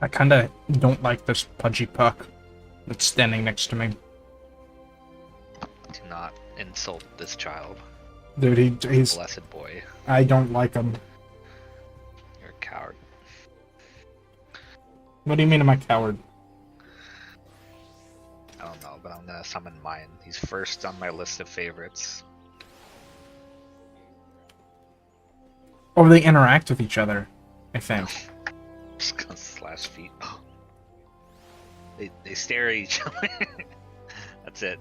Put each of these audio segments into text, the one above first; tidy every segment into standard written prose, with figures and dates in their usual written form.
I kinda don't like this pudgy puck that's standing next to me. Do not insult this child. Dude, he's... Blessed boy. I don't like him. You're a coward. What do you mean I'm a coward? I don't know, but I'm gonna summon mine. He's first on my list of favorites. Or they interact with each other, I think. I'm just gonna slash feet. They stare at each other. That's it.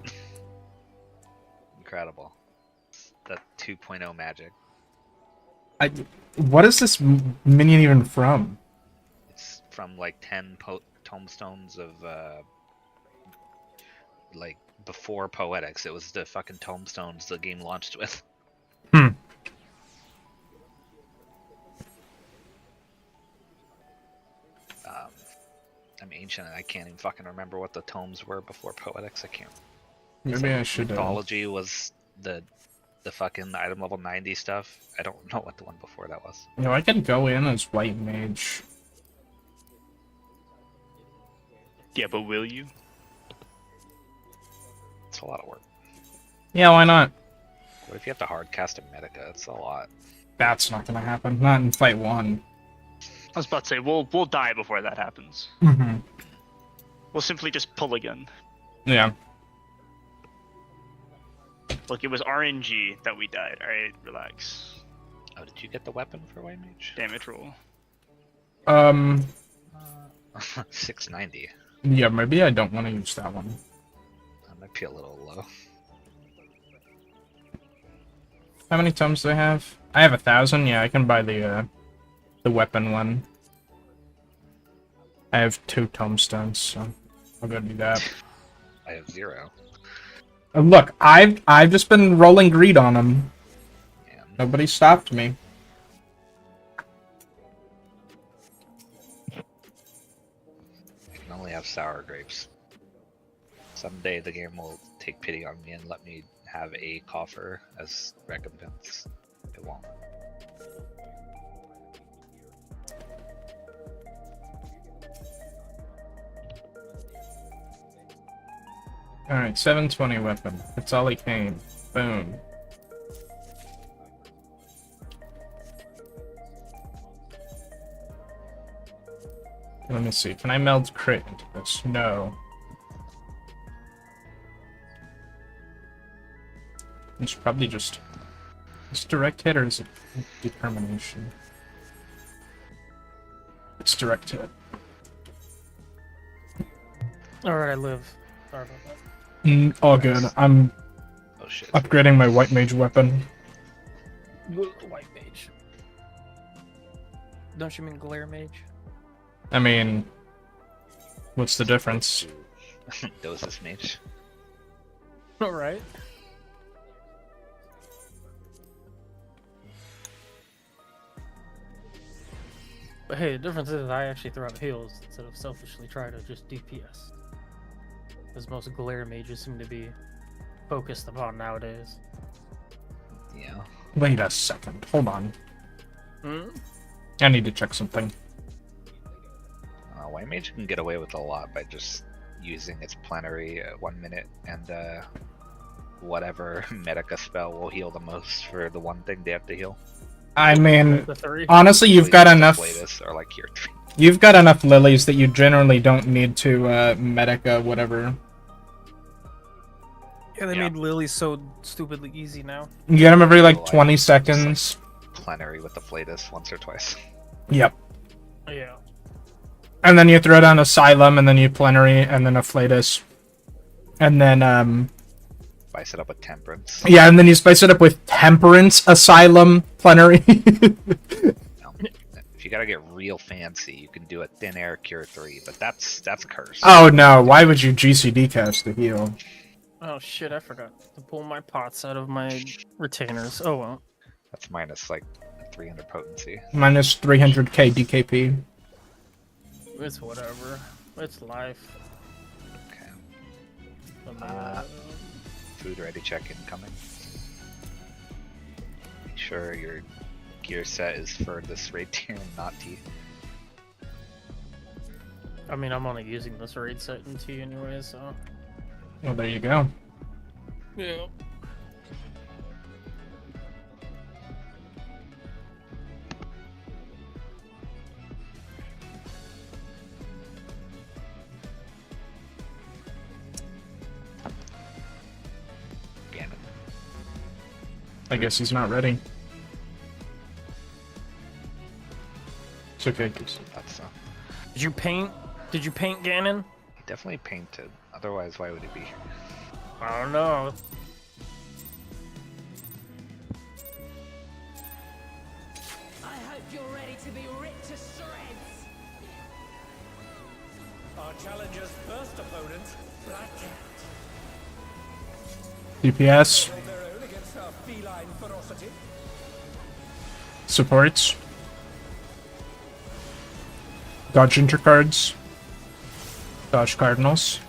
Incredible. That 2.0 magic. What is this minion even from? It's from like 10 tomestones of like before Poetics. It was the fucking tomestones the game launched with. Hmm. I'm ancient and I can't even fucking remember what the tomes were before Poetics. I can't. Maybe I should... Mythology was the fucking item level 90 stuff. I don't know what the one before that was. You know, I can go in as white mage. Yeah, but will you? It's a lot of work. Yeah, why not? What if you have to hard cast a Medica? It's a lot. That's not gonna happen. Not in fight 1. I was about to say, we'll die before that happens. Mm-hmm. We'll simply just pull again. Yeah. Look, it was RNG that we died. Alright, relax. Oh, did you get the weapon for White Mage? Damage roll. 690. Yeah, maybe I don't want to use that one. That might be a little low. How many tomes do I have? I have 1,000. Yeah, I can buy the weapon one. I have 2 tomestones, so I'll go do that. I have 0. Look, I've just been rolling greed on him. And Nobody stopped me. I can only have sour grapes. Someday the game will take pity on me and let me have a coffer as recompense. It won't. Alright, 720 weapon. It's all he came. Boom. Let me see. Can I meld crit into this? No. It's probably just... Is it direct hit or is it determination? It's direct hit. Alright, I live. Sorry about that. All good. I'm Oh shit. upgrading my white mage weapon. White mage. Don't you mean glare mage? I mean... What's the difference? Dosis Mage. Alright. But hey, the difference is I actually throw out heals instead of selfishly try to just DPS. As most glare mages seem to be focused upon nowadays. Yeah. Wait a second. Hold on. Hmm? I need to check something. White Mage can get away with a lot by just using its plenary at 1 minute and whatever Medica spell will heal the most for the one thing they have to heal. I mean, The 3? honestly, you've got enough... Or like your 3. You've got enough lilies that you generally don't need to medica whatever. Yeah, they made Lily so stupidly easy now. You get them every like Oh, 20 I- seconds. Plenary with the Flatus once or twice. Yep. Yeah. And then you throw down Asylum, and then you plenary, and then a Flatus. And then, Spice it up with Temperance. yeah, and then you spice it up with Temperance, Asylum, plenary. If you gotta get real fancy, you can do a Thin Air Cure 3, but that's cursed. Oh no, why would you GCD cast the heal? Oh shit, I forgot to pull my pots out of my retainers. Oh well. That's minus like 300 potency. Minus 300k DKP. It's whatever. It's life. Okay. Food ready check incoming. Make sure your gear set is for this raid tier and not T. I mean, I'm only using this raid set in T anyway, so. Well, there you go. Yeah. Ganon. I guess he's not ready. It's okay, Goose. That's Did you paint? Did you paint Ganon? definitely painted. Otherwise, why would it be here? I don't know. I hope you're ready to be ripped to shreds. Our challenger's first opponent, Black Cat. DPS. Hold their own against our feline ferocity. Supports. Dodge intercards. Dodge cardinals.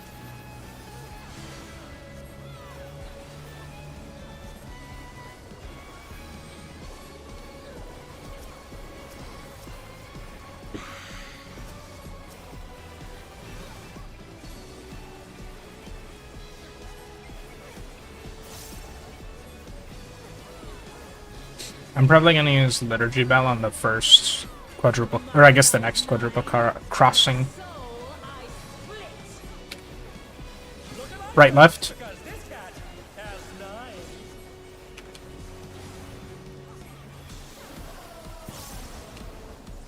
I'm probably gonna use Liturgy Bell on the first quadruple, or I guess the next quadruple crossing. Soul I split. Right, left. Because this cat has 9.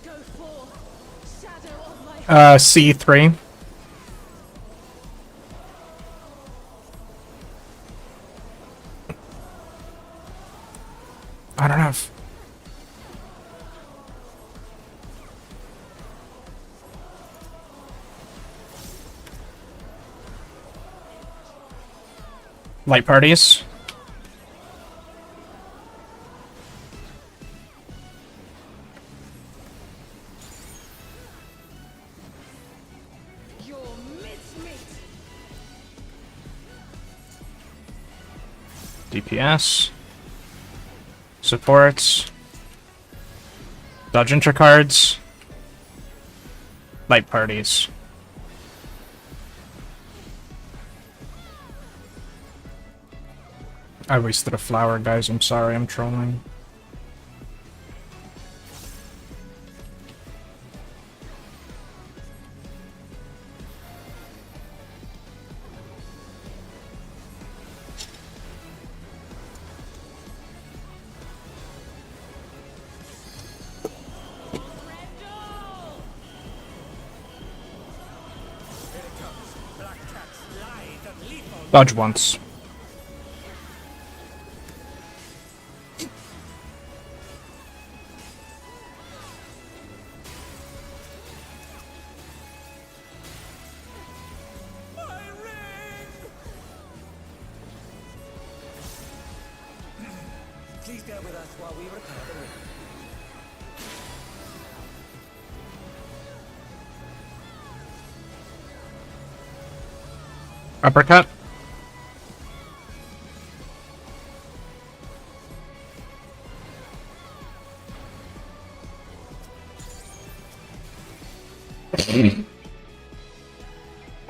Go forth, shadow of my C3. I don't know if... Light parties. your mincemeat. DPS. Supports. Dodge intercards. Light parties. I wasted a flower, guys. I'm sorry, I'm trolling. Here it comes. Black Cat's lithe and lethal. Dodge once. My ring! Please go with us while we repair the ring. Uppercut.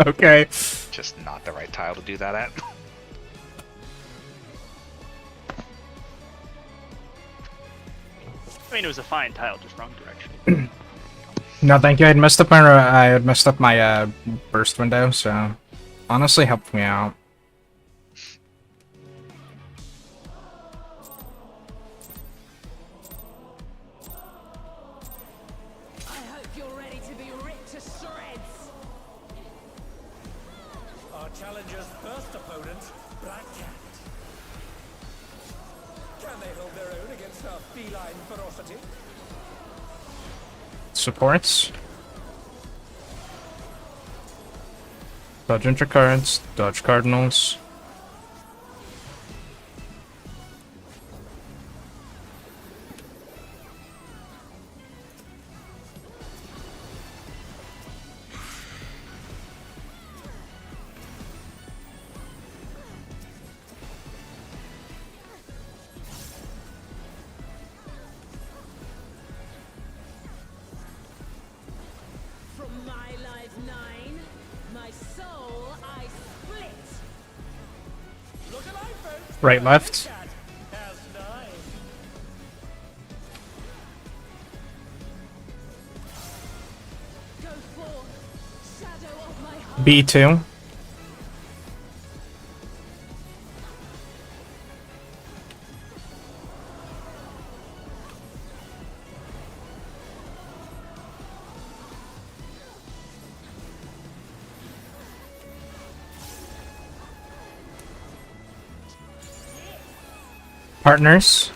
Okay. Just not the right tile to do that at. I mean, it was a fine tile, just wrong direction. No, thank you. I had messed up my burst window, so honestly helped me out. I hope you're ready to be ripped to shreds. Our challenger's first opponent, Black Cat. Can they hold their own against our feline ferocity? Supports. Dodge intercards, dodge cardinals. From my life 9 Right, left. Cat has died. Go forth, shadow of my heart. B2. Partners.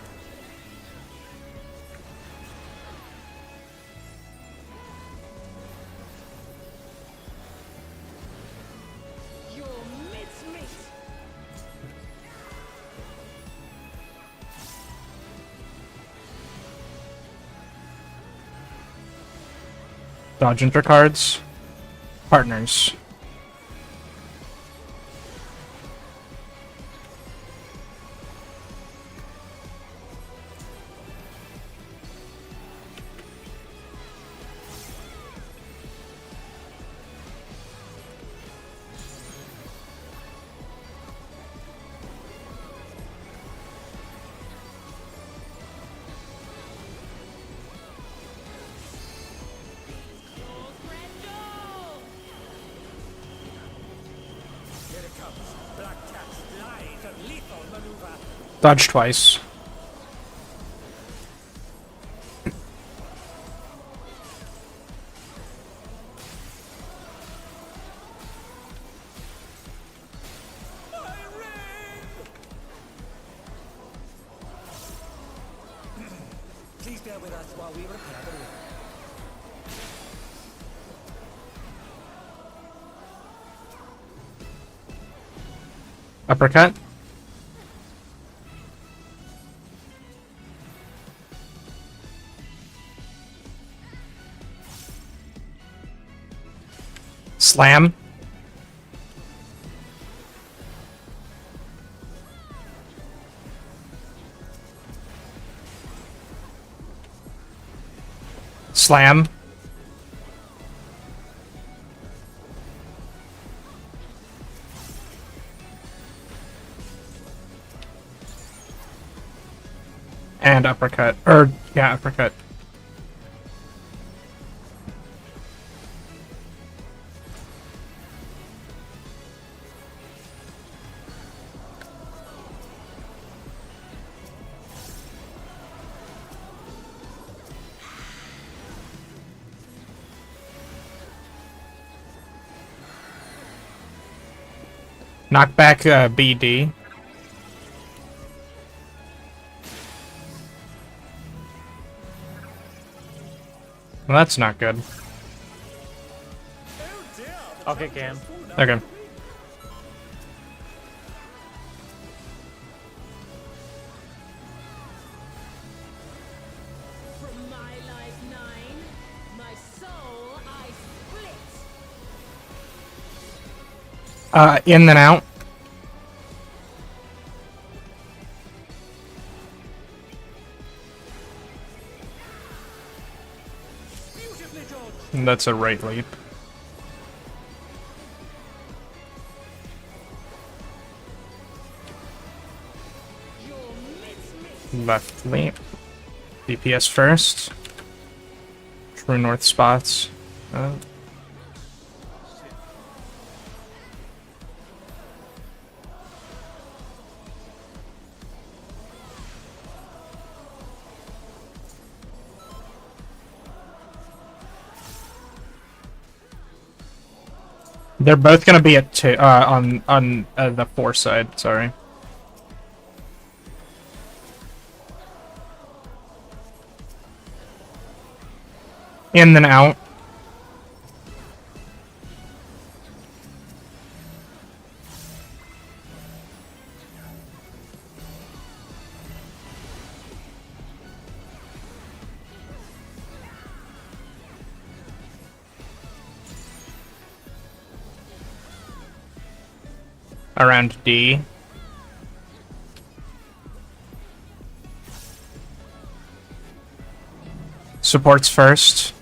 Your mincemeat. Dodge enter cards. Partners. Here it comes. Black Cat's lithe and lethal maneuver. Dodge twice. My ring! Please bear with us while we repair the ring. Uppercut. Slam. Slam. And uppercut. Or, yeah, uppercut. Knockback BD. Well, that's not good. Oh dear. Okay, Cam. Okay. From my life 9, my soul I split. In then out. Beautifully done. That's a right leap. Your mincemeat. Left leap. DPS first. True north spots. They're both gonna be at 2 on the 4 side. Sorry. In then out. Around D. Supports first.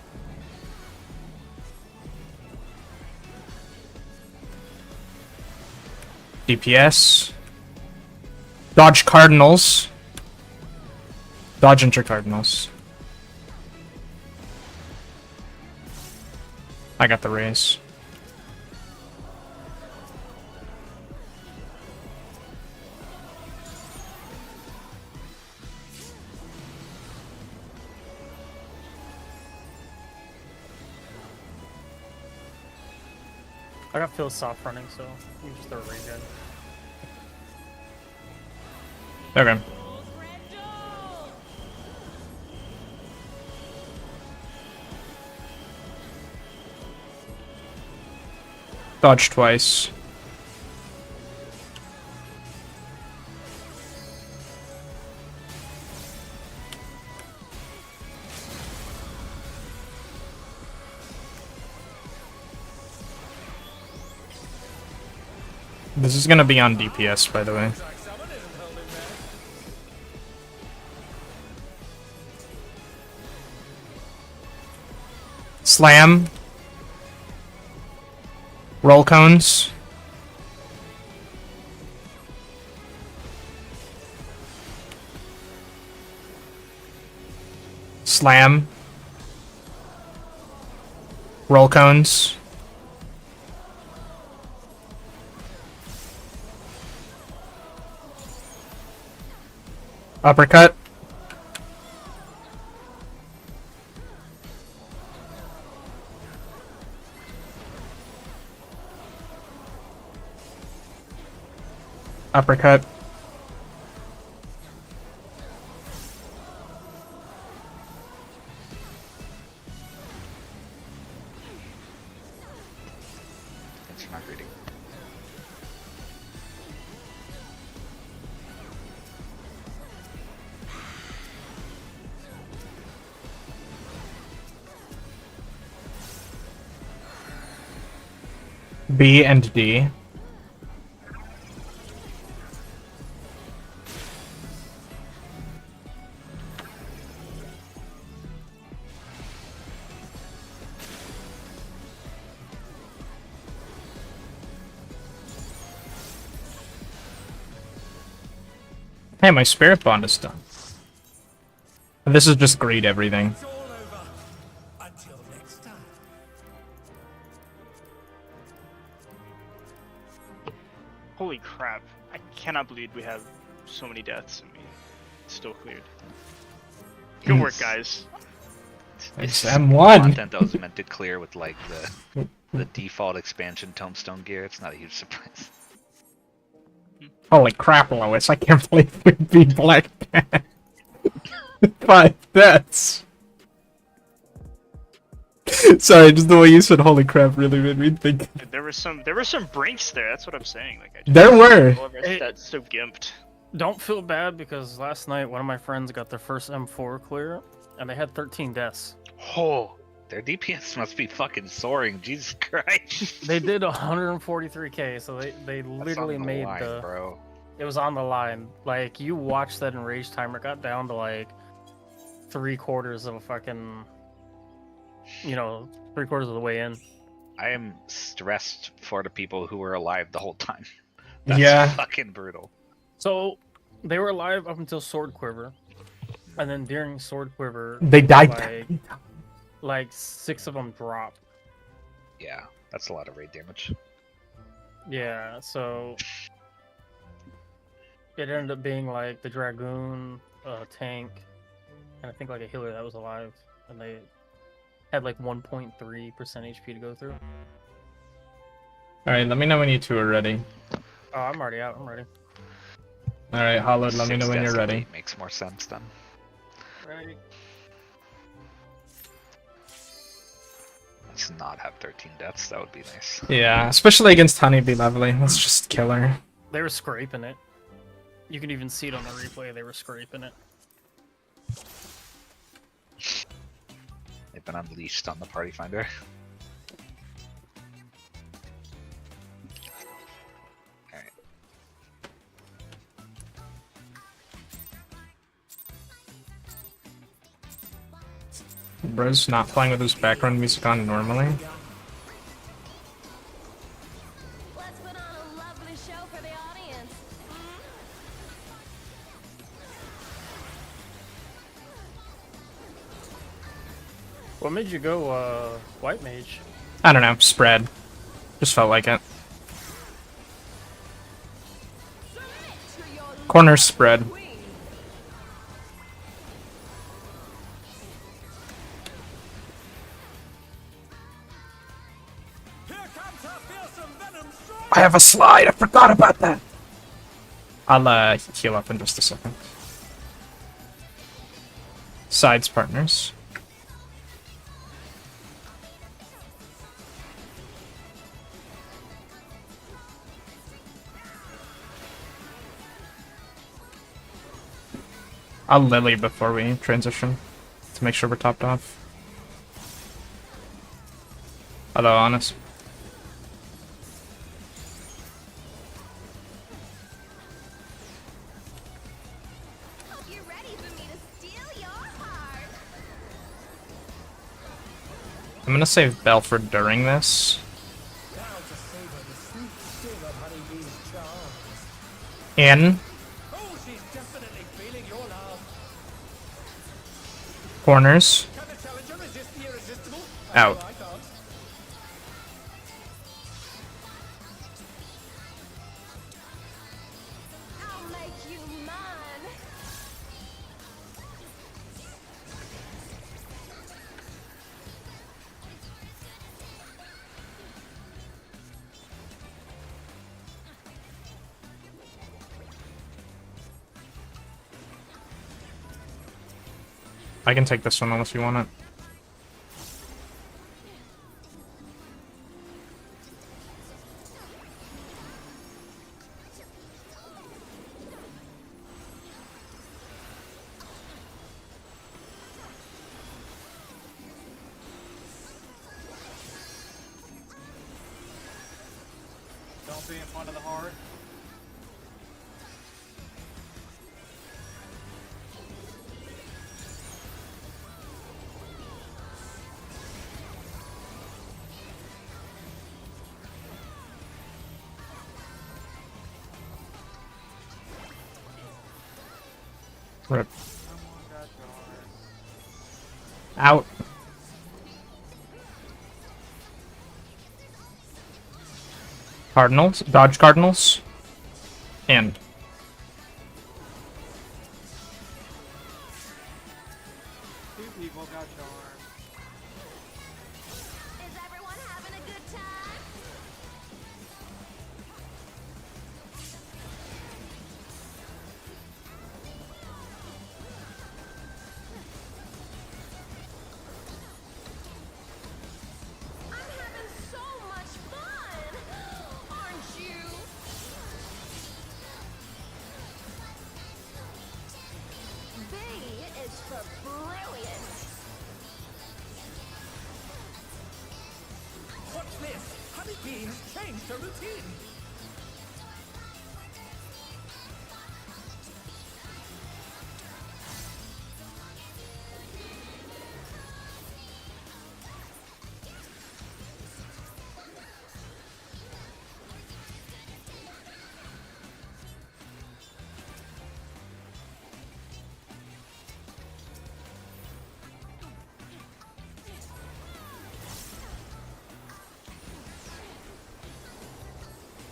DPS. Dodge Cardinals. Dodge Inter Cardinals. I got the raise. I got Phil soft running, so you just throw a rage in. Okay. Dodge twice. This is gonna be on DPS, by the way. Slam. Roll cones. Slam. Roll cones. Uppercut. Uppercut. Thanks for not reading. B and D. Hey, my spirit bond is done. This is just greed everything. It's all over. Until next time. Holy crap. I cannot believe we have so many deaths and we still cleared. Good work, guys. It's M1. Content that was meant to clear with like the default expansion tombstone gear. It's not a huge surprise. Holy crap, Lois, I can't believe we beat Black Cat. 5 deaths. Sorry, just the way you said holy crap really made me think. Dude, there were some brinks there. That's what I'm saying. Like There were. That's so gimped. Don't feel bad because last night one of my friends got their first M4 clear and they had 13 deaths. Oh, their DPS must be fucking soaring. Jesus Christ. They did 143k, so they literally That's on the made line, the. bro. It was on the line. Like you watched that enraged timer got down to like 3/4 of a fucking. You know, 3/4 of the way in. I am stressed for the people who were alive the whole time. That's Yeah. fucking brutal. So they were alive up until Sword Quiver, and then during Sword Quiver, They died. like 6 of them dropped. Yeah, that's a lot of raid damage. Yeah, so it ended up being like the Dragoon, tank, and I think like a healer that was alive, and they had like 1.3% HP to go through. Alright, let me know when you two are ready. Oh, I'm already out. I'm ready. Alright, Hollowed, let me 6 know when deaths you're a ready. week makes more sense then. Ready. Let's not have 13 deaths. That would be nice. Yeah, especially against Honeybee Lovely. Let's just kill her. They were scraping it. You can even see it on the replay. They were scraping it. They've been unleashed on the party finder. Alright. Bro's not playing with his background music on normally. Let's put on a lovely show for the audience. What made you go white mage? I don't know, spread. Just felt like it. Corner spread. Here comes our fearsome venom strike! I have a slide, I forgot about that! I'll heal up in just a second. Sides partners. I'll Lily before we transition to make sure we're topped off. Hello, Honest. Hope you're ready for me to steal your heart. I'm gonna save Belford during this. Now to savor the sweet sting of Honeybee's charms. In Oh, she's definitely feeling your love. corners. Can the challenger resist the irresistible? Out. I can't. I'll make you mine. I can take this one unless you want it. Don't be in front of the heart. Rip. Someone got yours. Out. Cardinals. Dodge Cardinals. And. Two people got yours. Is everyone having a good time? I'm having so much fun, aren't you? B is for brilliant. What's this? Honeybee has changed her routine.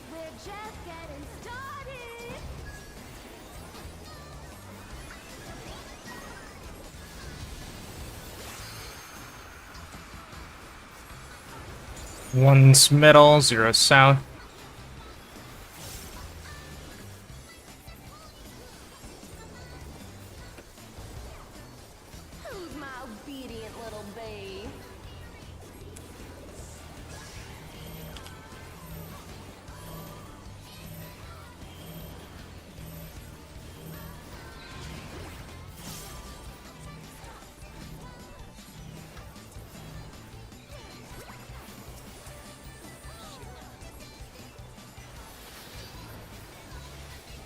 We're just getting started. One's middle, zero south. Who's my obedient little bee?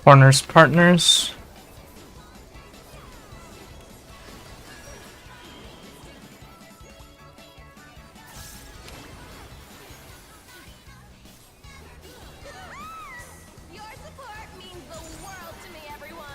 Corners partners. Your support means the world to me, everyone.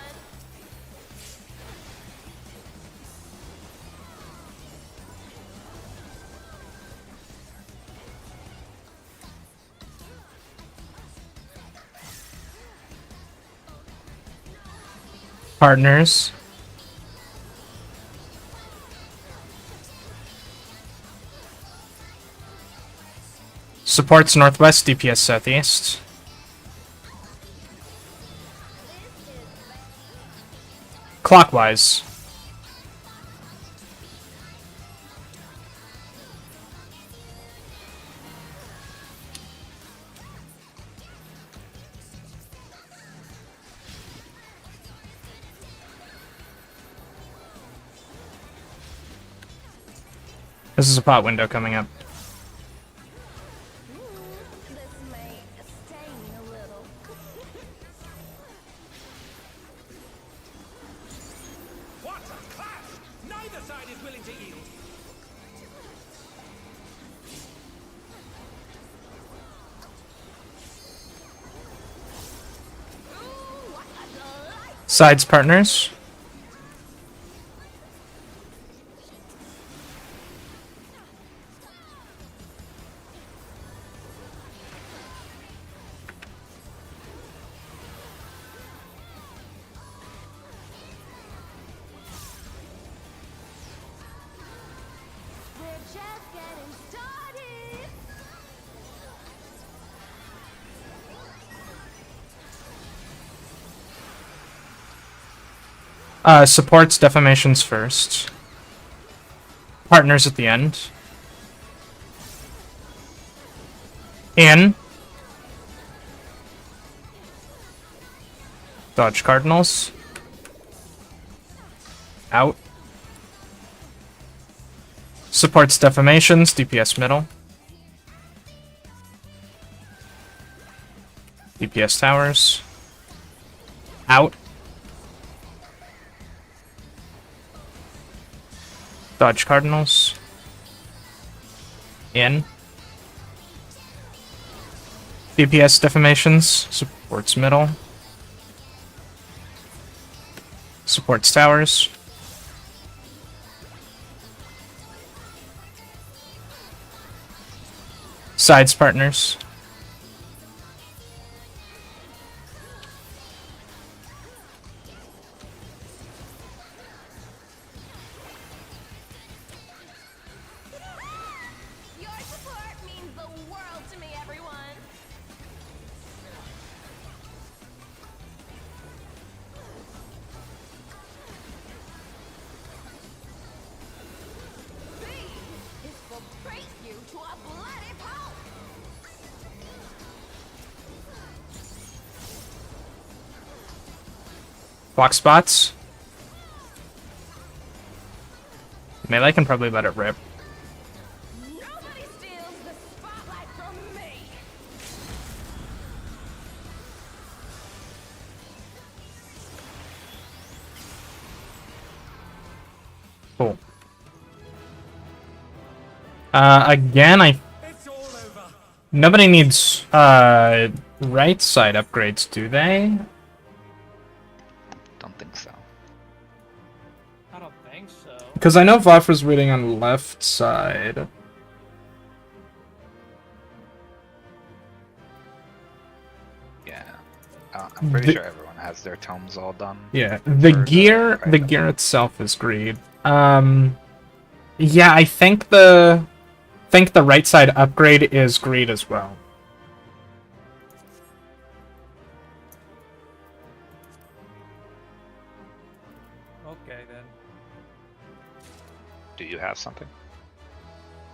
Partners. Supports northwest, DPS southeast. Clockwise. This is a pot window coming up. This may sting a little. What a clash! Neither side is willing to yield. Ooh, what a delight! Sides partners. We're just getting started. Supports defamations first. Partners at the end. In. Dodge cardinals. Out. Supports defamations, DPS middle. DPS towers. Out. Dodge cardinals. In. DPS defamations, supports middle. Supports towers. Sides partners. Your support means the world to me, everyone. B is for break you to a bloody pulp. Block spots. Melee can probably let it rip. Nobody steals the spotlight from me. Cool. Again, It's all over. nobody needs right side upgrades, do they? Don't think so. I don't think so. Because I know Voff was waiting on left side. Yeah. I'm pretty The- sure everyone has their tomes all done. Yeah, the For gear, right the now. gear itself is greed. Yeah, I think the right side upgrade is greed as well. Okay then. Do you have something?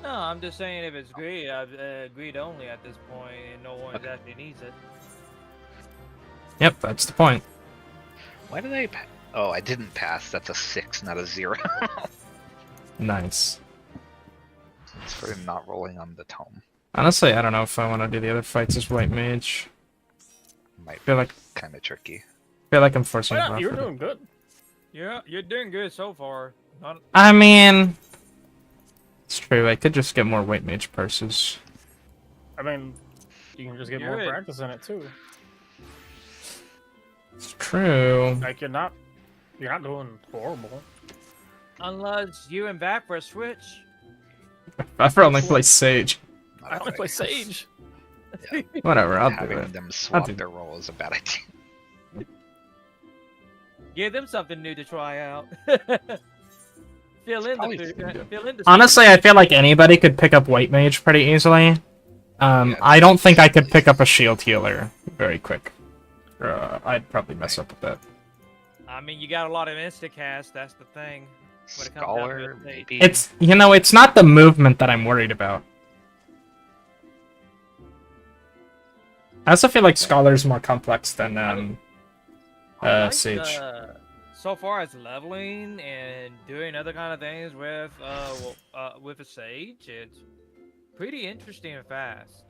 No, I'm just saying if it's greed, greed only at this point, and no one actually needs it. Yep, that's the point. Why did I? Oh, I didn't pass. That's a 6, not a 0. Nice. It's for not rolling on the tome. Honestly, I don't know if I want to do the other fights as white mage. Might Feel like kind of tricky. I'm forcing Yeah, Voff you're with it. doing good. Yeah, you're doing good so far. Not I mean, it's true. I could just get more white mage purses. I mean, you can just get more Good. practice in it too. It's true. Like you're not doing horrible. unless you and Vapor switch. I only play Sage. I only play Sage. Whatever, I'll do Having it. them swap do- their role is a bad idea. Give them something new to try out. Fill in probably the fill in the Honestly, I feel like anybody could pick up White Mage pretty easily. Yeah, I don't think I could easily. pick up a shield healer very quick. I'd probably mess up with that. I mean, you got a lot of instacast. That's the thing. When it comes down to Scholar, it, maybe. It's, you know, it's not the movement that I'm worried about. I also feel like Scholar's more complex than I like, Sage. So far as leveling and doing other kind of things with a Sage, it's pretty interesting and fast.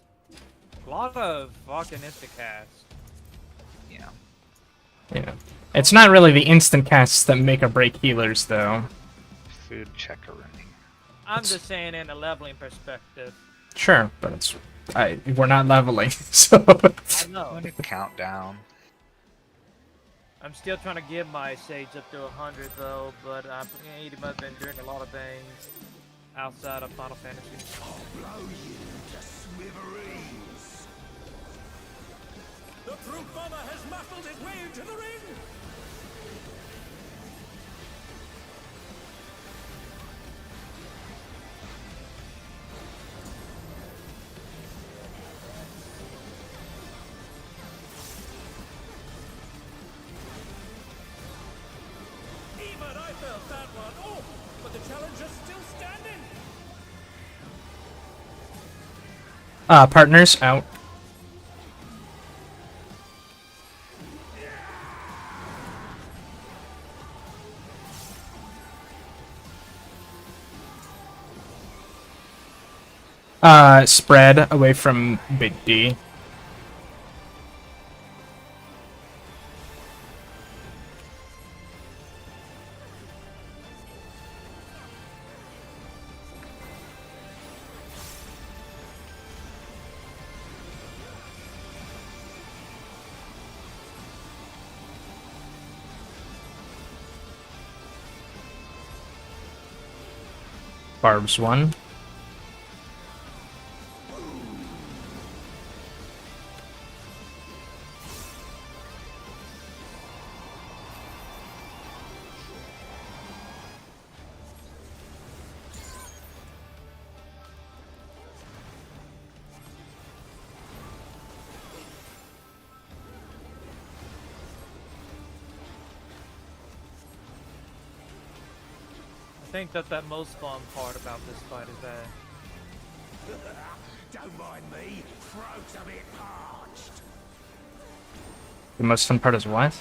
A lot of fucking instacast. Yeah. Yeah. It's not really the instant casts that make or break healers, though. Food checkering. I'm just saying in a leveling perspective. Sure, but it's we're not leveling, so. I know. Countdown. I'm still trying to get my Sage up to 100 though, but I've been doing a lot of things outside of Final Fantasy. I'll blow you to smithereens. The fruit bomber has muffled his way into the ring. Even I felt that one. Oh, but the challenger's still standing. Partners out. Spread away from Big D. Barb's one. I think that the most fun part about this fight is that Don't mind me. Throat's a bit parched. The most fun part is what?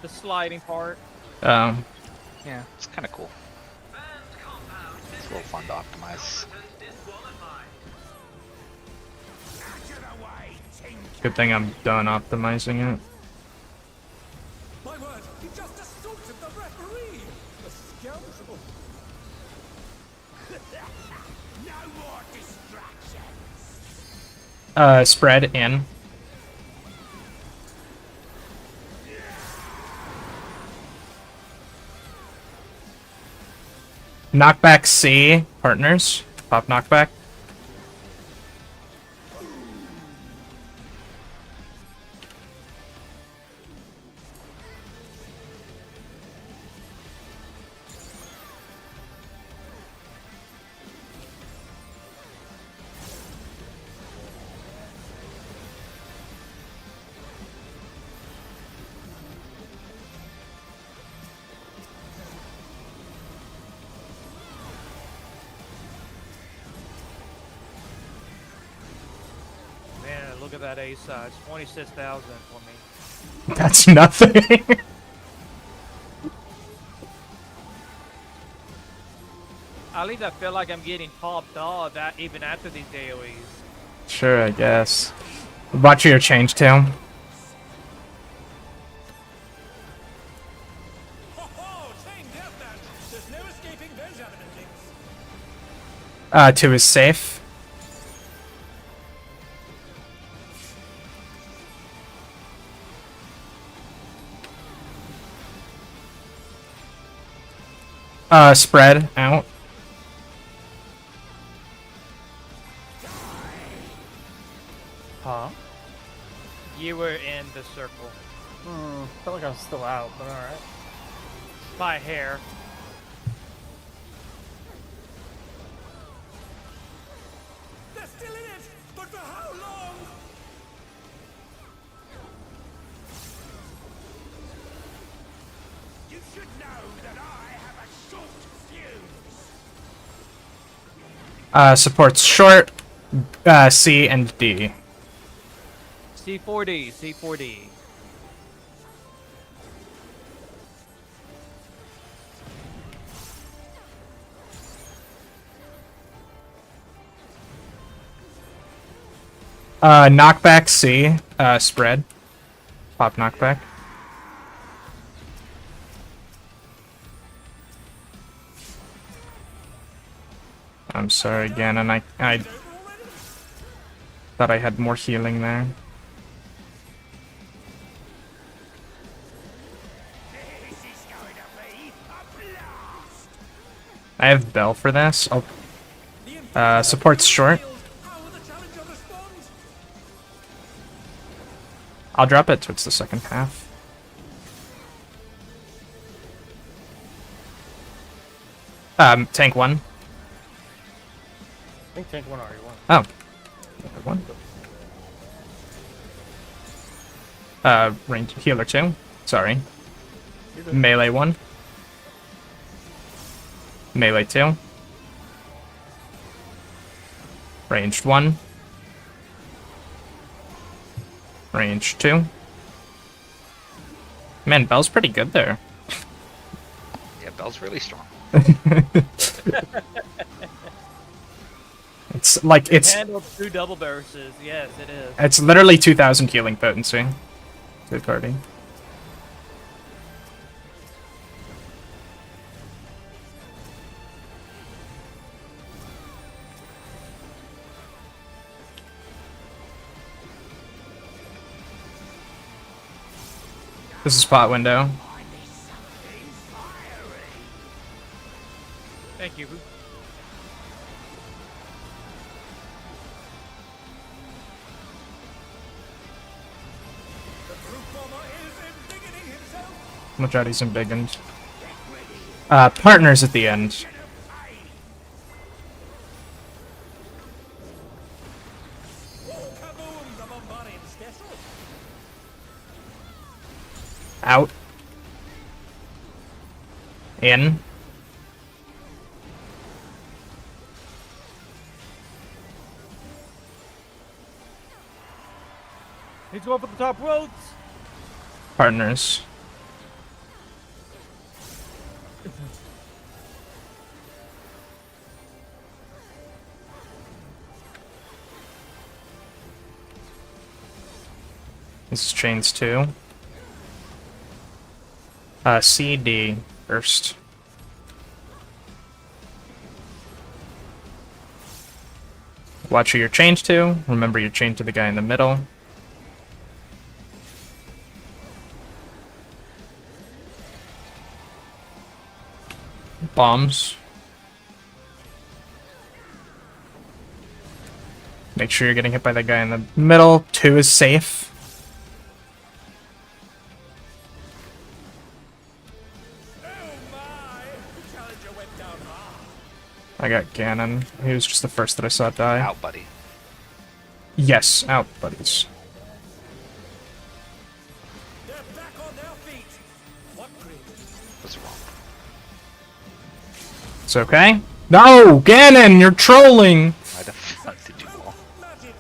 the sliding part. Yeah, it's kind of cool. It's a little fun to optimize. Good thing I'm done optimizing it. My word, he just assaulted the referee! A scoundrel! No more distractions! Spread in. Knockback C, partners. Pop knockback. Man, look at that A size. 26,000 for me. That's nothing. At least I feel like I'm getting top dog that even after these AoEs. Sure, I guess. Watch your change tail. Ho ho! Chain deathmatch! There's no escaping those evidence. To his safe. Spread out. Huh? You were in the circle. Felt like I was still out, but alright. My hair. They're still in it, but for how long? You should know that I have a short fuse. Supports short, C and D. C4D, C4D. Knockback C, spread. Pop knockback. I'm sorry again, and I thought I had more healing there. This is going to be a blast. I have Bell for this. I'll, supports short. How will the challenger respond? I'll drop it towards the second half. Tank 1. I think tank 1 already won. Oh. One. Range healer 2. Sorry. Melee 1. Melee 2. Ranged 1. Range 2. Man, Bell's pretty good there. Yeah, Bell's really strong. It's like it's Handled 2 double bursts. Yes, it is. it's literally 2000 healing potency. Good party. This is spot window. Thank you. The truth bomber is embiggening himself. Majority's embiggened. Partners at the end. Kaboom, the bombardier's vessel. Out. In. He's going for the top roads. Partners. This is chains 2. CD first. Watch who you're chained to. Remember you're chained to the guy in the middle. Bombs. Make sure you're getting hit by that guy in the middle. 2 is safe. Oh my! The challenger went down hard. I got Ganon. He was just the first that I saw die. Out, buddy. Yes, out, buddies. They're back on their feet. What grid? What's wrong? It's okay. No, Ganon, you're trolling. Why the fuck did you wall? Magic.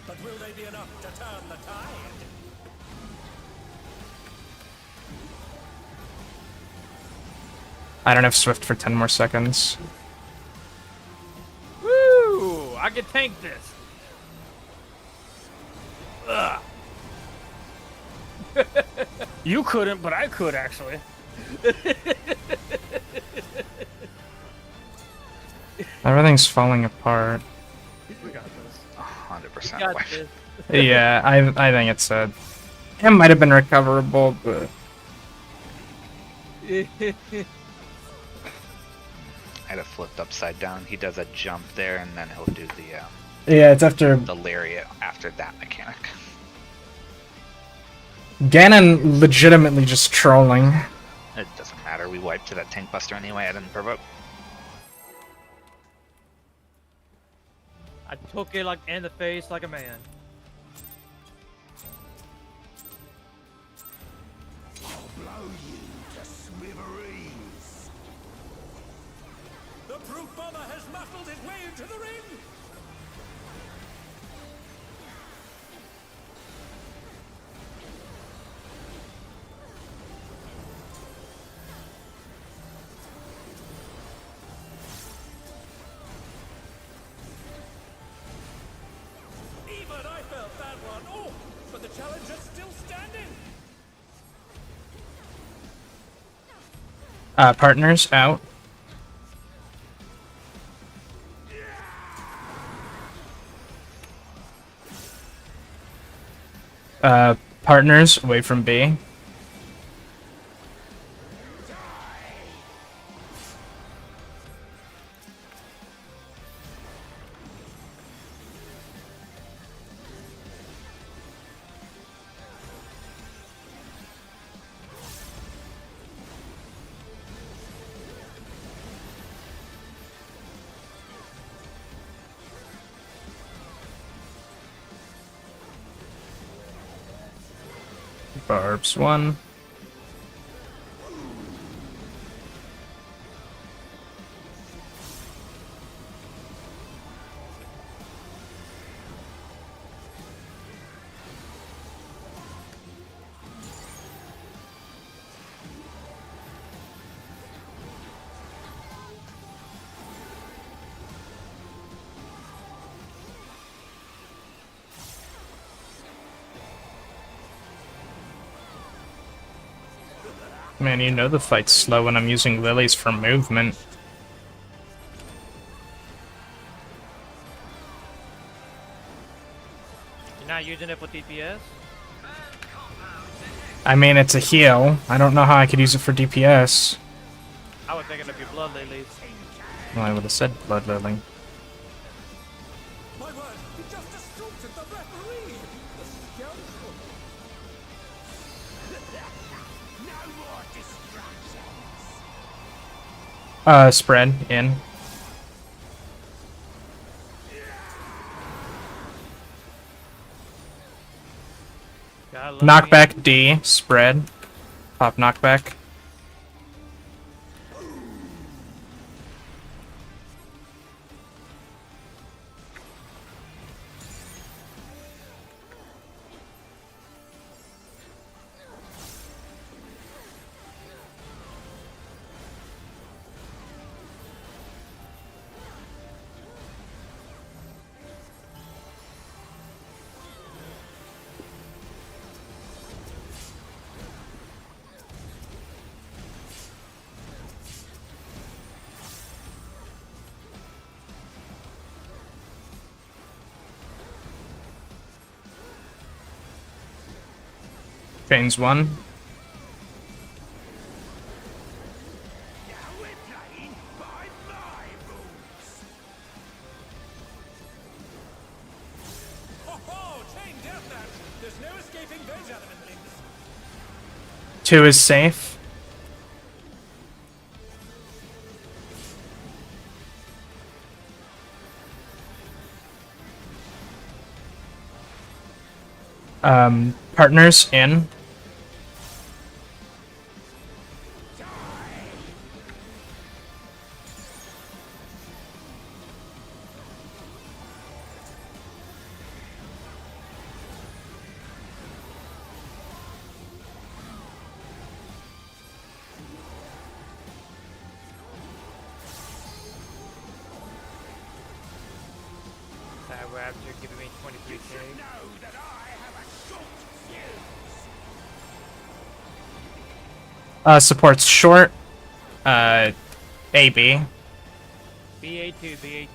But will they be enough to turn the tide? I don't have Swift for 10 more seconds. Woo! I can tank this. Ugh. You couldn't, but I could actually. Everything's falling apart. We got this. 100% Got away. this. Yeah, I think it's a... It might have been recoverable, but... I had it flipped upside down. He does a jump there, and then he'll do Yeah, it's after... the lariat after that mechanic. Ganon legitimately just trolling. It doesn't matter. We wiped to that tank buster anyway. I didn't provoke. I took it like in the face like a man. Blow you to smithereens. The brute bomber has muscled his way into the ring. Even I felt that one. Oh, but the challenger's still standing. Partners out. Partners away from B. Barbs 1. Man, you know the fight's slow when I'm using lilies for movement. You're not using it for DPS? I mean, it's a heal. I don't know how I could use it for DPS. I was thinking of your blood lilies. Well, I would have said blood lily. My word, he just assaulted the referee! The scoundrel! No more distractions! Spread in. Knockback D, spread. Pop knockback. Chains 1. Now we're playing by my rules! Ho ho! Chain deathmatch! There's no escaping those elements! 2 is safe. Partners in. That raptor giving me 23k. Know that I have a short fuse! Supports short. AB. BA2, BA2.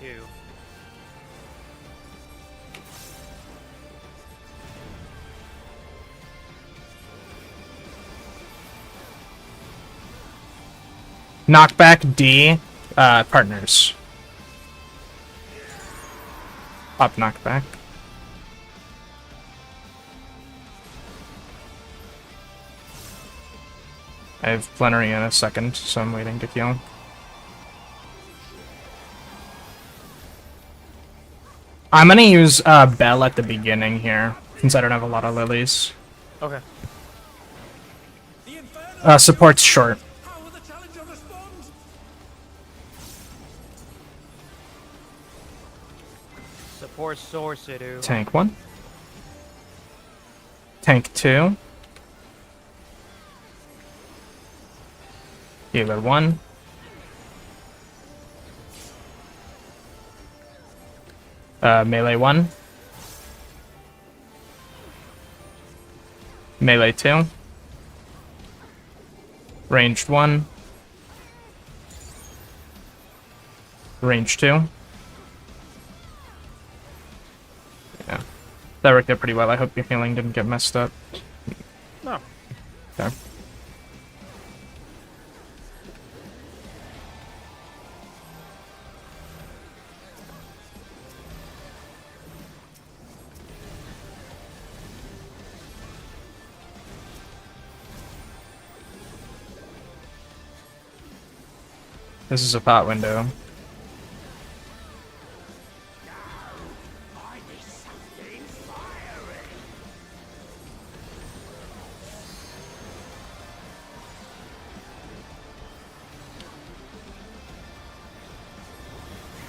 Knockback D. Partners. Pop knockback. I have plenary in a second, so I'm waiting to heal. I'm gonna use Bell at the beginning here, since I don't have a lot of lilies. Okay. The Inferno! Support's short. How will the challenger respond? Support source it do. Tank 1. Tank 2. Healer 1. Melee 1. Melee 2. Ranged 1. Range 2. Yeah. That worked out pretty well. I hope your healing didn't get messed up. No. Okay. This is a pot window.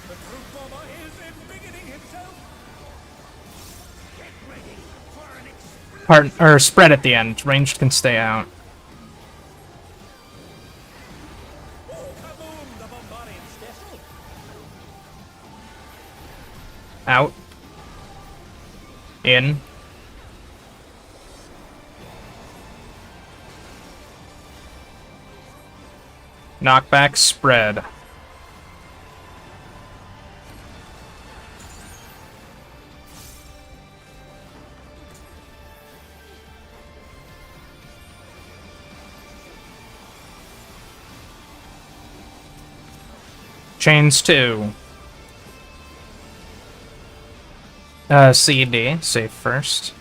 The Truth Bomber is embiggening himself. Get ready for an explosion. Or spread at the end. Ranged can stay out. Oh, kaboom! The Bombardier's special. Out. In. Knockback, spread. Chains 2. CD, save first.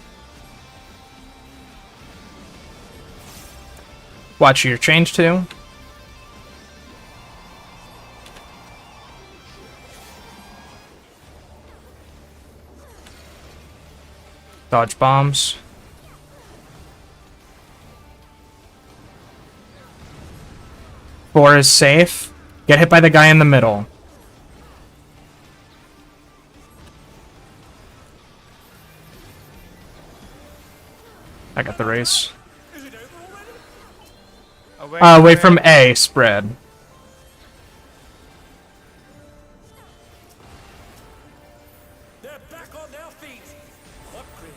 Watch your change 2. Dodge bombs. Four is safe. Get hit by the guy in the middle. I got the race. Is it over already? Away from A, spread. They're back on their feet. Upgrade.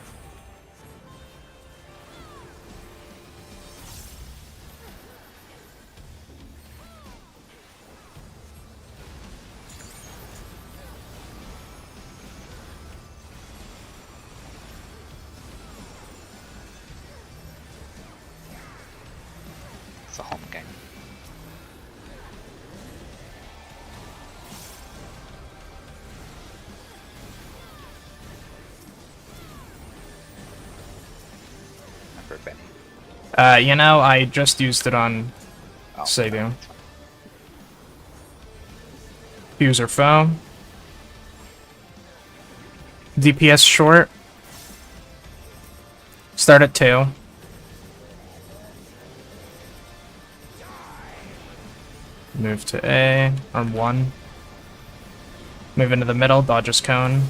It's a home game. Never Benny. You know, I just used it on Oh, Sadu. User foe. DPS short. Start at 2. Move to A, arm 1. Move into the middle, dodges cone.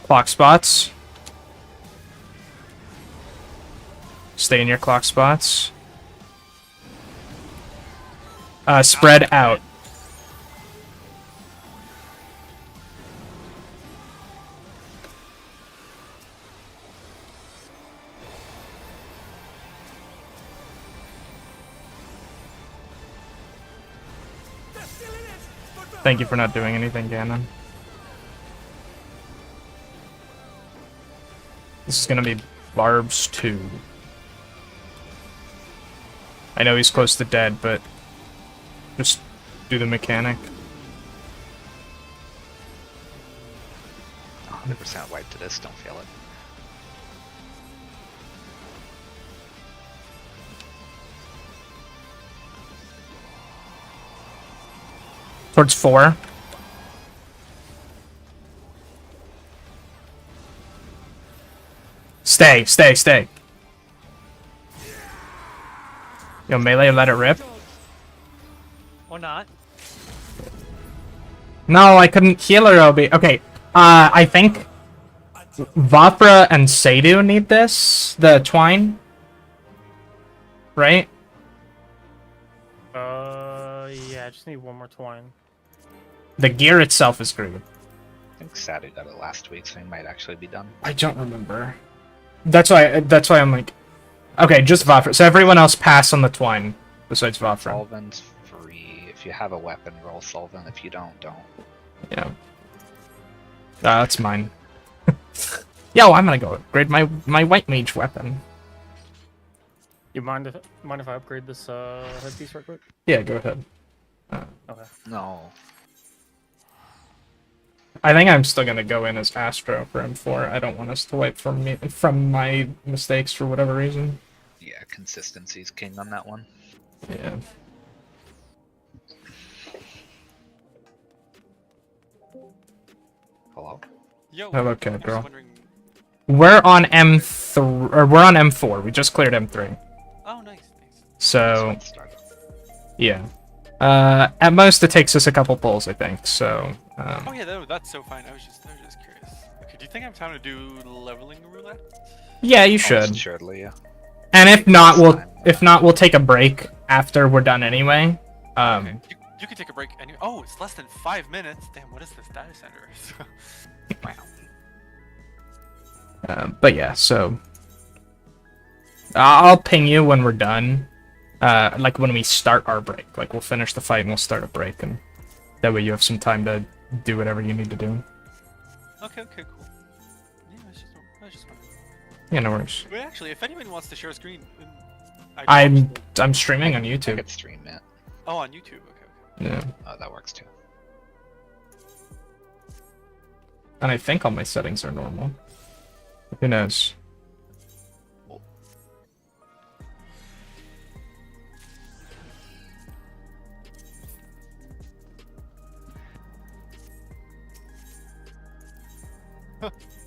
Clock spots. Stay in your clock spots. Spread out. They're still in it. But Thank you for not doing anything, Ganon. This is gonna be Barbs 2. I know he's close to dead, but just do the mechanic. 100% wipe to this, don't feel it. Towards 4. Stay, stay, stay. Yo, melee, let it rip. Or not. No, I couldn't heal her, Obi. Okay, I think Vapra and Seidu need this. The twine. Right? Yeah, I just need one more twine. The gear itself is great. I think Sadu got it last week, so he might actually be done. I don't remember. That's why I'm like... Okay, just Vapra. So everyone else pass on the twine, besides Vapra. Solvent's free. If you have a weapon, roll Solvent. If you don't, don't. Yeah. That's mine. Yo, I'm gonna go upgrade my white mage weapon. You mind if I upgrade this headpiece right quick? Yeah, go ahead. Okay. No. I think I'm still gonna go in as Astro for M4. I don't want us to wipe from my mistakes for whatever reason. Yeah, consistency's king on that one. Yeah. Hello? Yo. Hello, I cat was girl. wondering. We're on M3, or we're on M4. We just cleared M3. Oh, nice, nice. So, Let's start. yeah. At most it takes us a couple pulls, I think. So, Oh yeah, that's so fine. I was just curious. Okay, do you think I have time to do leveling roulette? yeah, you should. Almost assuredly, yeah. And if not, Time. we'll take a break after we're done anyway. Okay. You can take a break anyway. Oh, it's less than 5 minutes. Damn, what is this data center? Wow. But yeah, so I'll ping you when we're done. Like when we start our break. Like we'll finish the fight and we'll start a break, and that way you have some time to do whatever you need to do. Okay, cool. Yeah, I was just wondering. Yeah, no worries. Wait, actually, if anyone wants to share a screen, I'm streaming on I YouTube. could stream it. Oh, on YouTube. Okay. Yeah, Oh, that works too. and I think all my settings are normal. Who knows?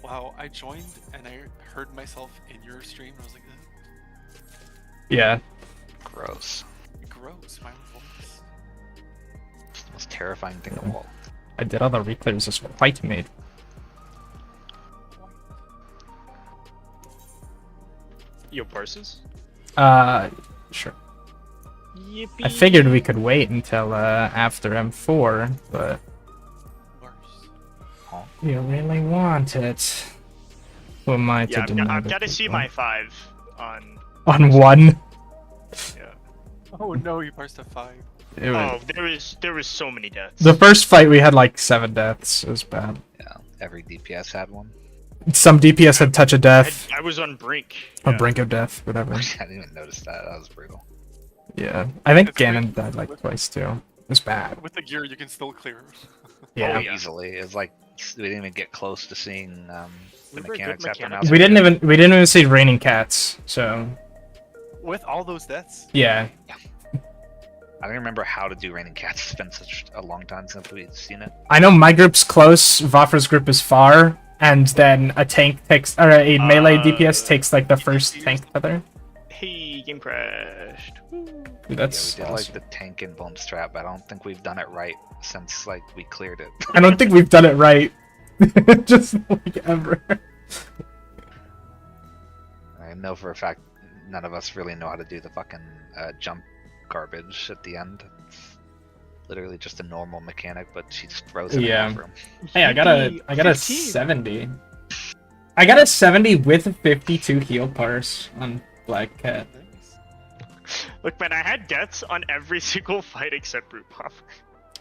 Wow, I joined and I heard myself in your stream. And I was like, Yeah. Gross. gross, my own voice. It's the most terrifying thing of all. I did all the reclears this fight made. Yo, Parses? Sure. Yippee. I figured we could wait until after M4, but Worse. you really want it. Who am I to Yeah, deny I've that got to see people- my 5 on. on 1. Yeah. Oh no, you parsed a 5. It was... Oh, there was so many deaths. The first fight we had like 7 deaths. It was bad. Yeah, every DPS had one. Some DPS had touch of death, I was on brink. or Yeah. brink of death, whatever. I didn't even notice that. That was brutal. Yeah, I think It's Ganon great. died like twice too. It was bad. With the gear, you can still clear. Yeah, Oh, yeah. Easily. It's like we didn't even get close to seeing the We were good mechanics after mechanics. now. we didn't even see raining cats. So With all those deaths? yeah, I don't remember how to do Raining Cats. It's been such a long time since we've seen it. I know my group's close. Vafra's group is far, and then a tank takes, or a melee DPS takes like the first tank feather. Hey, game crashed. Woo. Dude, that's Yeah, we did awesome. like the tank and bone strap, but I don't think we've done it right since like we cleared it. I don't think we've done it right. Just like ever. I know for a fact none of us really know how to do the fucking jump garbage at the end. It's literally just a normal mechanic, but she just throws it Yeah. in room. Hey, I got a 15. 70. I got a 70 with a 52 heal parse on Black Cat. Look, man, I had deaths on every single fight except Root Pop.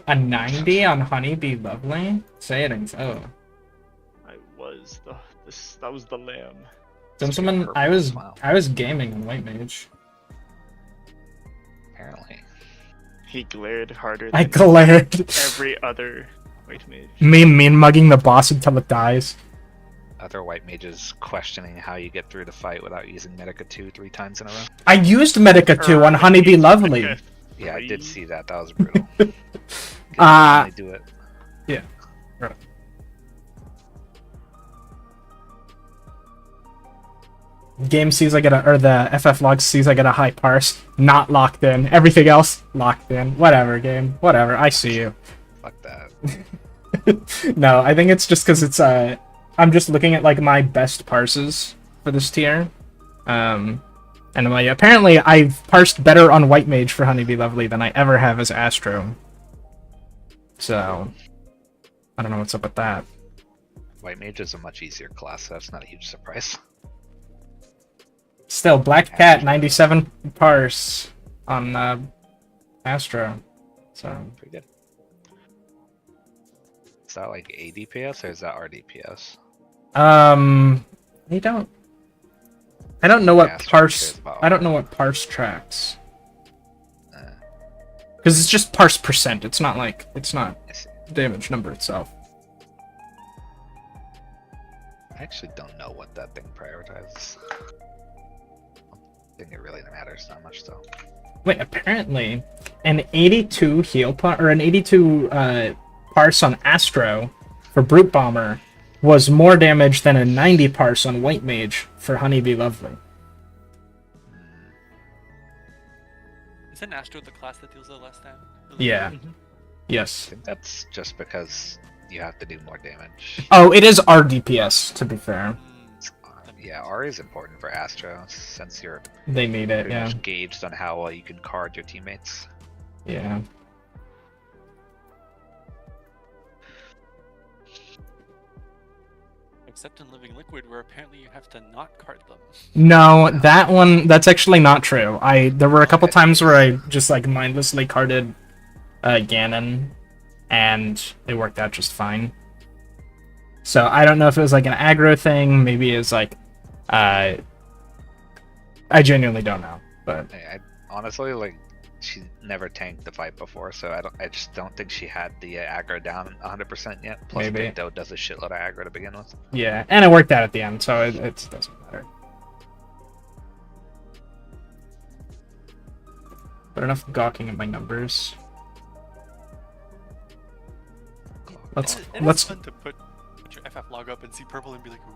A 90 on Honeybee Lovely? Say it and so. I was that was the lamb. Someone, I was gaming on White Mage. Apparently. He glared harder I than glared. every other white mage. Me mean mugging the boss until it dies. Other white mages questioning how you get through the fight without using Medica 2 3 times in a row. I used Medica 2 on Honeybee Lovely. Yeah, I did see that. That was brutal. Only do it. Yeah. Right. Game sees I get a, or the FF log sees I get a high parse, not locked in. Everything else locked in. Whatever, game. Whatever. I see you. Fuck that. No, I think it's just because it's I'm just looking at like my best parses for this tier. And I'm like, apparently I've parsed better on White Mage for Honeybee Lovely than I ever have as Astro. So I don't know what's up with that. White Mage is a much easier class, so that's not a huge surprise. Still, Black Cat 97 parse on Astro. So Pretty good. Is that like ADPS or is that RDPS? I don't know what Yeah, parse. about- I don't know what parse tracks. Because it's just parse percent. It's not like it's not I see. damage number itself. I actually don't know what that thing prioritizes. I think it really matters that much though. Wait, apparently, an 82 heal or an 82 parse on Astro for Brute Bomber was more damage than a 90 parse on White Mage for Honeybee Lovely. Isn't Astro the class that deals the less damage? Yeah. I Yes. think that's just because you have to do more damage. Oh, it is RDPS, to be fair. Yeah, R is important for Astro since you're They need it, pretty yeah. much gauged on how well you can card your teammates. Yeah. Except in Living Liquid, where apparently you have to not card them. No, that one, that's actually not true. There were a couple times where I just like mindlessly carded Ganon, and it worked out just fine. So I don't know if it was like an aggro thing, maybe it's like, I genuinely don't know, but I honestly like she never tanked the fight before, so I just don't think she had the aggro down 100% yet. Plus, Maybe. Pinto does a shitload of aggro to begin with. yeah, and it worked out at the end, so it doesn't matter. But enough gawking at my numbers. Let's It's fun to put your FF log up and see purple and be like, ooh.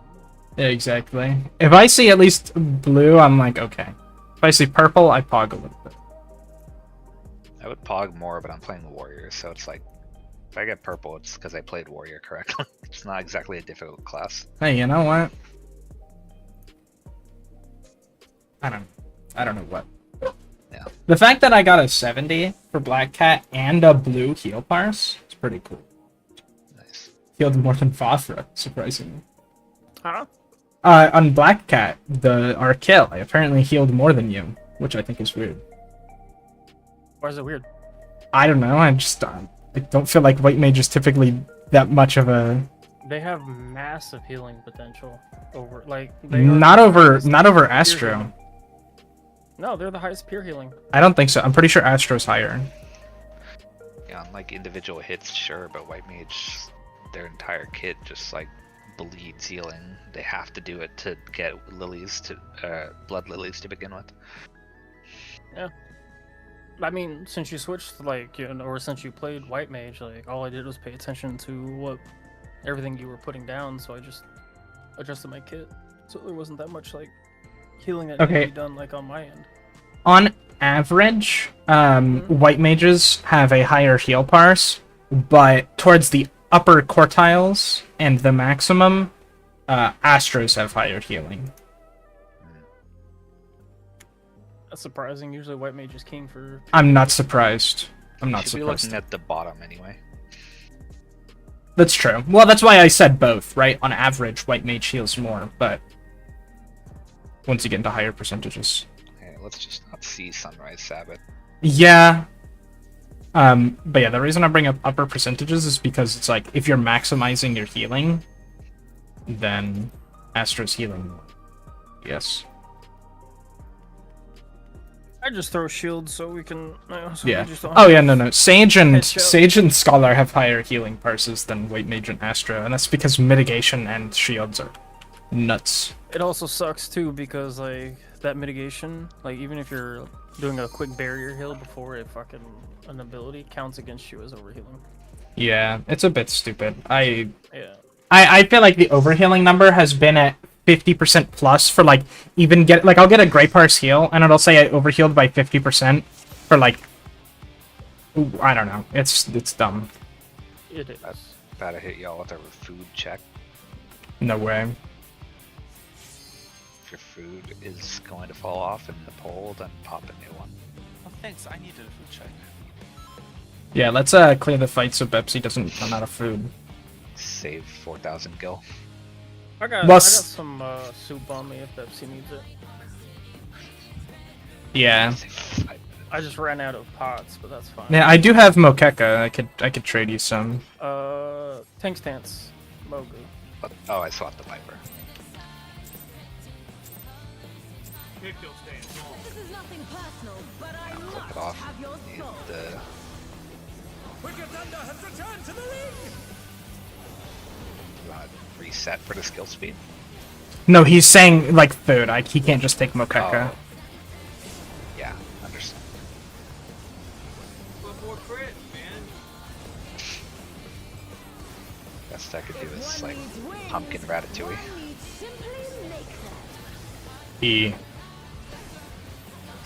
Yeah, exactly. If I see at least blue, I'm like, okay. If I see purple, I pog a little bit. I would pog more, but I'm playing warrior, so it's like if I get purple, it's because I played warrior correctly. It's not exactly a difficult class. Hey, you know what? I don't know what. Yeah. The fact that I got a 70 for Black Cat and a blue heal parse is pretty cool. Nice. Healed more than Fafra, surprisingly. Huh? On Black Cat, our kill, I apparently healed more than you, which I think is weird. Why is it weird? I don't know, I don't feel like White Mage is typically that much of a... They have massive healing potential over, like... Not over Astro. No, they're the highest pure healing. I don't think so. I'm pretty sure Astro's higher. Yeah, on like individual hits, sure, but white mage, their entire kit just like bleeds healing. They have to do it to get lilies to blood lilies to begin with. Yeah. I mean, since you switched, like, you know, or since you played White Mage, like, all I did was pay attention to everything you were putting down, so I just adjusted my kit. So there wasn't that much, like, healing that needed to be done, like, on my end. On average, White Mages have a higher heal parse, but towards the upper quartiles and the maximum, Astros have higher healing. That's surprising. Usually White Mage is king for... I'm not surprised. I'm not Should be surprised. looking at the bottom anyway. That's true. Well, that's why I said both, right? On average, White Mage heals more, but once you get into higher percentages. Okay, let's just not see Sunrise Sabbath. Yeah. But yeah, the reason I bring up upper percentages is because it's like, if you're maximizing your healing, then Astro's healing more. Yes. I just throw shields so we can... so Yeah. we just don't Oh have yeah, no. Sage and headshot. Scholar have higher healing parses than White Mage and Astro, and that's because mitigation and shields are nuts. It also sucks too because like that mitigation, like even if you're doing a quick barrier heal before a fucking an ability counts against you as overhealing. Yeah, it's a bit stupid. Yeah. I feel like the overhealing number has been at 50% plus for like even get like I'll get a Grey Parse heal and it'll say I overhealed by 50% for like I don't know. It's dumb. It is. About to hit y'all with a food check. No way. If your food is going to fall off in the poll, then pop a new one. Oh, thanks. I needed a food check. Yeah, let's clear the fight so Bepsy doesn't run out of food. Save 4,000 gil. I got Plus- some soup on me if Pepsi needs it. Yeah. Save 5 minutes. I just ran out of pots, but that's fine. Yeah, I do have Mokeka. I could trade you some. Tank stance, Mogu. Oh, I swapped the Viper. This is nothing personal, but I Flip must it off. have your Need soul. the Wicked Thunder has returned to the ring! reset for the skill speed. No, he's saying like food. He can't just take Mokeka. Oh. Yeah, understand. One more crit, man. Best I could do If is one like needs wings, pumpkin ratatouille. one needs simply make them. E.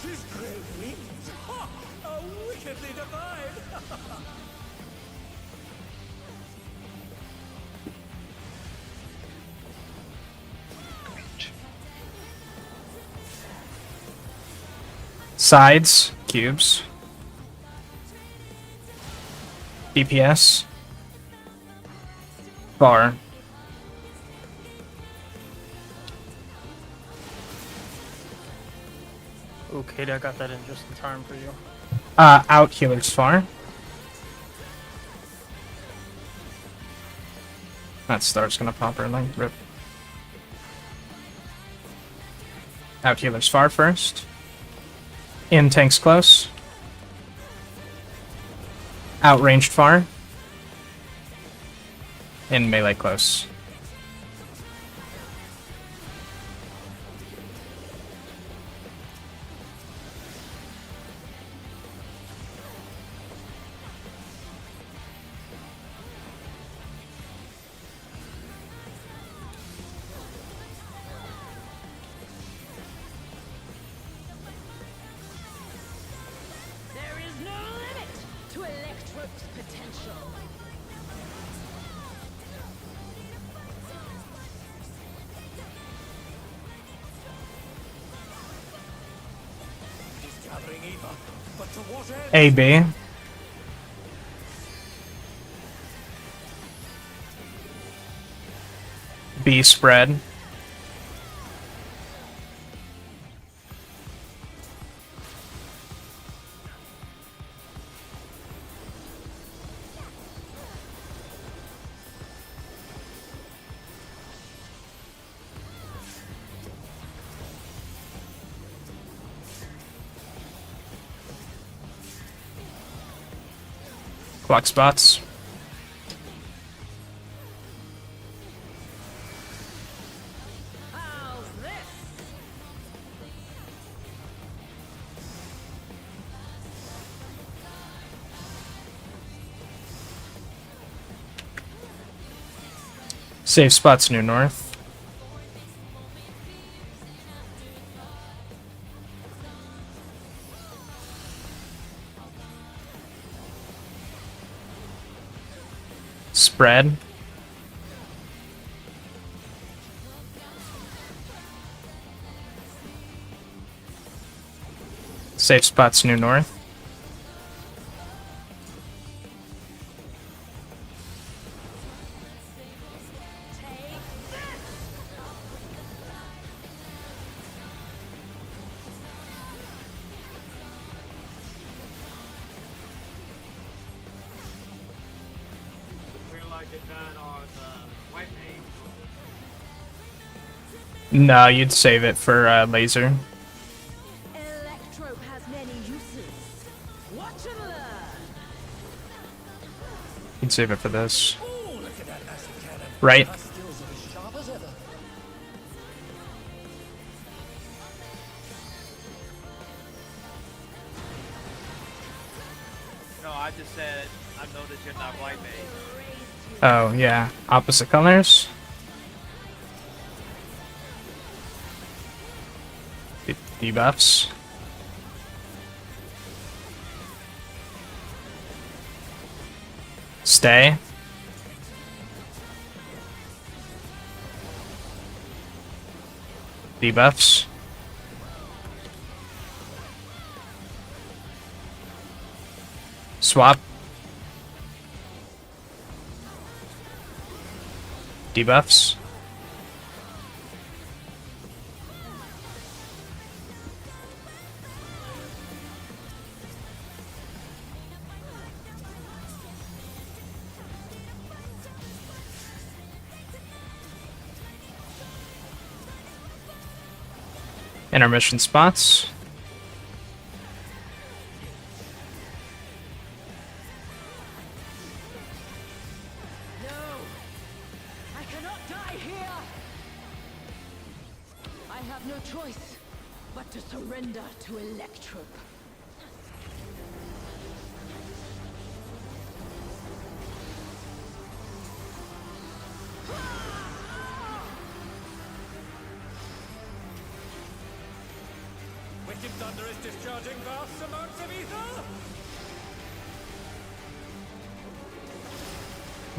His great wings! Ha! Are wickedly defied! Range. Sides, cubes. DPS. Bar. Okay, I got that in just in time for you. Out healers far. That star's gonna pop early. Rip. Out healers far first. In tanks close. Outranged far. In melee close. There is no limit to Electrope's potential. He's gathering Eva, but to what end? AB. B spread. Clock spots. How's this? Safe spots near north. Spread. Safe spots near north. Feel like it done on white mage. No, you'd save it for laser. Electrope has many uses. Watch and learn. You'd save it for this. Oh, look at that acid cannon! Right. Her skills are as sharp as ever. Oh, yeah. Opposite colors. Debuffs. Stay. Debuffs. Swap. Debuffs. Intermission spots. No! I cannot die here! I have no choice but to surrender to Electrum. Wicked Thunder is discharging vast amounts of ether!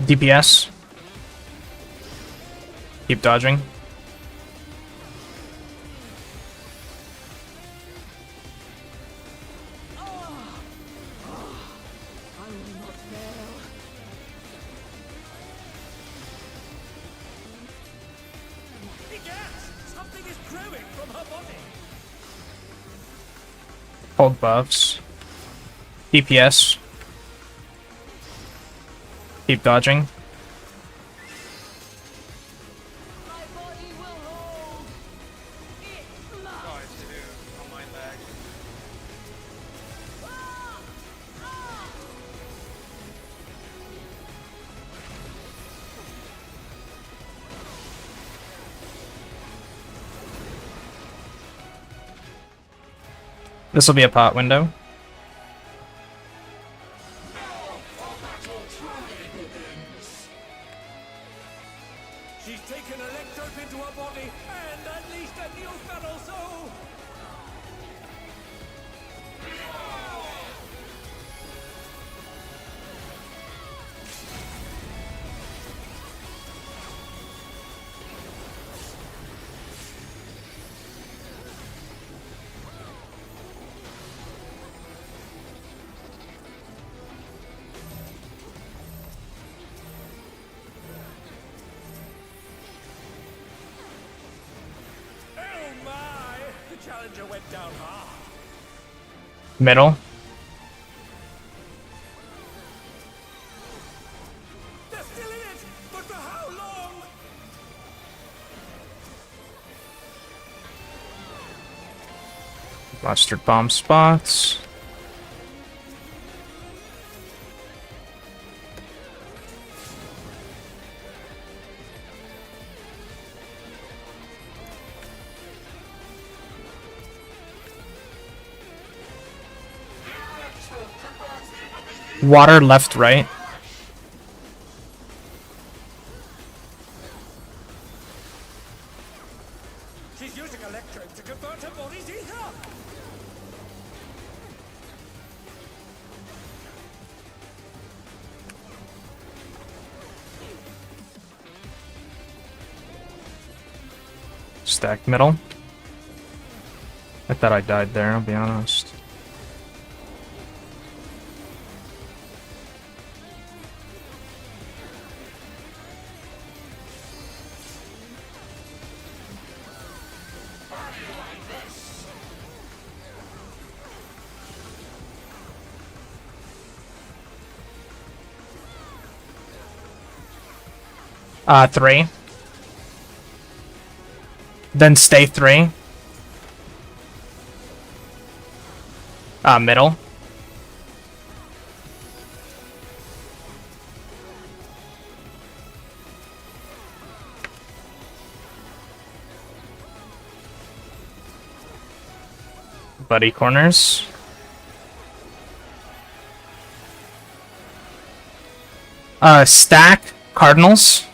DPS. Keep dodging. I will not fail. Egad! Something is growing from her body! Hold buffs. DPS. Keep dodging. My body will hold. It must. Oh, I see, dude. Oh, my lag. This will be a pot window. She's taken Electrope into her body and unleashed a new feral soul! Oh my! The challenger went down hard. Middle. They're still in it! But for how long? Mustard bomb spots. Water left, right. She's using Electrope to convert her body's ether! Stack middle. I thought I died there, I'll be honest. Three. Then stay three. Middle. Buddy corners. Stack Cardinals.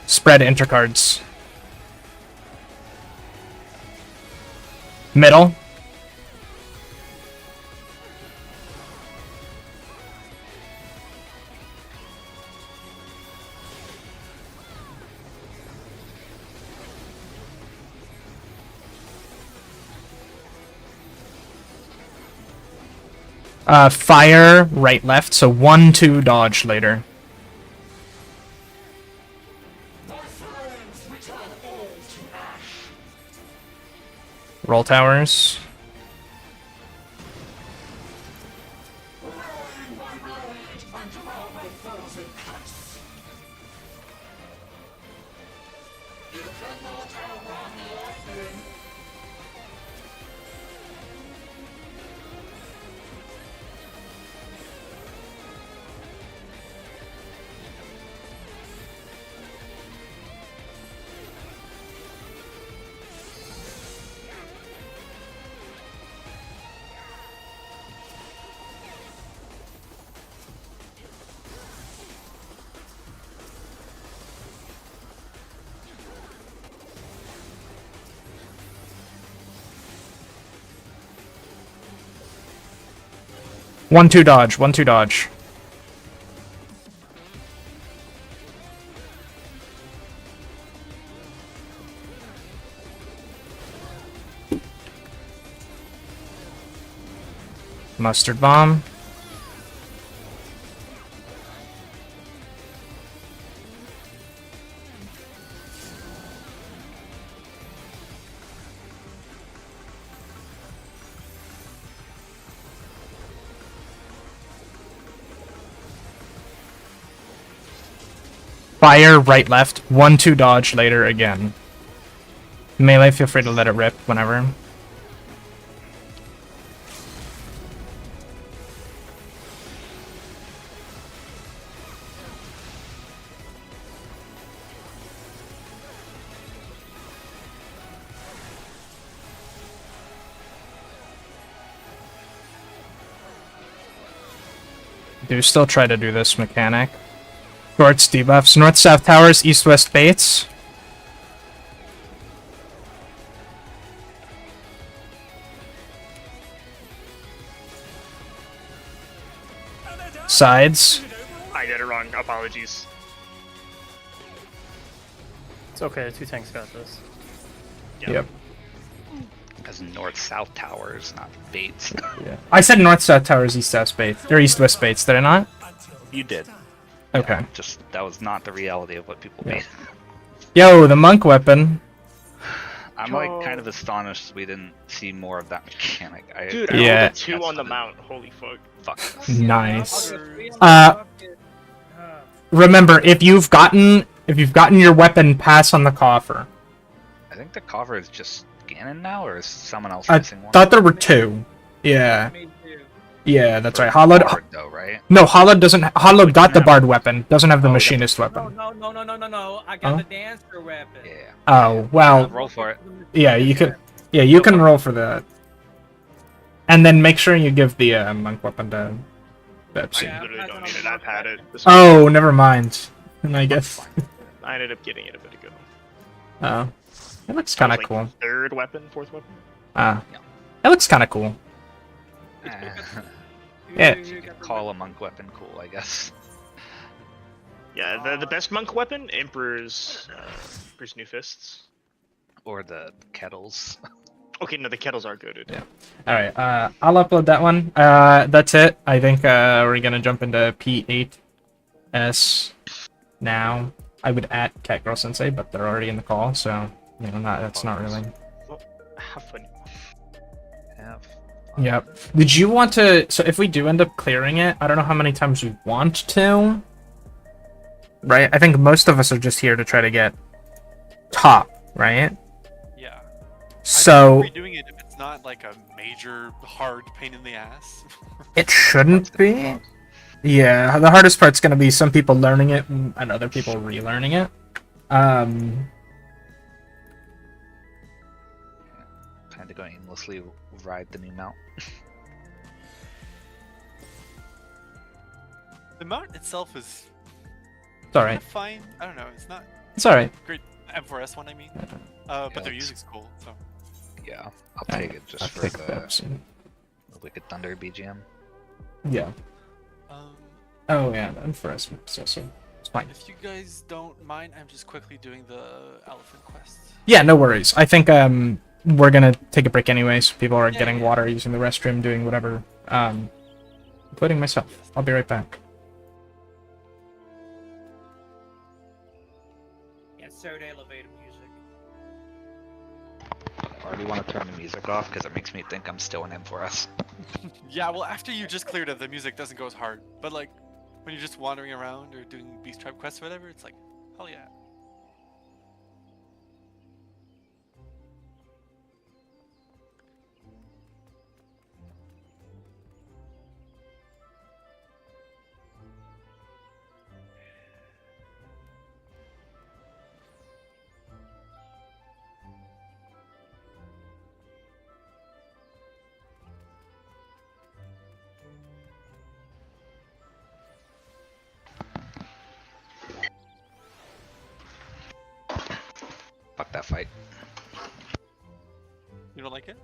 Spread intercards. Middle. Fire right left, so 1-2 dodge later. Roll towers. One two dodge. 1-2 dodge. Mustard bomb. Fire right left. 1-2 dodge later again. Melee, feel free to let it rip whenever. Do still try to do this mechanic. Shorts, debuffs, north-south towers, east-west baits. Sides. I did it wrong. Apologies. It's okay. 2 tanks got this. Yep. Because north-south towers, not baits. Yeah. I said north-south towers, east-west baits. Or east-west baits, did I not? You did. Okay. Just that was not the reality of what people made. Yo, the monk weapon. I'm like kind of astonished we didn't see more of that mechanic. Dude, Yeah. I rolled a 2 on the mount. Holy fuck. Fuck this. Nice. Remember, if you've gotten your weapon, pass on the coffer. I think the cover is just Ganon now, or is someone else I missing one? thought there were 2. Yeah. Me too. Yeah, that's For right. Hollowed. Bard, though, right? No, Hollowed doesn't. Hollowed got the No. bard weapon. Doesn't have the Oh, yeah. machinist No, weapon. no. I got Oh? the dancer weapon. Yeah. Oh well. Roll for it. Yeah, you could. Yeah, you can roll for that. And then make sure you give the monk weapon to Pepsi. I literally don't need it. I've had it. This Oh, never mind. And I guess. I ended up getting it a bit ago. Oh, it looks That kind was, of like, cool. Third weapon, fourth weapon. It looks kind of cool. Yeah. You could call a monk weapon cool, I guess. Yeah, the best monk weapon, Emperor's New Fists. Or the kettles. Okay, no, the kettles are good. Yeah. All right. I'll upload that one. That's it. I think we're gonna jump into P8S now. I would add Catgirl Sensei, but they're already in the call, so you know, that's not really. Well, have fun. Yep. Did you want to? So if we do end up clearing it, I don't know how many times we want to. Right. I think most of us are just here to try to get top. Right. Yeah. So I think redoing it if it's not like a major hard pain in the ass. it shouldn't be. Yeah, the hardest part's gonna be some people learning it and other people relearning it. Kind of going aimlessly ride the new mount. The mount itself is It's alright. fine. I don't know. It's not It's alright. great. M4S one, I mean. But their it's- music's cool. So Yeah, I'll take it just I'll for take the Pepsi. Wicked Thunder BGM. Yeah. um, Oh yeah, then for us, so it's fine. if you guys don't mind, I'm just quickly doing the elephant quest. Yeah, no worries. I think we're gonna take a break anyways. People are Yeah, getting yeah. water, using the restroom, doing whatever. Including myself. I'll be right back. Yeah, soda elevator music. I already want to turn the music off because it makes me think I'm still in M4S. Yeah, well, after you just cleared it, the music doesn't go as hard. But like, when you're just wandering around or doing Beast Tribe quests or whatever, it's like, hell yeah. Fuck that fight. You don't like it?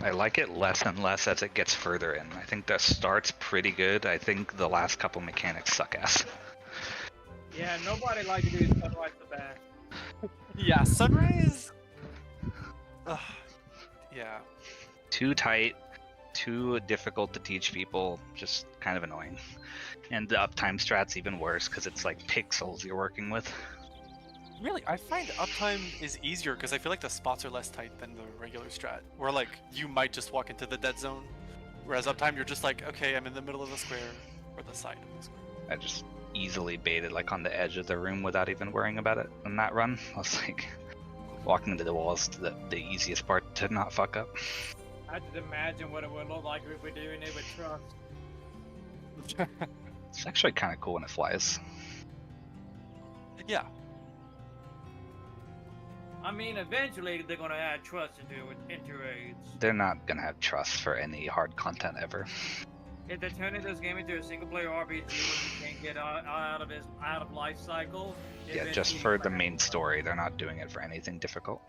I like it less and less as it gets further in. I think the start's pretty good. I think the last couple mechanics suck ass. Yeah, nobody likes to do sunrise the back. Yeah, Sunrise. Ugh. Yeah. Too tight, too difficult to teach people, just kind of annoying. And the uptime strat's even worse because it's like pixels you're working with. Really, I find uptime is easier because I feel like the spots are less tight than the regular strat. Where like you might just walk into the dead zone, whereas uptime you're just like, okay, I'm in the middle of the square or the side of the square. I just easily baited like on the edge of the room without even worrying about it in that run. I was like, walking into the walls to the easiest part to not fuck up. I just imagine what it would look like if we're doing it with trust. It's actually kind of cool when it flies. Yeah. I mean, eventually they're gonna add trust into raids. They're not gonna have trust for any hard content ever. If they're turning this game into a single-player RPG, where you can't get out of life cycle. Yeah, just for the main story. They're not doing it for anything difficult.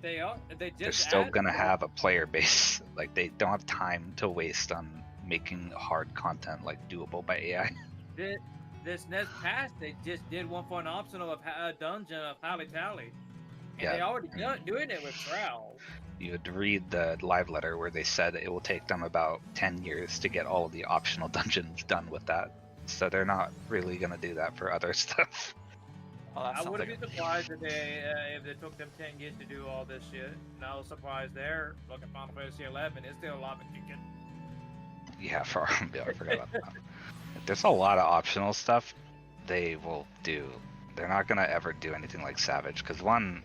They are. They just They're still added gonna it. have a player base. Like they don't have time to waste on making hard content like doable by AI. This next pass, they just did one for an optional of dungeon of Hally Tally. And Yeah, they already and- doing it with Prowl. You would read the live letter where they said it will take them about 10 years to get all of the optional dungeons done with that. So they're not really gonna do that for other stuff. Oh, that I sounds wouldn't like be surprised if they took them 10 years to do all this shit. And I was surprised there. Look at Final Fantasy 11, it's still alive and kicking. Yeah, yeah, I forgot about that. There's a lot of optional stuff they will do. They're not gonna ever do anything like Savage, because one,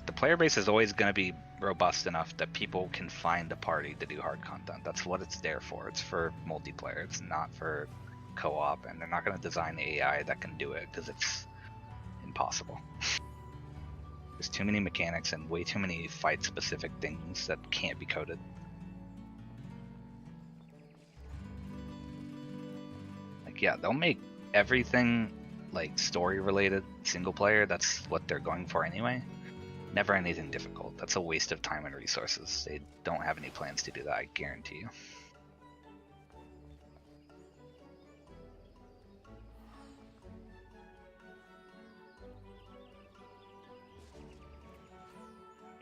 the player base is always gonna be robust enough that people can find a party to do hard content. That's what it's there for. It's for multiplayer. It's not for co-op, and they're not gonna design AI that can do it because it's impossible. There's too many mechanics and way too many fight-specific things that can't be coded. Like, yeah, they'll make everything like story related single player. That's what they're going for anyway. Never anything difficult. That's a waste of time and resources. They don't have any plans to do that, I guarantee you.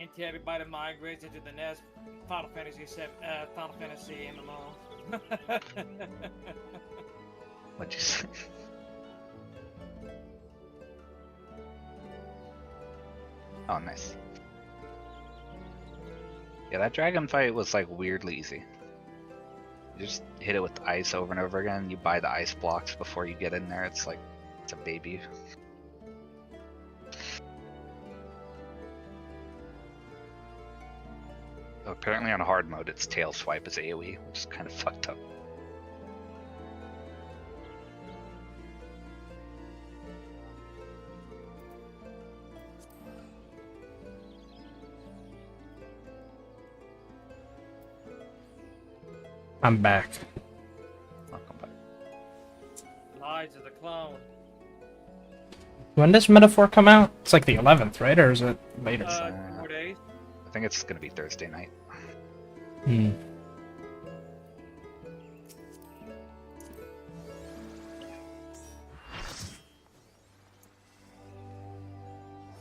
Until everybody migrates into the next Final Fantasy MMO. What'd you say? Oh, nice. Yeah, that dragon fight was like weirdly easy. You just hit it with ice over and over again. You buy the ice blocks before you get in there. It's like, it's a baby. Apparently on hard mode, its tail swipe is AoE, which is kind of fucked up. I'm back. Welcome back. Lies of the clone. When does Metaphor come out? It's like the 11th, right? Or is it later? 4 days. I think it's gonna be Thursday night. Hmm.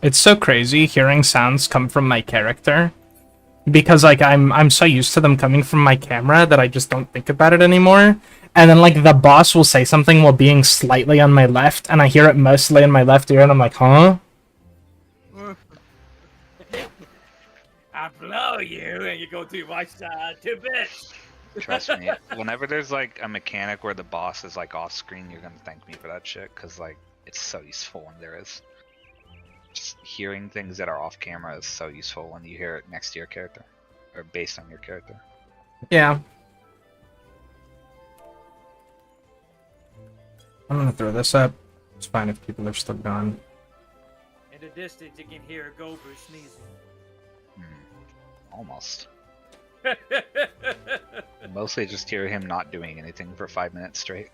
It's so crazy hearing sounds come from my character. Because like I'm so used to them coming from my camera that I just don't think about it anymore. And then like the boss will say something while being slightly on my left, and I hear it mostly in my left ear, and I'm like, huh? I blow you, and you go to my side 2 bits. Trust me, whenever there's like a mechanic where the boss is like off screen, you're gonna thank me for that shit, cause like it's so useful when there is. Just hearing things that are off camera is so useful when you hear it next to your character, or based on your character. Yeah. I'm gonna throw this up. It's fine if people are still gone. In the distance, you can hear a Gobu sneezing. Almost. Mostly just hear him not doing anything for 5 minutes straight.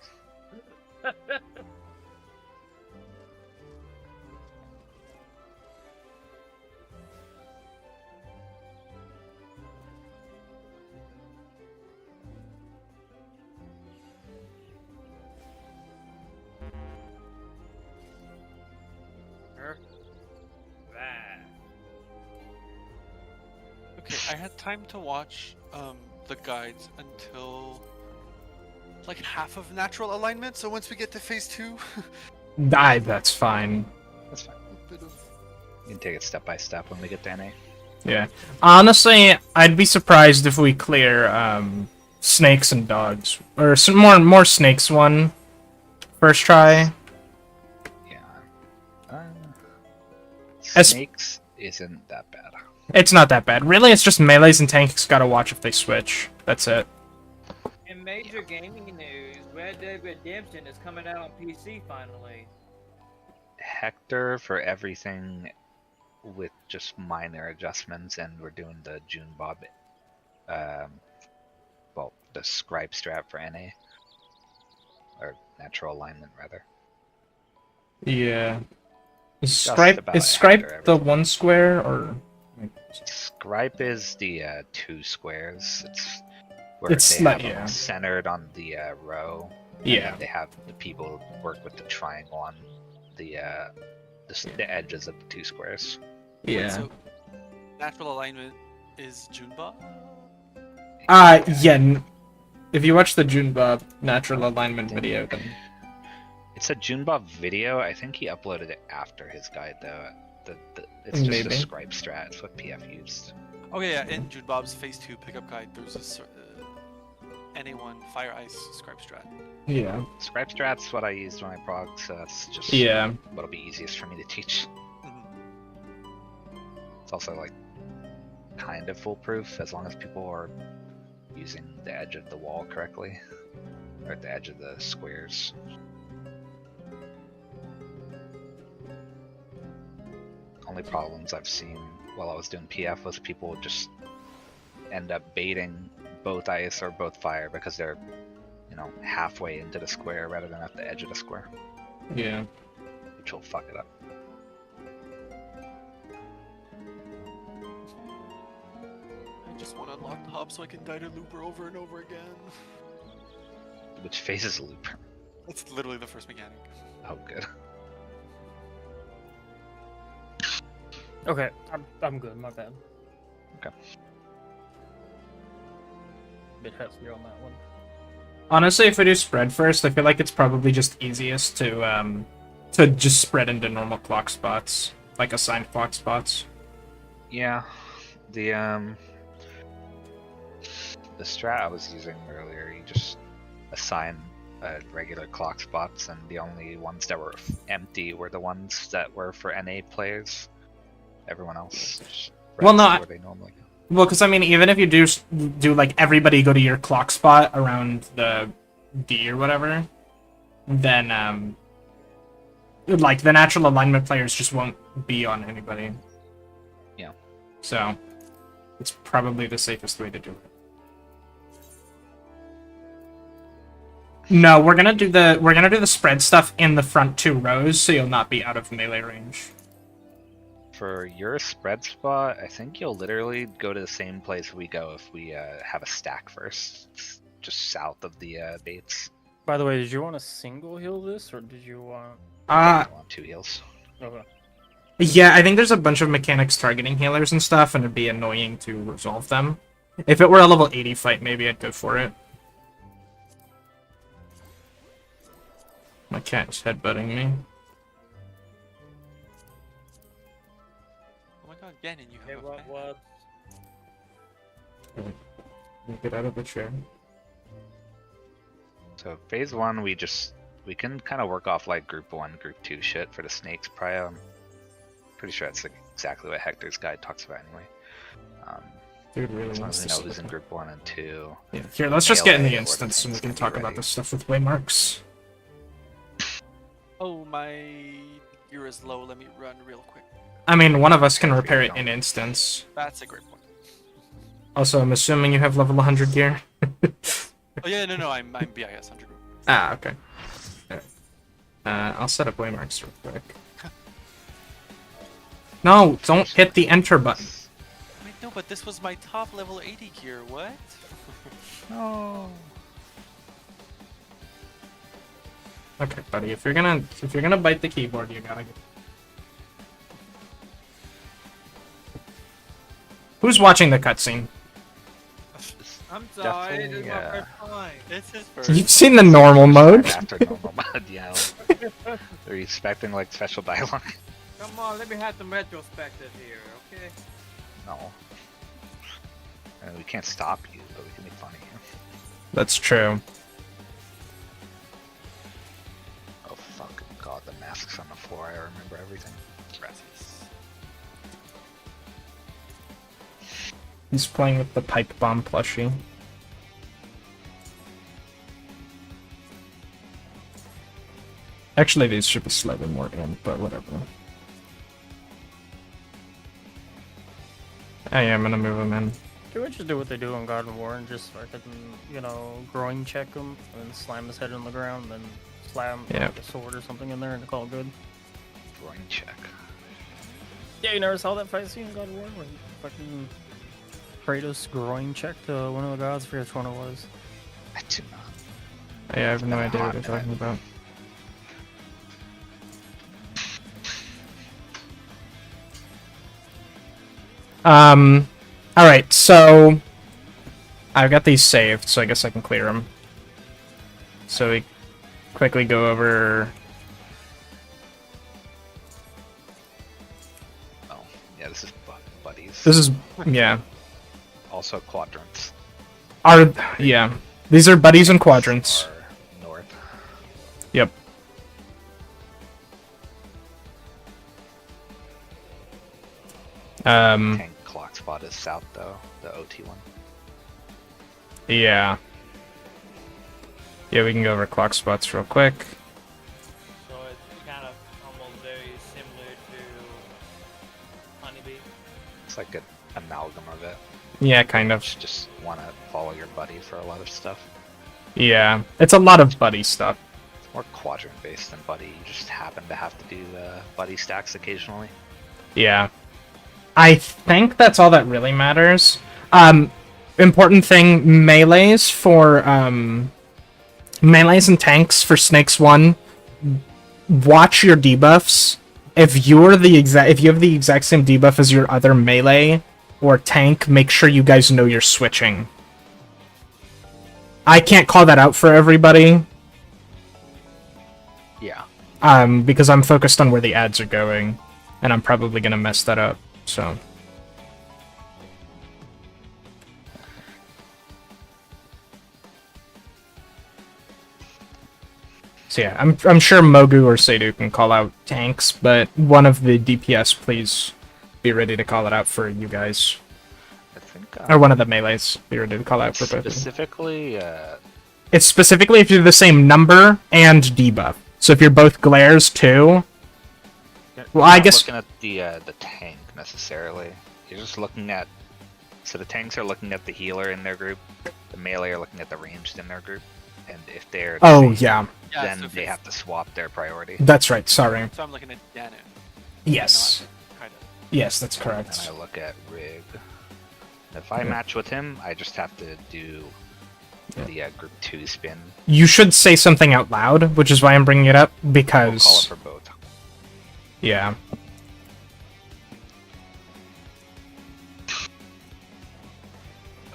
Okay, I had time to watch the guides until like half of natural alignment. So once we get to phase 2, That's fine. That's fine. a bit of You can take it step by step when we get to NA. Yeah. Honestly, I'd be surprised if we clear snakes and dogs, or some more snakes one first try. Yeah. As- Snakes isn't that bad. It's not that bad. Really, it's just melees and tanks gotta watch if they switch. That's it. In major gaming news, Red Dead Redemption is coming out on PC finally. Hector for everything with just minor adjustments, and we're doing the June Bob, well, the scribe strat for NA, or natural alignment rather. Yeah. Is Just Stripe about is after Stripe the everything. one square or? Scribe is the 2 squares. Where It's they like- have them yeah. centered on the row. and Yeah. then they have the people work with the triangle on the edges of the 2 squares. Yeah. So natural alignment is Junba. Yeah. If you watch the Juneba natural alignment video, then It's a Junebob video. I think he uploaded it after his guide though. It's just Maybe. a scribe strat. It's what PF used. Okay, yeah. In Junbob's phase 2 pickup guide, there's a NA1 Fire Ice scribe strat. yeah. Scribe strat's what I used when I progged, so that's just Yeah. what'll be easiest for me to teach. Mhm. It's also like kind of foolproof as long as people are using the edge of the wall correctly, or at the edge of the squares. Only problems I've seen while I was doing PF was people would just end up baiting both ice or both fire because they're, halfway into the square rather than at the edge of the square, Yeah. which will fuck it up. I just want to unlock the hub so I can die to Looper over and over again. Which phases a looper. That's literally the first mechanic. Oh, good. Okay, I'm good. My bad. Okay. Bit hefty on that one. Honestly, if we do spread first, I feel like it's probably just easiest to just spread into normal clock spots, like assigned clock spots. Yeah, the strat I was using earlier, you just assign regular clock spots, and the only ones that were empty were the ones that were for NA players. Everyone else just Well, no, rests where they normally go. Well, because I mean, even if you do like everybody go to your clock spot around the D or whatever, then like the natural alignment players just won't be on anybody. Yeah. So it's probably the safest way to do it. No, we're gonna do the spread stuff in the front 2 rows, so you'll not be out of melee range. For your spread spot, I think you'll literally go to the same place we go if we have a stack first. It's just south of the baits. By the way, did you want to single heal this, or did you want? I want 2 heals. Okay. Yeah, I think there's a bunch of mechanics targeting healers and stuff, and it'd be annoying to resolve them. If it were a level 80 fight, maybe I'd go for it. My cat is headbutting me. Oh my god, Ganon, you Hey, have a what? Get out of the chair. So phase 1, we can kind of work off like group 1, group 2 shit for the snakes prio. I'm pretty sure that's exactly what Hector's guide talks about anyway. Dude really As long wants as to we know slip who's in it. group 1 and 2. Yeah. Here, let's just get in the Melee or instance and we tanks can can be talk about ready. this stuff with waymarks. Oh, my gear is low. Let me run real quick. I mean, one of us can repair it in instance. That's a great point. Also, I'm assuming you have level 100 gear. Oh yeah, no, I'm BIS 100. Ah, okay. Alright. I'll set up waymarks real quick. No, don't hit the enter button. Wait, no, but this was my top level 80 gear. What? No. Okay, buddy, if you're gonna bite the keyboard, you gotta. Who's watching the cutscene? I'm sorry, this is Definitely, my first time. It's his first. You've seen the normal mode. After normal mode, yeah. Are you expecting like special dialogue? Come on, let me have some retrospective here, okay? No. I mean, we can't stop you, but we can make fun of you. That's true. Oh fucking god, the masks on the floor, I remember everything. Gracias. He's playing with the pipe bomb plushie. Actually, these should be slightly more in, but whatever. Oh yeah, I'm gonna move them in. Can we just do what they do in God of War and just fucking, you know, groin check him and slam his head on the ground, then slam like a sword or something in there and call it good? Groin check. Yeah, you never saw that fight scene in God of War where fucking Kratos groin checked one of the gods? I forget which one it was. I do not. Yeah, I have no idea what you're talking about. Alright, so I've got these saved, so I guess I can clear them. So we quickly go over. Oh, yeah, this is buddies. This is, yeah. Also quadrants. Yeah. These are buddies and quadrants. Are north. Yep. Tank clock spot is south though, the OT one. Yeah. Yeah, we can go over clock spots real quick. So it's kind of almost very similar to Honeybee. It's like an amalgam of it. Yeah, kind of. You just want to follow your buddy for a lot of stuff. Yeah, it's a lot of buddy stuff. It's more quadrant based than buddy. You just happen to have to do buddy stacks occasionally. Yeah. I think that's all that really matters. Important thing, melees for, melees and tanks for Snakes 1, watch your debuffs. If you have the exact same debuff as your other melee or tank, make sure you guys know you're switching. I can't call that out for everybody. Yeah. Because I'm focused on where the ads are going, and I'm probably gonna mess that up, so. So yeah, I'm sure Mogu or Seidu can call out tanks, but one of the DPS, please be ready to call it out for you guys. I think. Or one of the melees, be ready to call out for both of them. Specifically, It's specifically if you're the same number and debuff. So if you're both glares too. Well, I not guess. looking at the tank necessarily. You're just looking at. So the tanks are looking at the healer in their group. The melee are looking at the ranged in their group. And if they're the Oh, same, yeah. Yeah, then so if they it's- have to swap their priority. That's right, sorry. So I'm looking at Danu. Yes. Kind of. Yes, that's And correct. I look at Rig. If I match with him, I just have to do the group 2 spin. You should say something out loud, which is why I'm bringing it up, We'll because... call it for both. Yeah.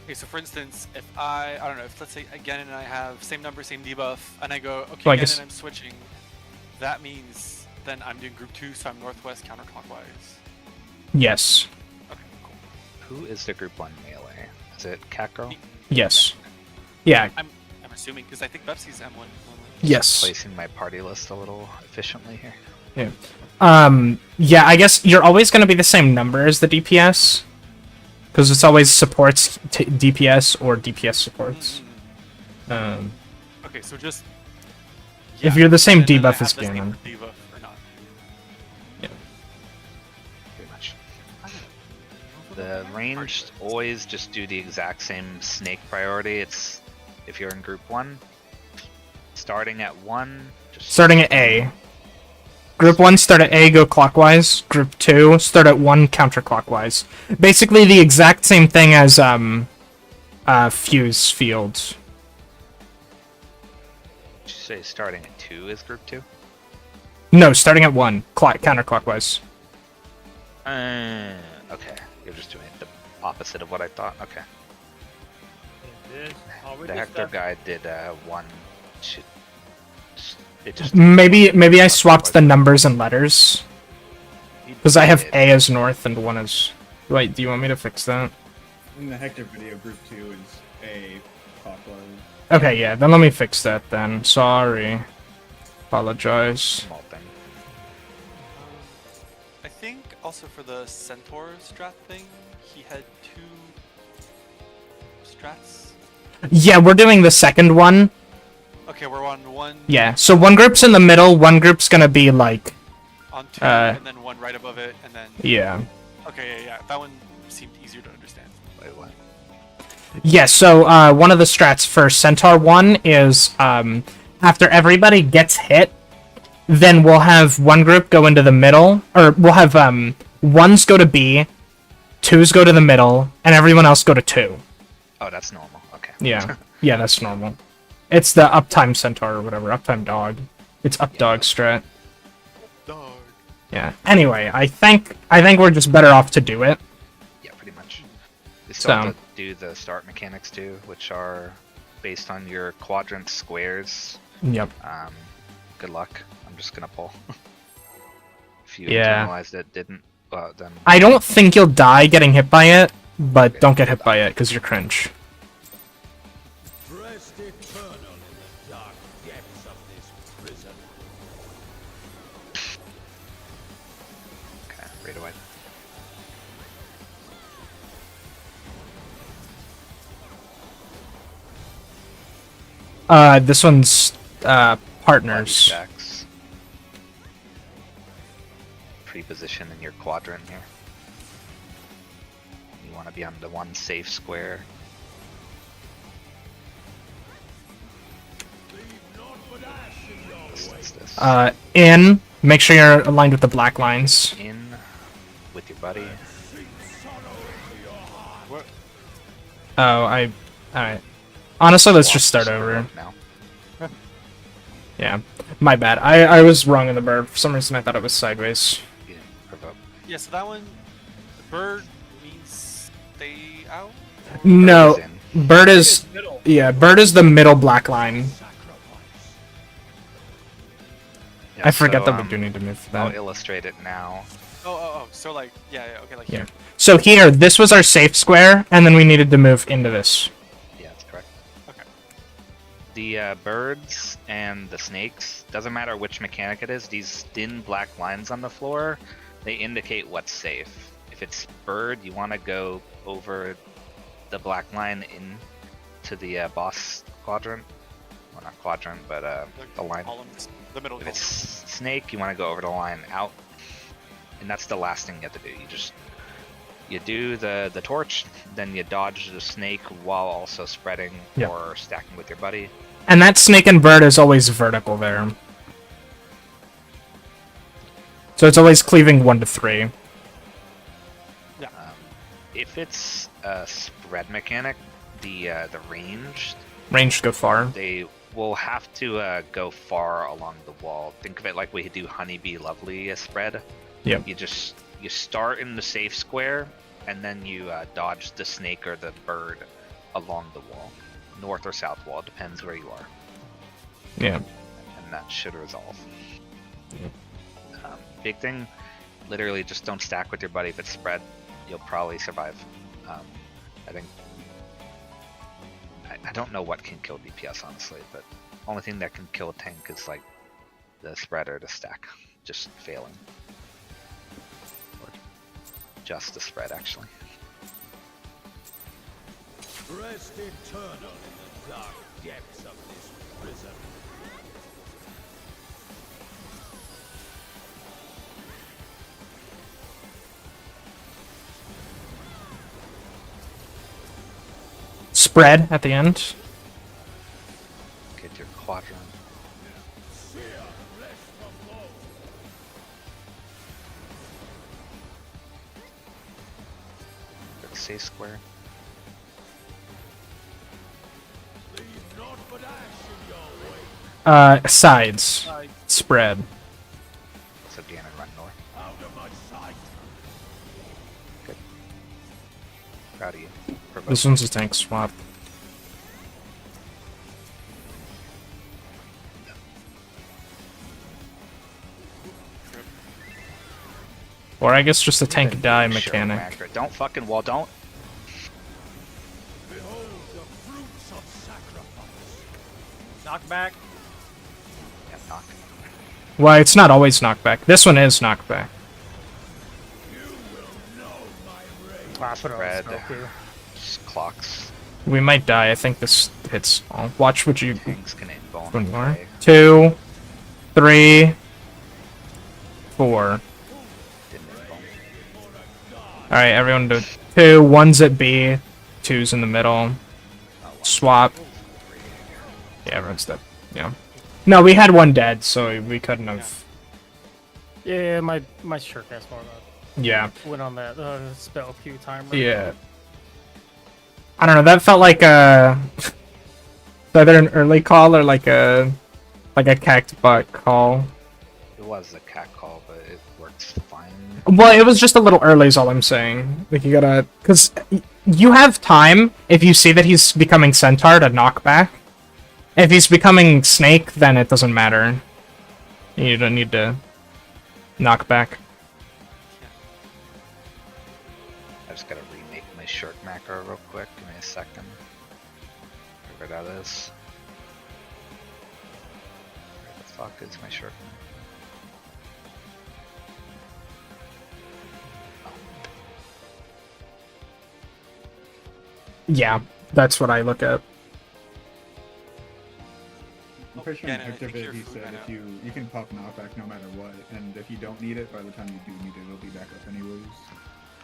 Okay, so for instance, if I don't know, if let's say again and I have same number, same debuff, and I go, okay, Well, I again guess- and I'm switching, that means then I'm doing group 2, so I'm northwest counterclockwise. Yes. Okay, cool. Who is the group 1 melee? Is it Cat Girl? Yes. Yeah. I'm assuming because I think Bepsi's M1 normally. Yes. Placing my party list a little efficiently here. Yeah, I guess you're always going to be the same number as the DPS. Because it's always supports DPS or DPS supports. Okay, so just If you're the same and then I debuff have as the same Ganon. debuff or not. Pretty much. The ranged always just do the exact same snake priority. It's if you're in group 1, starting at 1. Just Starting at A. Group 1, start at A, go clockwise. Group 2, start at 1, counterclockwise. Basically the exact same thing as Fuse Fields. Did you say starting at 2 is group 2? No, starting at 1, counterclockwise. Okay. You're just doing the opposite of what I thought. Okay. The Hector guy did 1. It just Maybe I swapped the numbers and letters. Because I have A as north and 1 as... Wait, do you want me to fix that? In the Hector video, group 2 is a clockwise. Okay, yeah, then let me fix that then. Sorry. Apologize. small thing. I think also for the Centaur strat thing, he had 2 strats. Yeah, we're doing the second one. Okay, we're on 1. Yeah, so one group's in the middle, one group's gonna be like... On 2, and then 1 right above it, and then. Yeah. Okay, yeah. That one seemed easier to understand. Wait, what? Yeah, so one of the strats for Centaur 1 is after everybody gets hit, then we'll have one group go into the middle, or we'll have 1s go to B, 2s go to the middle, and everyone else go to 2. Oh, that's normal. Okay. Yeah, yeah, that's normal. It's the uptime Centaur or whatever, uptime dog. It's up dog strat. Dog. Yeah. Anyway, I think we're just better off to do it. Yeah, pretty much. You still have So- to do the start mechanics too, which are based on your quadrant squares. Yep. Good luck. I'm just gonna pull. If you Yeah. internalized it, didn't, well, then I don't think you'll die getting hit by it, but don't get hit by it because you're cringe. Rest eternal in the dark depths of this prison. okay, right away. This one's partners. Stacks. Pre-position in your quadrant here. You want to be on the one safe square. This. In. Make sure you're aligned with the black lines. In with your buddy. Oh, alright. Honestly, let's just start over. Now. Yeah. My bad. I was wrong in the bird. For some reason, I thought it was sideways. You didn't provoke. Yeah, so that one, the bird means stay out. No. Bird is in. Bird is... Yeah, bird is the middle black line. Yeah, I forget so, that we do need to move for I'll that. illustrate it now. Oh. So like, yeah, okay, like Yeah. here. So here, this was our safe square, and then we needed to move into this. Yeah, that's correct. Okay. The birds and the snakes, doesn't matter which mechanic it is, these thin black lines on the floor, they indicate what's safe. If it's bird, you want to go over the black line in to the boss quadrant. Well, not quadrant, but the line. Columns, the middle If column. it's snake, you want to go over the line out. And that's the last thing you have to do. You do the torch, then you dodge the snake while also spreading Yep. or stacking with your buddy. And that snake and bird is always vertical there. So it's always cleaving 1 to 3. If it's a spread mechanic, the range, Range go far. they will have to go far along the wall. Think of it like we do Honeybee Lovely spread. Yep. You start in the safe square, and then you dodge the snake or the bird along the wall, north or south wall, depends where you are, Yeah. and that should resolve. Big thing, literally just don't stack with your buddy. If it's spread, you'll probably survive. I think I don't know what can kill DPS honestly, but only thing that can kill a tank is like the spread or the stack, just failing. Or just the spread actually. Rest eternal in the dark depths of this prison. Spread at the end. Get your quadrant. Get safe square. Sides. Spread. So Ganon run north. Out of my sight. Good. Proud of you. Provoke. This one's a tank swap. Or I guess just a tank die Sure, mechanic. macro. Don't fucking wall, don't. Behold the fruits of sacrifice. Knockback. Yeah, knock. Well, it's not always knockback. This one is knockback. Spread. Just clocks. We might die. I think this hits all. Watch what you... Tanks can invuln. One more. Okay. 2, 3, 4. Didn't invuln. Alright, everyone do 2. 1's at B. 2's in the middle. Swap. Yeah, everyone's dead. Yeah. No, we had one dead, so we couldn't have... Yeah, my shirt has more about. Yeah. Went on that spell queue timer. Yeah. I don't know, that felt like a... either an early call or like a cacked bot call. It was a cat call, but it worked fine. Well, it was just a little early is all I'm saying. Like, you gotta... Because you have time, if you see that he's becoming Centaur, to knock back. If he's becoming Snake, then it doesn't matter. You don't need to knock back. I just gotta remake my shirt macro real quick. Give me a second. Whatever that is. Where the fuck is my shirt? Yeah, that's what I look at. I'm pretty sure in Yeah, no, I think Activate you're he food said right if you can pop knockback no matter what, and if you don't need it, by the time you do need it, it'll be back up anyways.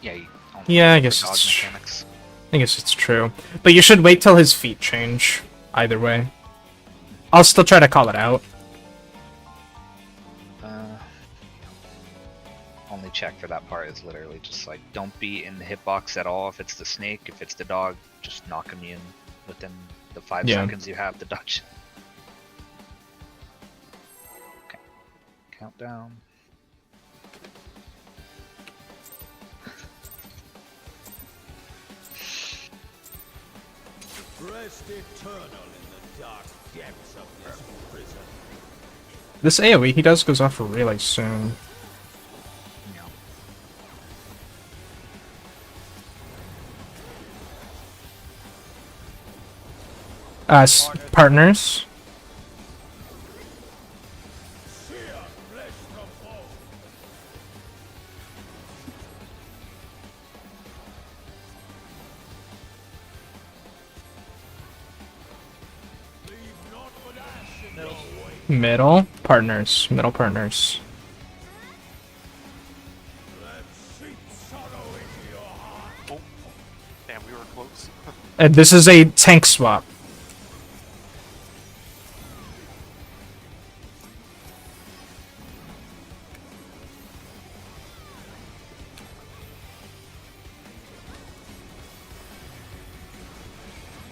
Yeah, you only Yeah, I use guess the dodge it's- mechanics. I guess it's true. But you should wait till his feet change. Either way. I'll still try to call it out. Only check for that part is literally just like, don't be in the hitbox at all if it's the snake. If it's the dog, just knock immune within the 5 Yeah. seconds you have to dodge. Okay. Countdown. Rest eternal in the dark depths of this prison. This AoE he does goes off really soon. Yeah. Partners. Sear flesh from bone. Leave naught but ash in your wake. Middle. Partners. Middle partners. Let seep sorrow into your heart. This is a tank swap.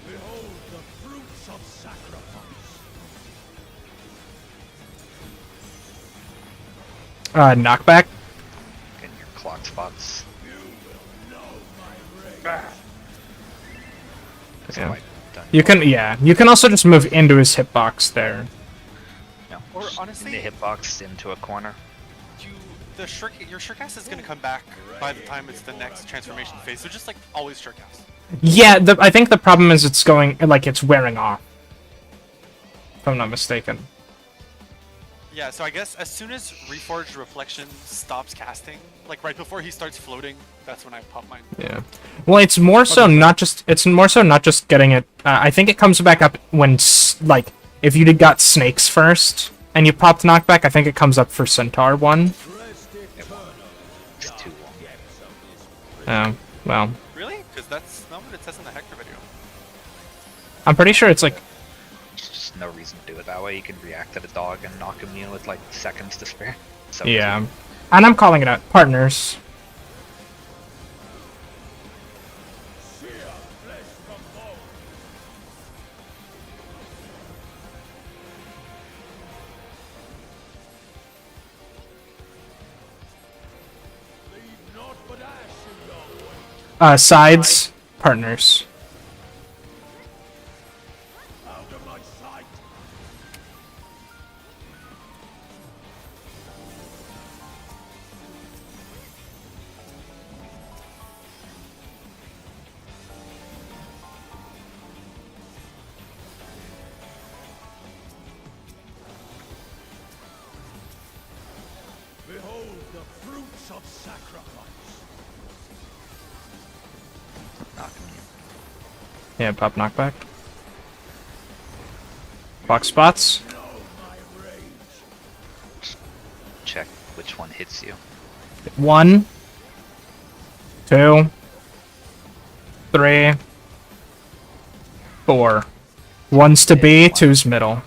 Behold the fruits of sacrifice. Knockback. Getting your clock spots. You will know my rage. That's Yeah. quite done. You can also just move into his hitbox there. No, Or just honestly- in the hitbox into a corner. Your Surecast is gonna come back by the time it's the next transformation phase, so just like always Surecast. Yeah, I think the problem is it's wearing off. If I'm not mistaken. Yeah, so I guess as soon as Reforged Reflection stops casting, like right before he starts floating, that's when I pop mine. Yeah. Well, it's more so not just getting it. I think it comes back up when like if you got snakes first and you popped knockback. I think it comes up for Centaur 1. It's too long. Oh, well, Really? Because that's not what it says in the Hector video. I'm pretty sure it's like. There's just no reason to do it that way. You can react to the dog and knock him in with like seconds to spare. So Yeah, and I'm calling it out. Partners. Sear flesh from bone. Leave naught but ash in your wake. Sides. Partners. Out of my sight. Behold the fruits of sacrifice. knock him in. Yeah, pop knockback. Clock spots. Know my rage. Check which one hits you. 1, 2, 3, 4. 1's to B, 2's middle.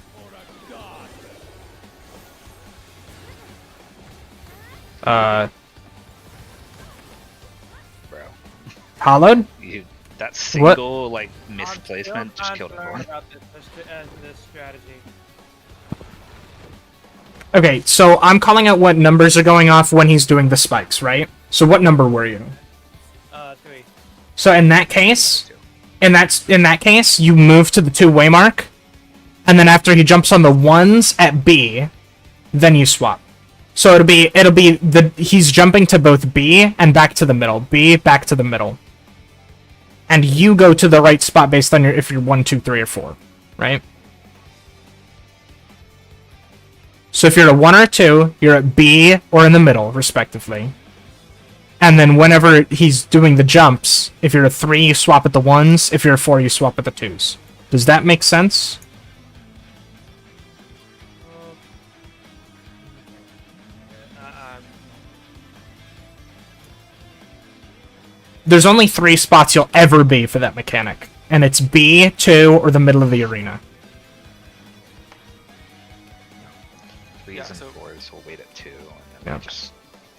Bro, Hollowed? that single like misplacement just killed everyone. About this strategy. Okay, so I'm calling out what numbers are going off when he's doing the spikes, right? So what number were you? 3. So in that case, in that case, you move to the 2-way mark, and then after he jumps on the 1s at B, then you swap. So it'll be he's jumping to both B and back to the middle. B back to the middle. And you go to the right spot based on if you're 1, 2, 3, or 4, right? So if you're a 1 or a 2, you're at B or in the middle, respectively. And then whenever he's doing the jumps, if you're a 3, you swap at the 1s. If you're a 4, you swap at the 2s. Does that make sense? There's only 3 spots you'll ever be for that mechanic. And it's B, 2, or the middle of the arena. 3s Yeah, and so- 4s will wait at 2, and then Yeah. they just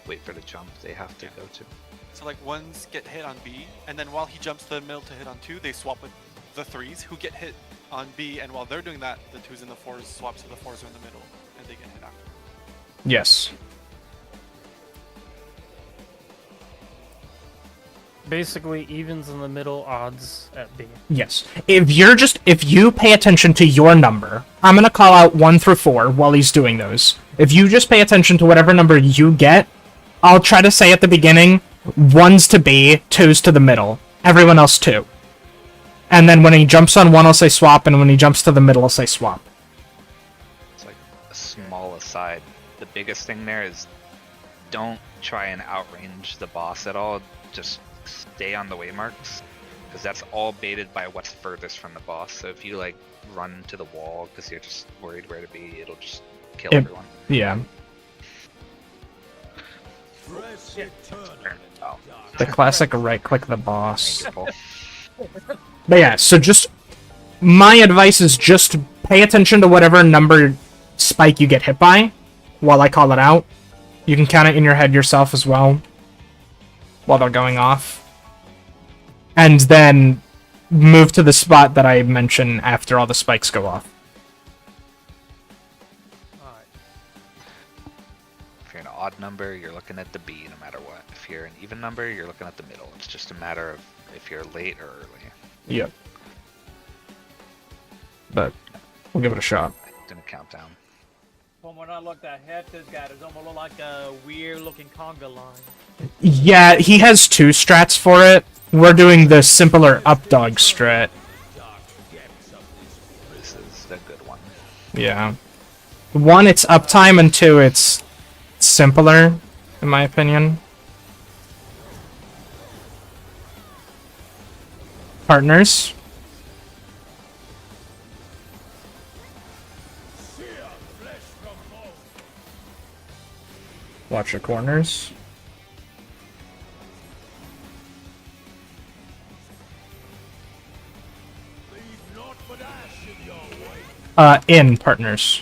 wait for the jump they have to go to. So like ones get hit on B, and then while he jumps to the middle to hit on 2, they swap with the 3s who get hit on B, and while they're doing that, the 2s and the 4s swap to the 4s who are in the middle, and they get hit after. Yes. Basically, evens in the middle, odds at B. Yes. If you pay attention to your number, I'm gonna call out 1 through 4 while he's doing those. If you just pay attention to whatever number you get, I'll try to say at the beginning, 1's to B, 2's to the middle. Everyone else 2. And then when he jumps on 1, I'll say swap, and when he jumps to the middle, I'll say swap. It's like a small aside. The biggest thing there is don't try and outrange the boss at all. Just stay on the waymarks, because that's all baited by what's furthest from the boss. So if you like run to the wall because you're just worried where to be, it'll just kill everyone. Yeah. Press eternal. Oh, The classic right-click the boss. careful. But yeah, so just my advice is just pay attention to whatever number spike you get hit by while I call it out. You can count it in your head yourself as well while they're going off. And then move to the spot that I mention after all the spikes go off. Alright. If you're an odd number, you're looking at the B no matter what. If you're an even number, you're looking at the middle. It's just a matter of if you're late or early. Yep. But we'll give it a shot. I'm gonna count down. From when I looked at half this guy, it's almost look like a weird looking conga line. Yeah, he has 2 strats for it. We're doing the simpler up dog strat. This is a good one. Yeah. 1, it's uptime, and 2, it's simpler, in my opinion. Partners. Watch your corners. In partners.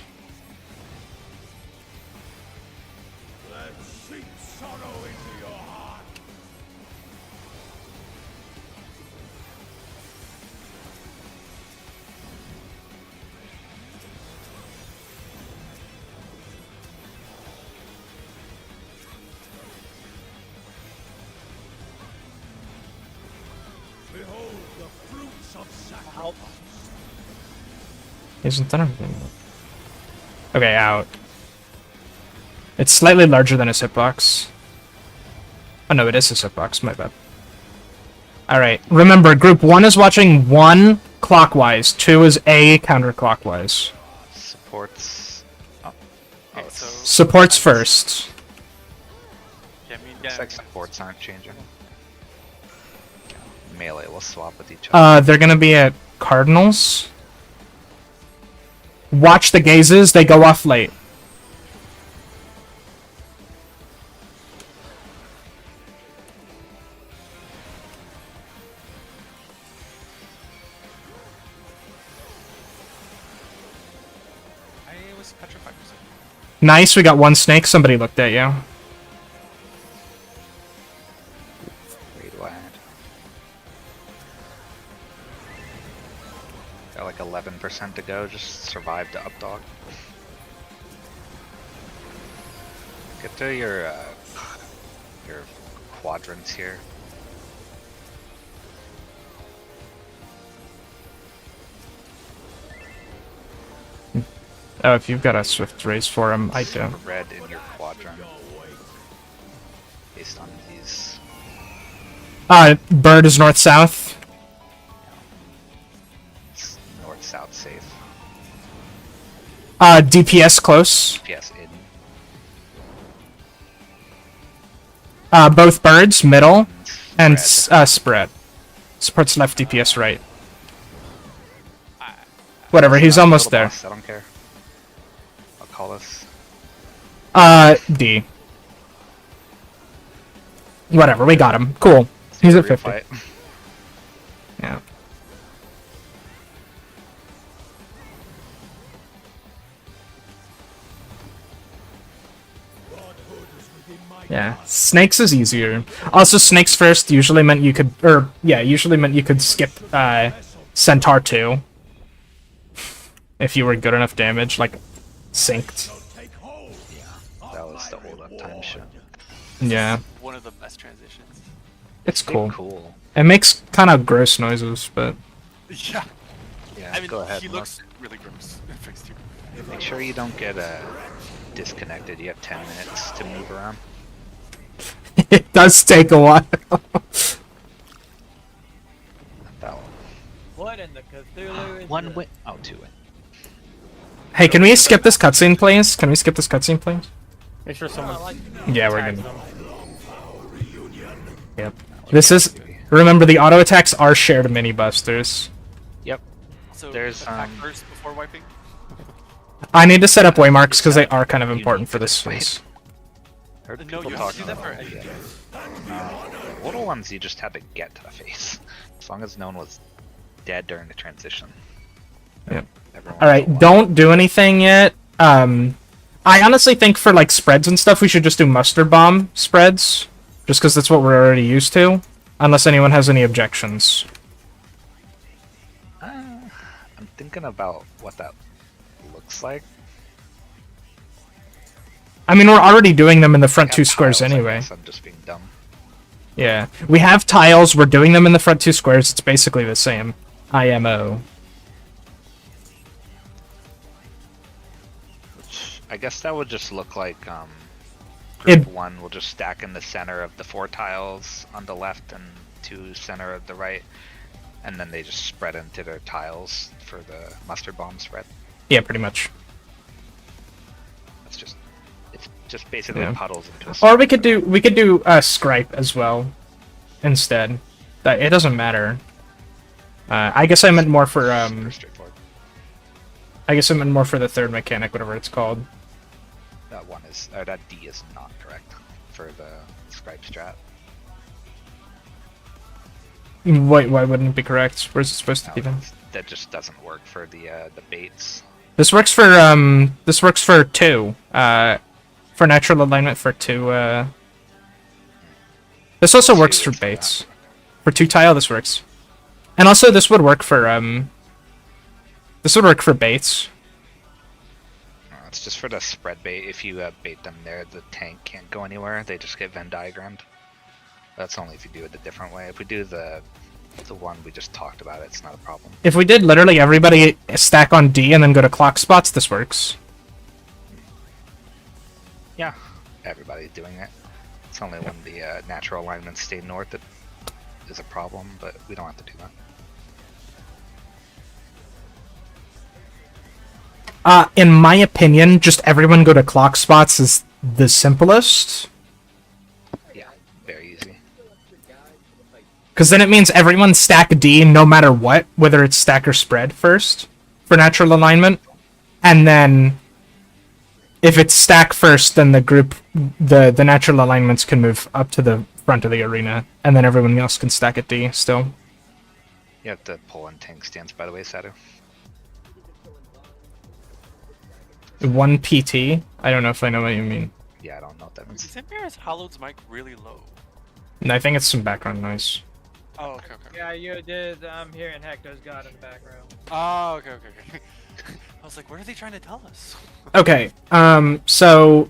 Isn't that anything? Okay, out. It's slightly larger than his hitbox. Oh no, it is his hitbox, my bad. Alright, remember, group 1 is watching 1 clockwise, 2 is A counterclockwise. Supports. Oh, Okay, so Supports first. yeah, I mean, looks like supports aren't changing. Melee will swap with each other. They're gonna be at Cardinals. Watch the gazes, they go off late. I was petrified for a second. Nice, we got 1 snake, somebody looked at you. Wait, what? Got like 11% to go, just survive the up dog. Get to your quadrants here. Oh, if you've got a swift race for him, I do. Red in your quadrant. Based on these. Bird is north-south. It's north-south safe. DPS close. PS in. Both birds, middle, and Spread. spread. Supports left, DPS right. Whatever, he's Not almost total there. boss, I don't care. I'll call this. D. Whatever, we got him. Cool. He's at 50. Refight. Yeah. Yeah, snakes is easier. Also, snakes first usually meant you could, usually meant you could skip Centaur 2 if you were good enough damage, like synced. That was the old uptime shit. Yeah, One of the best transitions. it's cool. Cool. It makes kind of gross noises, but Yeah. Yeah, I mean, go ahead. he looks really gross. Fixed here. Make sure you don't get disconnected. You have 10 minutes to move around. it does take a while. That one. What in the Cthulhu is One this? win. Oh, 2 win. Hey, can we skip this cutscene, please? Can we skip this cutscene, please? Make sure someone. Yeah, we're tags gonna. them. Yep. This is. Remember, the auto attacks are shared mini busters. Yep. So There's, attack first before wiping. I need to set up waymarks because they are kind of important for this phase. Heard No, people you have to talking do that for about any it. game. The little ones you just had to get to the face. As long as no one was dead during the transition. Yep. Everyone All right, don't do anything yet. I honestly think for like spreads and stuff, we should just do mustard bomb spreads, just because that's what we're already used to. Unless anyone has any objections. I'm thinking about what that looks like. I mean, we're already doing them in the front I two have squares tiles, I anyway. guess I'm just being dumb. Yeah, we have tiles. We're doing them in the front two squares. It's basically the same. IMO. Which I guess that would just look like It- group 1 will just stack in the center of the 4 tiles on the left and 2 center of the right, and then they just spread into their tiles for the mustard bomb spread. Yeah, pretty much. It's just basically Yeah. puddles into a Or we circle. could do Scripe as well, instead. That it doesn't matter. I guess I meant more for Super straightforward. I guess I meant more for the third mechanic, whatever it's called. That D is not correct for the scribe strat. Wait, why wouldn't it be correct? Where's it supposed to No, be then? that just doesn't work for the baits. This works for 2. For natural alignment for 2. This also works for Two, baits. For 2 tile, this works. And also, this would work for baits. No, it's just for the spread bait. If you bait them there, the tank can't go anywhere. They just get Venn diagrammed. That's only if you do it a different way. If we do the one we just talked about, it's not a problem. If we did literally everybody stack on D and then go to clock spots, this works. Yeah, everybody's doing it. It's only when the natural alignments stay north that is a problem, but we don't have to do that. In my opinion, just everyone go to clock spots is the simplest. Yeah, very easy. Because then it means everyone stack D no matter what, whether it's stack or spread first for natural alignment. And then if it's stack first, then the natural alignments can move up to the front of the arena. And then everyone else can stack at D still. You have to pull in tank stands, by the way, Sadu. 1 PT? I don't know if I know what you mean. Yeah, I don't know what that means. Is Hallowed's mic really low? And I think it's some background noise. Oh, okay, okay. Yeah, you did. I'm hearing Hector's God in the background. Oh, okay. I was like, what are they trying to tell us? Okay, so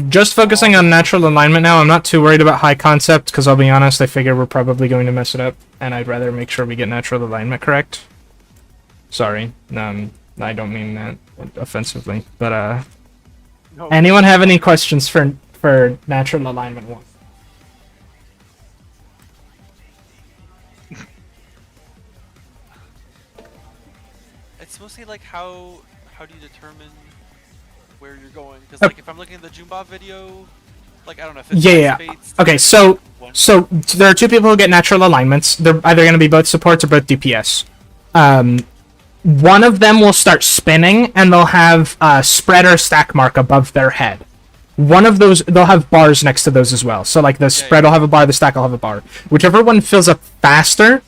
just focusing on natural alignment now. I'm not too worried about high concept, because I'll be honest, I figure we're probably going to mess it up, and I'd rather make sure we get natural alignment correct. Sorry, I don't mean that offensively, but No. anyone have any questions for natural alignment 1? It's mostly like how do you determine where you're going? Because Oh. like if I'm looking at the Jumba video, like I don't know if it's Yeah. baits, Okay, so there are 2 people who get natural alignments. They're either going to be both supports or both DPS. One of them will start spinning, and they'll have a spread or stack mark above their head. One of those, they'll have bars next to those as well. So like the spread will have a bar, the stack will have a bar. Whichever one fills up faster,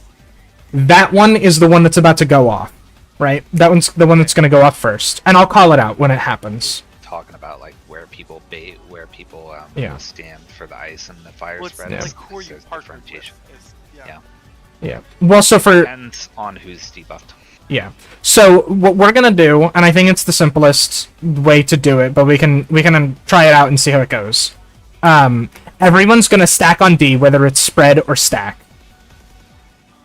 that one is the one that's about to go off, right? That one's the one that's going to go off first. And I'll call it out when it happens. Talking about like where people bait, where people Yeah. stand for the ice and the fire well, it's spread. like who are you There's partnered with? differentiation. Yeah. Yeah. Well, so for... Depends on who's debuffed. Yeah. So what we're gonna do, and I think it's the simplest way to do it, but we can try it out and see how it goes. Everyone's gonna stack on D, whether it's spread or stack.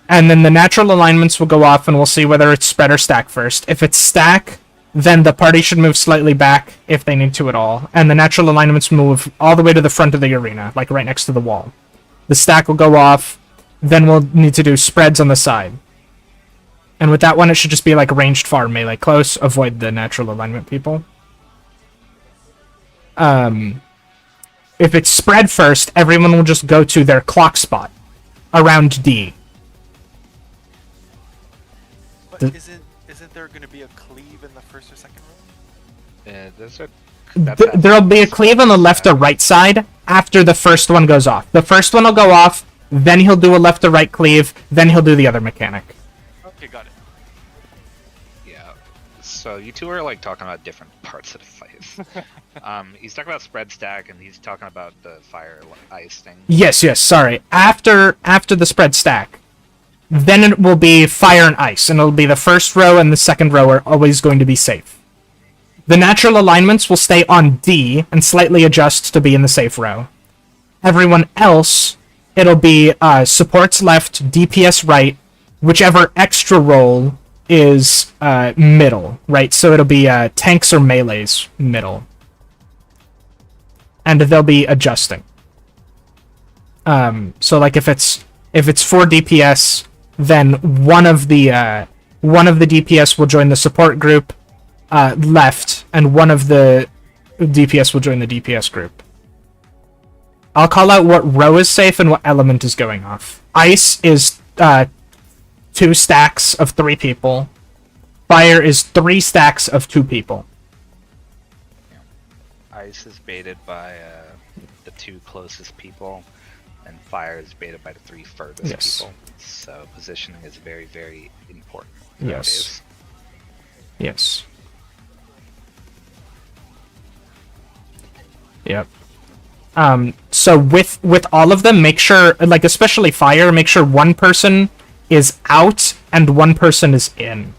And then the natural alignments will go off, and we'll see whether it's spread or stack first. If it's stack, then the party should move slightly back if they need to at all, and the natural alignments move all the way to the front of the arena, like right next to the wall. The stack will go off, then we'll need to do spreads on the side. And with that one, it should just be like ranged far, melee close. Avoid the natural alignment people. If it's spread first, everyone will just go to their clock spot around D. But isn't there going to be a cleave in the first or second row? There'll be a cleave on the left or right side after the first one goes off. The first one will go off, then he'll do a left or right cleave, then he'll do the other mechanic. So you two are like talking about different parts of the fight. He's talking about spread stack, and he's talking about the fire ice thing. Yes, sorry. After the spread stack, then it will be fire and ice, and it'll be the first row and the second row are always going to be safe. The natural alignments will stay on D and slightly adjust to be in the safe row. Everyone else, it'll be supports left, DPS right, whichever extra role is middle, right? So it'll be tanks or melees middle. And they'll be adjusting. So like if it's 4 DPS, then one of the DPS will join the support group left, and one of the DPS will join the DPS group. I'll call out what row is safe and what element is going off. Ice is 2 stacks of 3 people. Fire is 3 stacks of 2 people. Ice is baited by the 2 closest people, and fire is baited by the 3 furthest people. So positioning is very, very important. Yes. Yes. Yep. So with all of them, make sure, like especially fire, make sure one person is out and one person is in.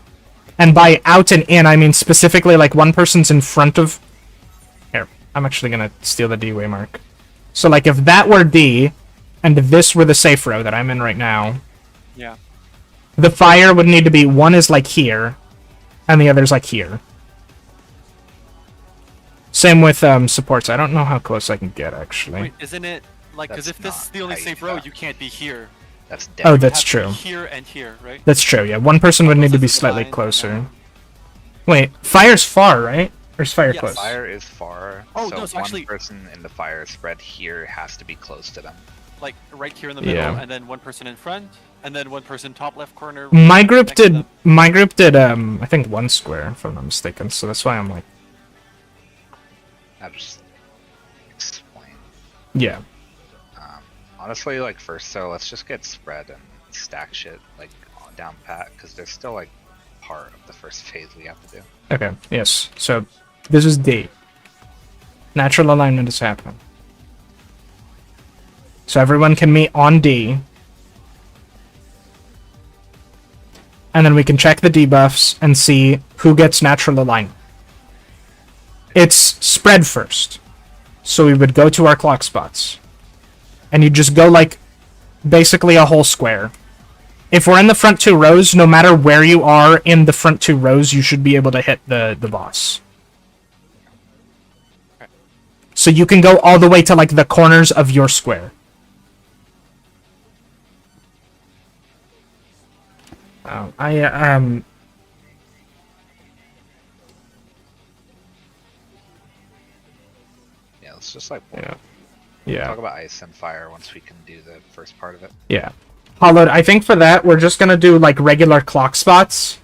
And by out and in, I mean specifically like one person's in front of... Here, I'm actually gonna steal the D waymark. So like if that were D, and this were the safe row that I'm in right now, Yeah. the fire would need to be, one is like here, and the other's like here. Same with supports. I don't know how close I can get, actually. Wait, isn't it like, because if this is the only safe row, you can't be here. That's Oh, dead. that's You have true. to be here and here, right? That's true, yeah. One person would need to be Closest slightly line, closer. yeah. Wait, fire's far, right? Or is fire Yes. close? Fire is far, Oh, so no, so one actually- person in the fire spread here has to be close to them. Like right here in the middle, Yeah. and then one person in front, and then one person top left corner. My group next to did. them. My group did. I think 1 square, if I'm not mistaken. So that's why I'm like, I'll just explain. yeah, Honestly, like first, so let's just get spread and stack shit like down pat, because there's still like part of the first phase we have to do. okay, yes. So this is D. Natural alignment is happening. So everyone can meet on D. And then we can check the debuffs and see who gets natural alignment. It's spread first. So we would go to our clock spots. And you just go like basically a whole square. If we're in the front 2 rows, no matter where you are in the front 2 rows, you should be able to hit the boss. So you can go all the way to like the corners of your square. Oh, Yeah, let's just like yeah. talk about ice and fire once we can do the first part of it. Yeah. Hollowed, I think for that, we're just gonna do, like, regular clock spots.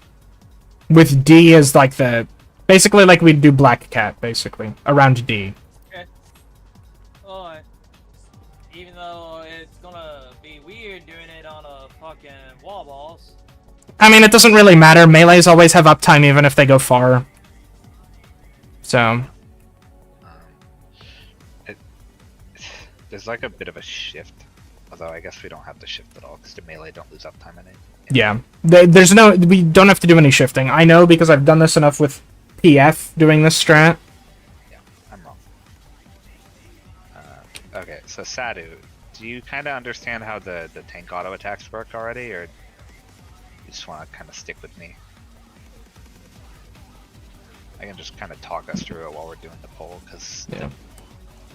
With D as, like, the... Basically, like we'd do Black Cat, basically. Around D. Okay. Alright. Even though it's gonna be weird doing it on a fucking wall boss. I mean, it doesn't really matter. Melees always have uptime, even if they go far. So... There's like a bit of a shift, although I guess we don't have to shift at all because the melee don't lose uptime in it. Yeah. There's no... We don't have to do any shifting. I know because I've done this enough with PF doing this strat. Yeah, I'm wrong. Okay, so Sadu, do you kind of understand how the tank auto attacks work already, or you just want to kind of stick with me? I can just kind of talk us through it while we're doing the poll, because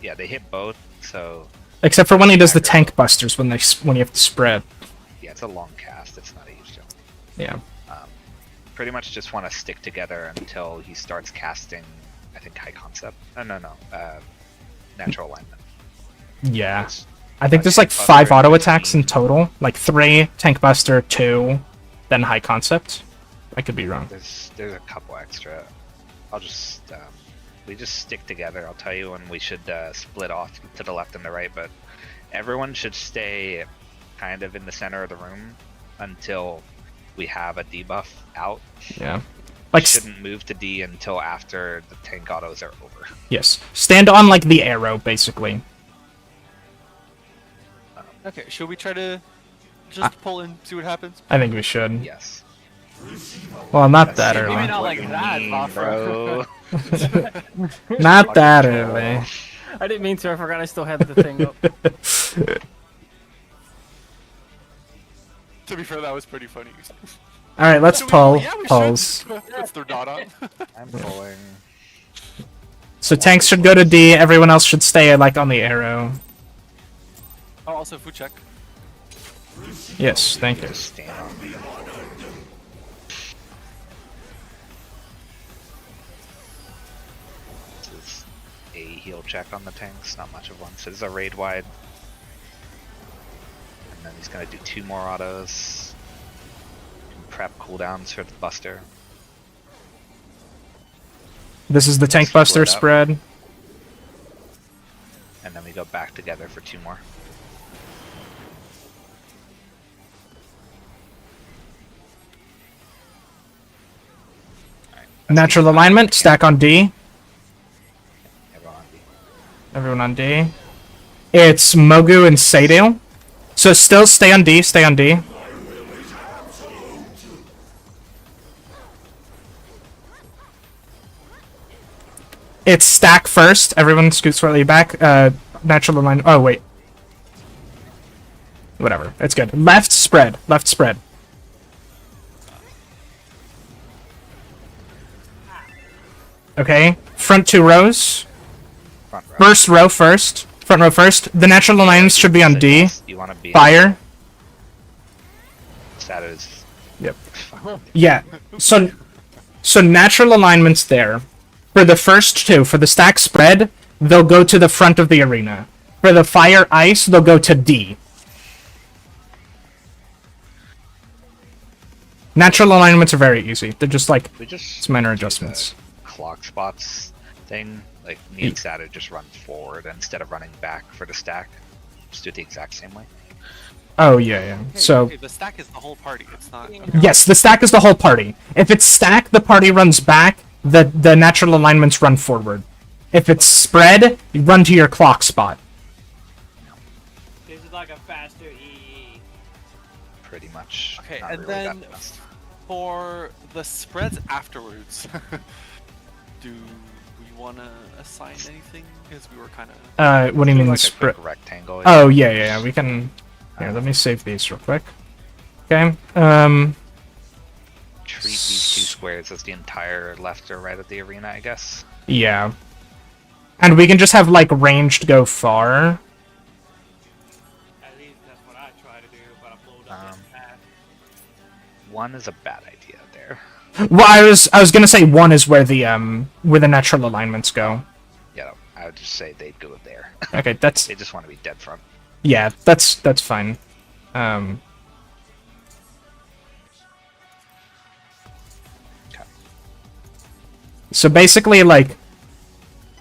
yeah, they hit both, so... Except for when he does the tank busters when you have to spread. Yeah, it's a long cast, it's not a huge jump. Yeah. Pretty much just want to stick together until he starts casting, I think, high concept. No, natural alignment. Yeah. It's I think there's Tank like Buster 5 and auto attacks in 15. total. Like 3, Tank Buster, 2, then High Concept. I could be wrong. There's a couple extra. I'll just we just stick together. I'll tell you when we should split off to the left and the right, but everyone should stay kind of in the center of the room until we have a debuff out. Yeah. Like, shouldn't move to D until after the tank autos are over. yes. Stand on, like, the arrow, basically. Okay, should we try to just pull in, see what happens? I think we should. Yes. Well, not that Maybe early. Maybe not like that, Bro. Not that early. I didn't mean to. I forgot I still had the thing up. To be fair, that was pretty funny. Alright, let's Should we- pull. yeah, we Pulls. should. Puts their dot on. I'm pulling. So tanks should go to D, everyone else should stay, like, on the arrow. Oh, also food check. Yes, thank you. Just stand on. This is a heal check on the tanks, not much of one. So this is a raid wide. And then he's gonna do 2 more autos. And prep cooldowns for the buster. This is the tank buster Split up. spread. And then we go back together for 2 more. Natural alignment, stack on D. Everyone on D. Everyone on D. It's Mogu and Sadu. So still stay on D, stay on D. It's stack first. Everyone scoot slightly back. Natural alignment. Oh, wait. Whatever. It's good. Left spread. Left spread. Okay. Front 2 rows. Front row. First row first. Front row first. The natural alignments should be on D. You wanna be Fire. status. Yep. Yeah. So natural alignments there. For the first 2, for the stack spread, they'll go to the front of the arena. For the fire ice, they'll go to D. Natural alignments are very easy. They're just like We just it's minor do the adjustments. Clock spots thing, like me and Sato just run forward instead of running back for the stack. Just do it the exact same way. Oh yeah. Okay, So okay, the stack is the whole party. It's not. yes, the stack is the whole party. If it's stack, the party runs back. The natural alignments run forward. If it's spread, you run to your clock spot. This is like a faster EE. Pretty much. Okay, not and really that then fast. for the spreads afterwards, do we want to assign anything? Because we were kind of. What do you mean like a spread? quick rectangle. Oh yeah. We can. Here, let me save these real quick. Okay. Treat these 2 squares as the entire left or right of the arena, I guess. Yeah. And we can just have like ranged go far. At least that's what I try to do, but I pulled up this path. 1 is a bad idea there. Well, I was gonna say 1 is where the natural alignments go. Yeah, no, I would just say they'd go there. Okay, that's They just want to be dead front. yeah, that's fine. Okay. So basically, like,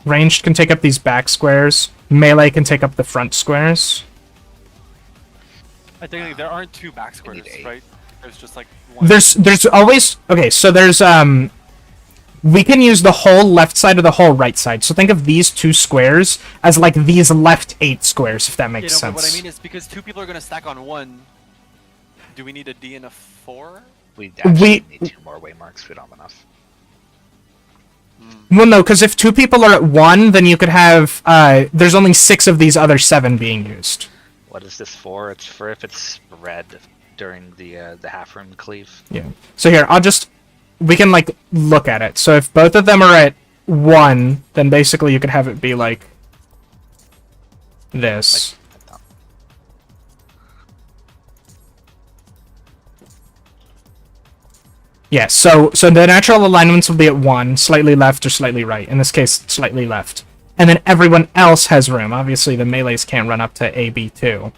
ranged can take up these back squares. Melee can take up the front squares. I think there aren't 2 back We need squares, 8. right? There's just like 1. There's always okay. So there's we can use the whole left side or the whole right side. So think of these 2 squares as like these left 8 squares, if that You makes know, sense. but what I mean is because 2 people are gonna stack on 1. Do we need a D and a 4? We actually need 2 more waymarks. We don't have enough. Well, no, because if 2 people are at 1, then you could have there's only 6 of these other 7 being used. What is this for? It's for if it's spread during the half room cleave. Yeah. So here, we can like look at it. So if both of them are at 1, then basically you could have it be like this. Like that. Yeah, so the natural alignments will be at 1, slightly left or slightly right. In this case, slightly left. And then everyone else has room. Obviously, the melees can't run up to A, B, 2.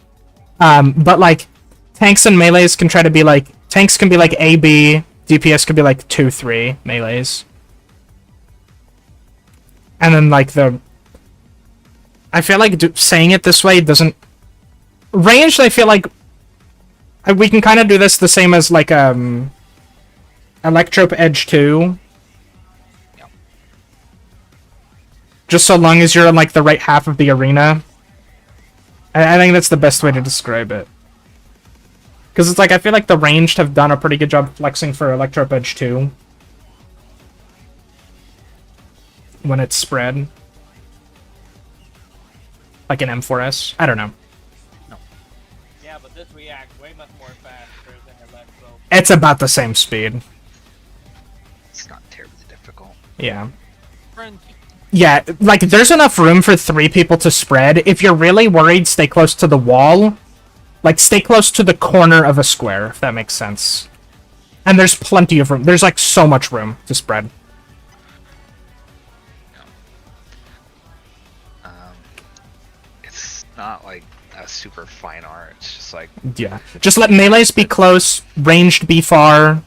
But like, tanks and melees can try to be like, tanks can be like A, B, DPS could be like 2, 3 melees. And then like I feel like saying it this way doesn't... Ranged, I feel like we can kind of do this the same as like Electrope Edge 2, just so long as you're in like the right half of the arena. I think that's the best way to describe it. Because it's like, I feel like the ranged have done a pretty good job flexing for Electro Edge too. When it's spread. Like an M4S. I don't know. Yeah, but this reacts way much more faster than Electro. It's about the same speed. It's not terribly difficult. Yeah. Friend. Yeah, like, there's enough room for 3 people to spread. If you're really worried, stay close to the wall. Like, stay close to the corner of a square, if that makes sense. And there's plenty of room. There's, like, so much room to spread. It's not, like, a super fine art. It's just, like... Yeah. Just let melees be close, ranged be far.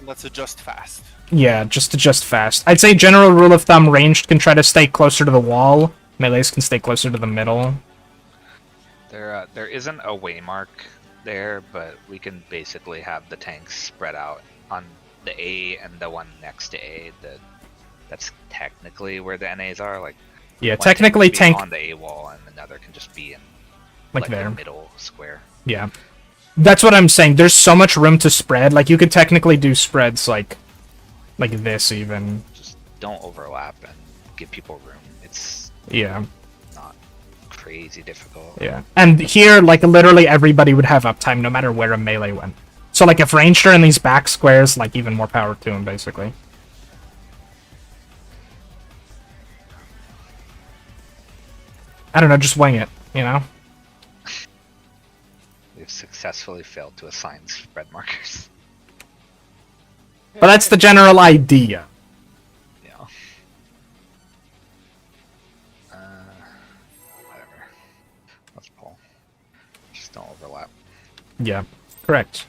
Let's adjust fast. Yeah, just adjust fast. I'd say general rule of thumb, ranged can try to stay closer to the wall. Melees can stay closer to the middle. There isn't a waymark there, but we can basically have the tanks spread out on the A and the one next to A. That's technically where the NAs are. Like, Yeah, one technically can be tank... on the A wall, and another can just be in Like there. the middle square. Yeah. That's what I'm saying. There's so much room to spread. Like, you could technically do spreads like this even. Just don't overlap and give people room. It's Yeah. not crazy difficult. Yeah. And here, like, literally everybody would have uptime no matter where a melee went. So, like, if ranged are in these back squares, like, even more power to them, basically. I don't know, just wing it, you know? We've successfully failed to assign spread markers. But that's the general idea. Yeah. Whatever. Let's pull. Just don't overlap. Yeah, correct.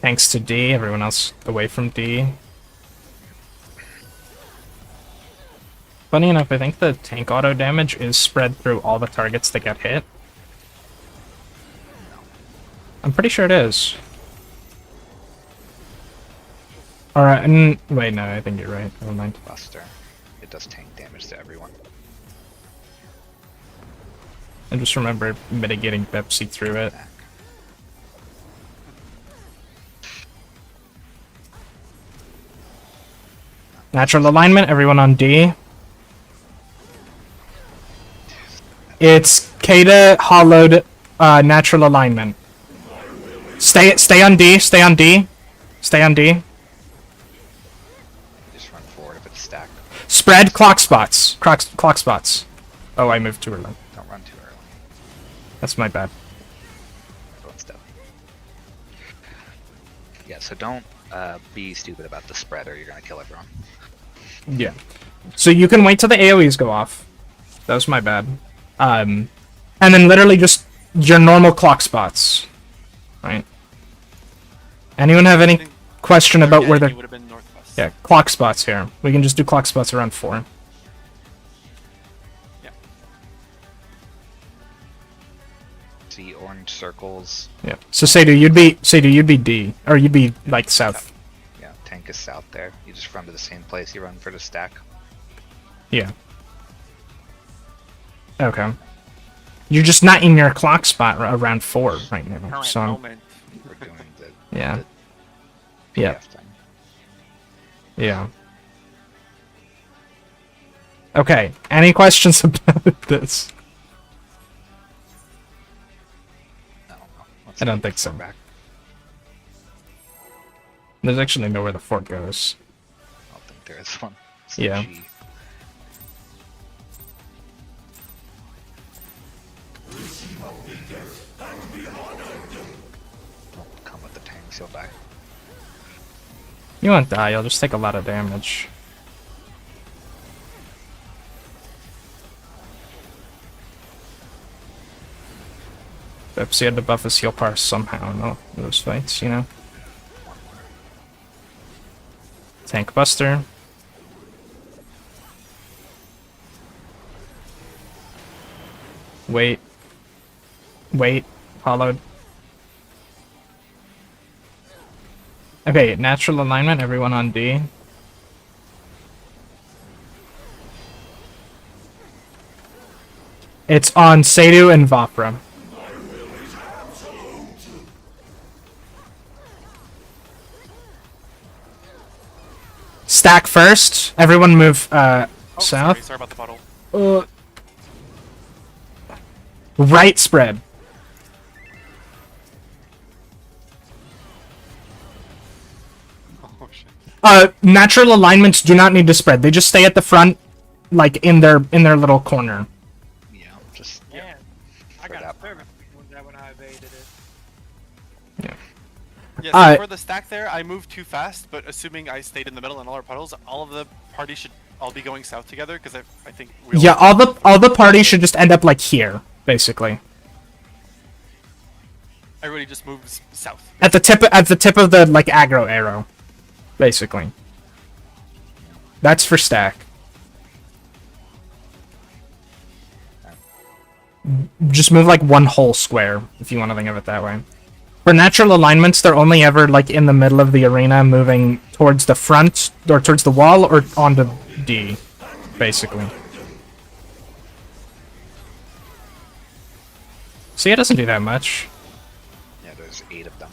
Thanks to D, everyone else away from D. Funny enough, I think the tank auto damage is spread through all the targets that get hit. I'm pretty sure it is. Alright, and wait, no, I think you're right. Never mind. Buster. It does tank damage to everyone. I just remember mitigating Pepsi through it. Natural alignment, everyone on D. It's Kata hollowed natural alignment. Stay on D, stay on D. Stay on D. Just run forward if it's stacked. Spread clock spots. Clock spots. Oh, I moved too early. Don't run too early. That's my bad. Everyone's dead. Yeah, so don't be stupid about the spread or you're gonna kill everyone. Yeah. So you can wait till the AoEs go off. That was my bad. And then literally just your normal clock spots. Right? Anyone have any question about where they're... Would have been northwest. Yeah, clock spots here. We can just do clock spots around 4. Yeah. See orange circles. Yeah. So Seidu, you'd be D. Or you'd be, like, south. Yeah, tank is south there. You just run to the same place you run for the stack. Yeah. Okay. You're just not in your clock spot around 4 right now. Current So moment. We're doing the yeah. the Yeah. PF thing. Yeah. Okay. Any questions about this? I don't know. Let's I don't keep think so. Back. There's actually nowhere the fort goes. I don't think there is one. It's Yeah. G. Don't come with the tanks, you'll die. You won't die, you'll just take a lot of damage. Pepsi had to buff his heal power somehow in all those fights, you know? Tank Buster. Wait. Wait. Hollowed. Okay, natural alignment, everyone on D. It's on Seidu and Vapra. Stack first. Everyone move Oh, south. Sorry about the puddle. Right spread. Oh shit. Natural alignments do not need to spread. They just stay at the front, like in their little corner. Yeah, just Man, I For got that a service with that when I evaded it. Yeah, so for the stack there, I moved too fast, but assuming I stayed in the middle and all our puddles, all of the party should all be going south together, because I think we Yeah, all the parties should just end up like here, basically. everybody just moves south. At the tip of the like aggro arrow, basically. That's for stack. Just move like one whole square if you want to think of it that way. For natural alignments, they're only ever like in the middle of the arena, moving towards the front or towards the wall or onto D, basically. See, it doesn't do that much. yeah, there's 8 of them.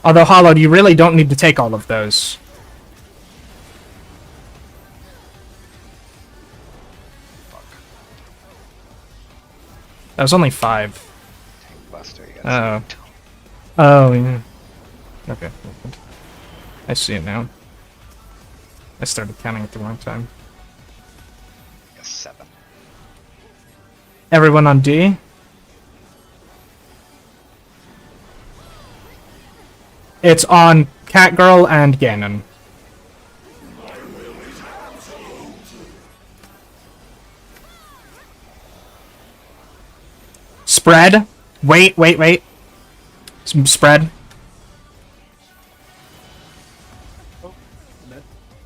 Although, Hollowed, you really don't need to take all of those. Fuck. That was only 5. Tank Buster, yes. Oh. Oh, yeah. Okay. I see it now. I started counting at the wrong time. Yes, 7. Everyone on D? It's on Catgirl and Ganon. Spread. Wait. Spread.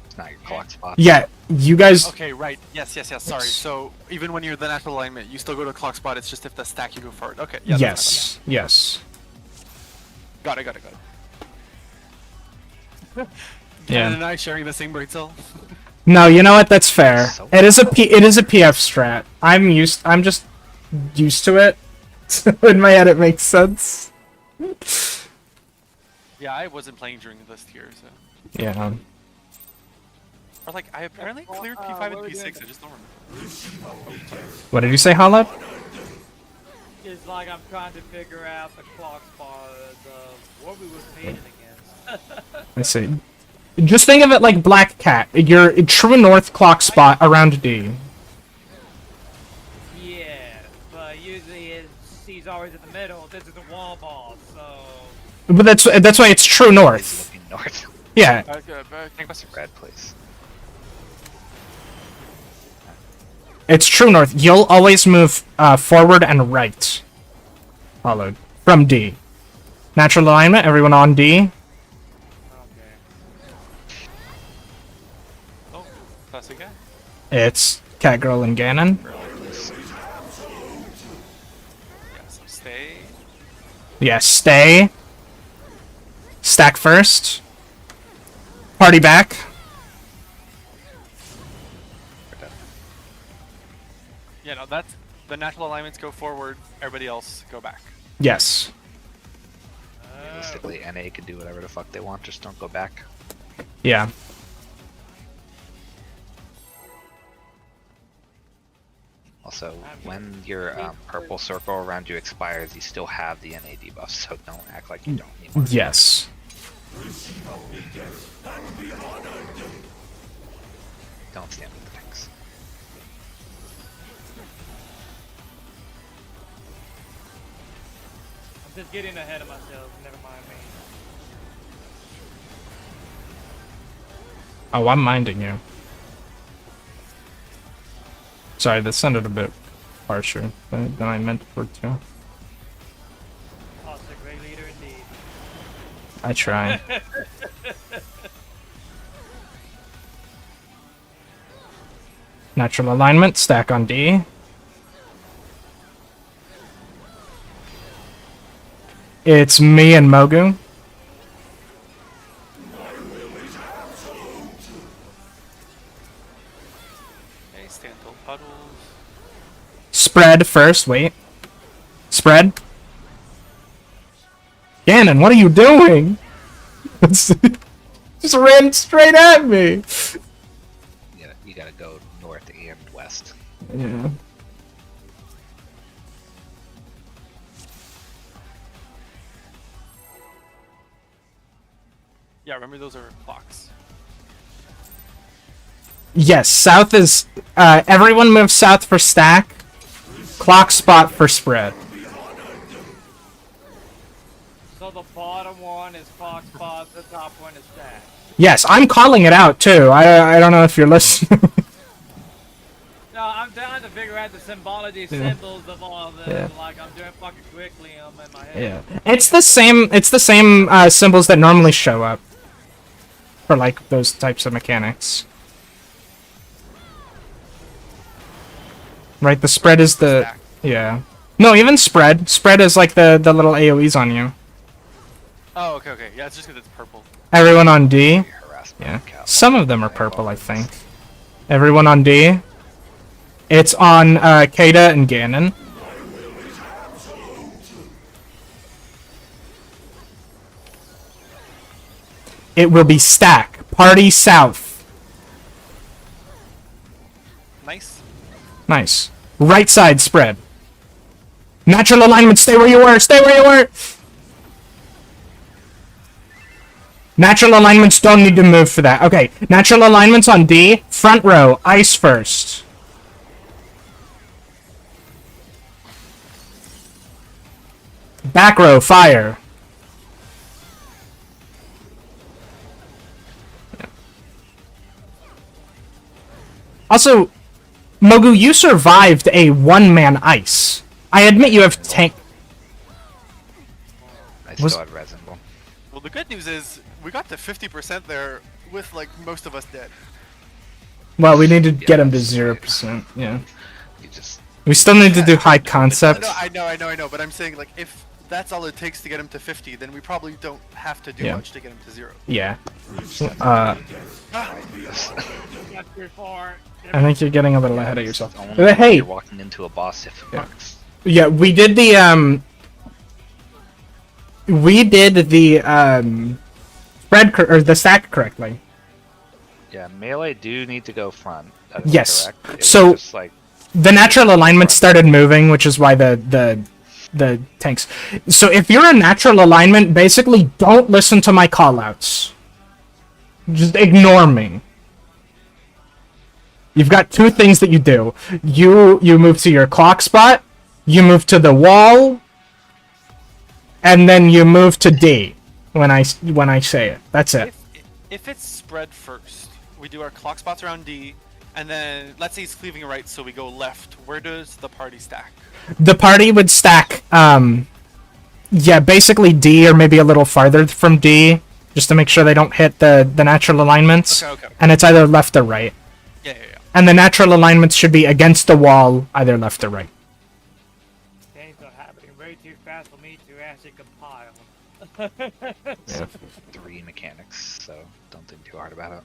It's not your clock spot. Yeah, you guys. Okay, right. Yes. Sorry. So even when you're the natural alignment, you still go to a clock spot. It's just if the stack you go forward. Okay. Yeah. Yes. Yes. Got it. Yeah. And I sharing the same brain cell. No, you know what? That's fair. So It is a PF strat. I'm just used to it. So in my head, it makes sense. Yeah, I wasn't playing during this tier, so. Yeah. Or like, I apparently cleared P5 and P6. I just don't remember. What did you say, Hollowed? It's like I'm trying to figure out the clock spot of what we were painted against. I see. Just think of it like Black Cat. Your true north clock spot around D. Yeah, but usually he's always in the middle. This is a wall ball, so. But that's why it's true north. Looking north. Yeah. Tank Buster. Red, please. It's true north. You'll always move forward and right. Followed. From D. Natural alignment, everyone on D. Okay. Oh, that's again. It's Catgirl and Ganon. Yeah, so stay. Yeah, stay. Stack first. Party back. Yeah, no, that's the natural alignments go forward. Everybody else go back. Yes. Realistically, NA can do whatever the fuck they want, just don't go back. Yeah. Also, when your purple circle around you expires, you still have the NA debuff, so don't act like you don't need one. Yes. Don't stand with the tanks. I'm just getting ahead of myself. Never mind me. Oh, I'm minding you. Sorry, that sounded a bit harsher than I meant for it to. Also, great leader indeed. I try. Natural alignment, stack on D. It's me and Mogu. Spread first. Wait. Spread. Ganon, what are you doing? Just ran straight at me. You gotta go north and west. Yeah. Yeah, remember those are clocks. Yes, south is... everyone moves south for stack. Clock spot for spread. So the bottom one is clock spot, the top one is stack. Yes, I'm calling it out too. I don't know if you're listening. No, I'm trying to figure out the symbology symbols of all of this. Yeah. Like I'm doing fucking quickly in my head. Yeah. It's the same symbols that normally show up for like those types of mechanics. Right, the spread is the Stack. yeah. No, even spread. Spread is like the little AoEs on you. Oh, okay, okay. Yeah, it's just because it's purple. Everyone on D. You're harassed by Yeah. the cow. Some of them are purple, I think. Everyone on D. It's on Kata and Ganon. It will be stack. Party south. Nice. Nice. Right side spread. Natural alignment, stay where you were! Stay where you were! Natural alignments don't need to move for that. Okay, natural alignments on D. Front row, ice first. Back row, fire. Also, Mogu, you survived a one-man ice. I admit you have tank... I Was- still had resin. Well, Well, the good news is we got to 50% there with like most of us dead. Well, we need to get him to 0%, yeah. you just We still need to do high concept. No, I know, but I'm saying like if that's all it takes to get him to 50, then we probably don't have to do Yeah. much to get him to 0. Yeah. Got too far. I think you're getting a little ahead of yourself. only when Hey, you're walking into a boss if it Yeah. works. yeah, we did the spread or the stack correctly. Yeah, melee do need to go front. That is Yes. correct. It was So- just like The natural alignment started moving, which is why the tanks. So if you're a natural alignment, basically don't listen to my callouts. Just ignore me. You've got two things that you do. You move to your clock spot, you move to the wall, and then you move to D when I say it. That's it. If it's spread first, we do our clock spots around D, and then let's say he's cleaving right, so we go left. Where does the party stack? The party would stack, yeah, basically D or maybe a little farther from D, just to make sure they don't hit the natural alignments. Okay. And it's either left or right. Yeah. And the natural alignments should be against the wall, either left or right. Things are happening way too fast for me to actually compile. 3 mechanics, so don't think too hard about it.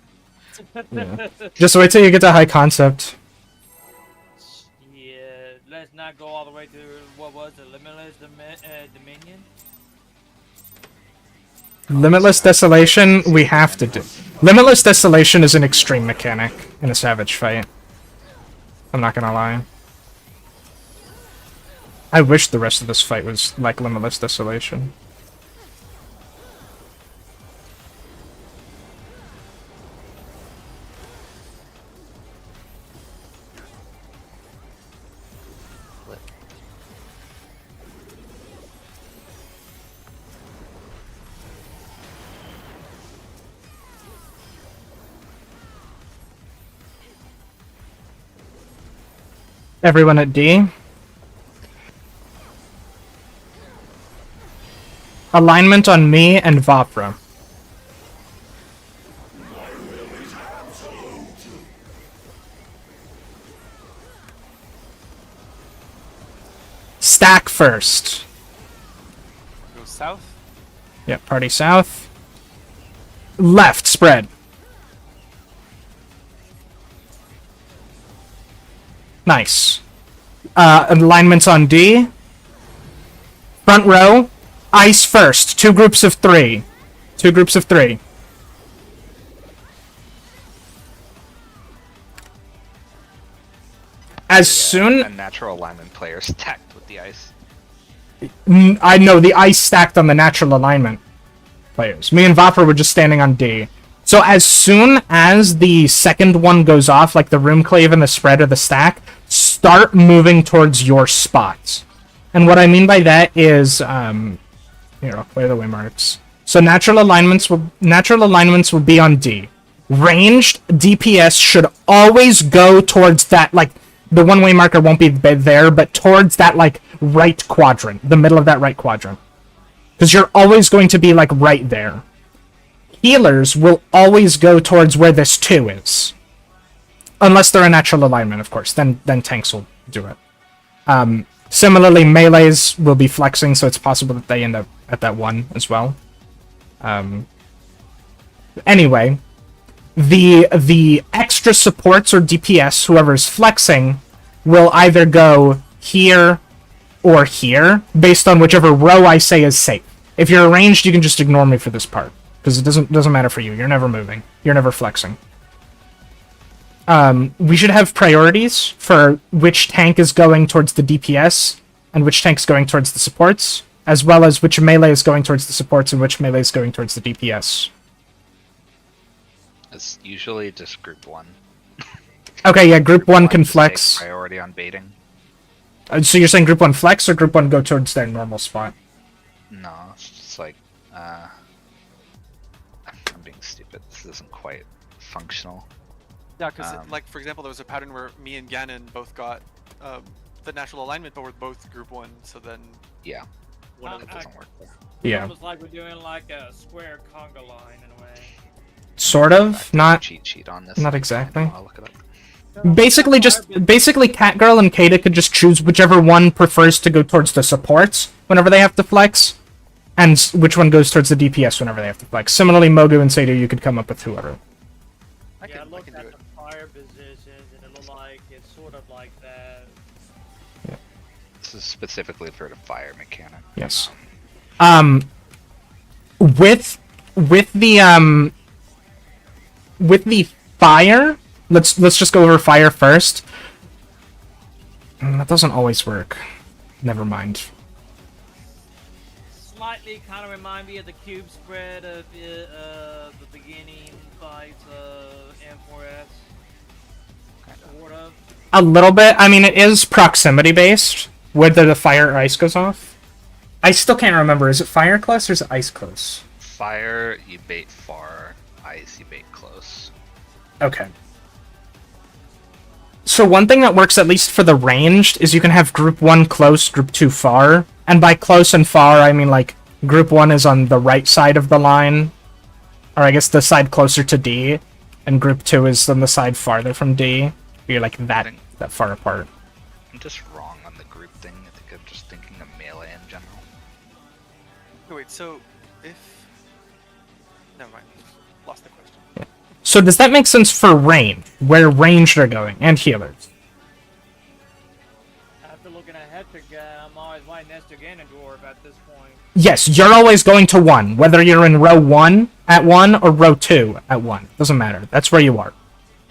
Yeah. Just wait till you get to high concept. Yeah, let's not go all the way to what was it, Limitless Dominion? Limitless Desolation, we have to do. Limitless Desolation is an extreme mechanic in a Savage fight. I'm not gonna lie. I wish the rest of this fight was like Limitless Desolation. Everyone at D. Alignment on me and Vapra. Stack first. Go south. Yep, party south. Left, spread. Nice. alignments on D. Front row, ice first. 2 groups of 3. 2 groups of 3. As soon... A natural alignment player stacked with the ice. I know, the ice stacked on the natural alignment players. Me and Vapor were just standing on D. So as soon as the second one goes off, like the room cleave and the spread or the stack, start moving towards your spots. And what I mean by that is, here, I'll play the waymarks. So natural alignments will be on D. Ranged DPS should always go towards that, like, the one-way marker won't be there, but towards that, like, right quadrant, the middle of that right quadrant. Because you're always going to be, like, right there. Healers will always go towards where this 2 is. Unless they're a natural alignment, of course. Then tanks will do it. Similarly, melees will be flexing, so it's possible that they end up at that 1 as well. Anyway, the extra supports or DPS, whoever's flexing, will either go here or here, based on whichever row I say is safe. If you're ranged, you can just ignore me for this part, because it doesn't matter for you. You're never moving. You're never flexing. We should have priorities for which tank is going towards the DPS and which tank's going towards the supports, as well as which melee is going towards the supports and which melee is going towards the DPS. It's usually just group 1. Okay, yeah, group 1 can just take flex. Priority on baiting. So you're saying group 1 flex or group 1 go towards their normal spot? No, it's just like, I'm being stupid. This isn't quite functional. Yeah, because like for example, there was a pattern where me and Ganon both got the natural alignment, but we're both group 1. So then Yeah, Well, it doesn't work there. Yeah. Almost like we're doing like a square conga line in a way. Sort of, not Cheat sheet on this. not exactly. I'll look it up. Basically, Catgirl and Kata could just choose whichever one prefers to go towards the supports whenever they have to flex, and which one goes towards the DPS whenever they have to flex. Similarly, Mogu and Seidu, you could come up with whoever. I looked at the fire positions and it looked like it's sort of like that. This is specifically for the fire mechanic. Yes. With the fire, let's just go over fire first. That doesn't always work. Never mind. Slightly kind of remind me of the cube spread of the beginning fights of M4S. Sort of. A little bit. I mean, it is proximity based, whether the fire or ice goes off. I still can't remember. Is it fire close or is it ice close? Fire, you bait far. Ice, you bait close. Okay. So one thing that works, at least for the ranged, is you can have group 1 close, group 2 far. And by close and far, I mean like group 1 is on the right side of the line. Or I guess the side closer to D. And group 2 is on the side farther from D. You're like that far apart. I'm just wrong on the group thing. I think I'm just thinking of melee in general. Oh, wait, so if... Never mind. Lost the question. So does that make sense for range, where ranged are going, and healers? After looking at Hetrick, I'm always right next to Ganondorf at this point. Yes, you're always going to 1, whether you're in row 1 at 1 or row 2 at 1. Doesn't matter. That's where you are.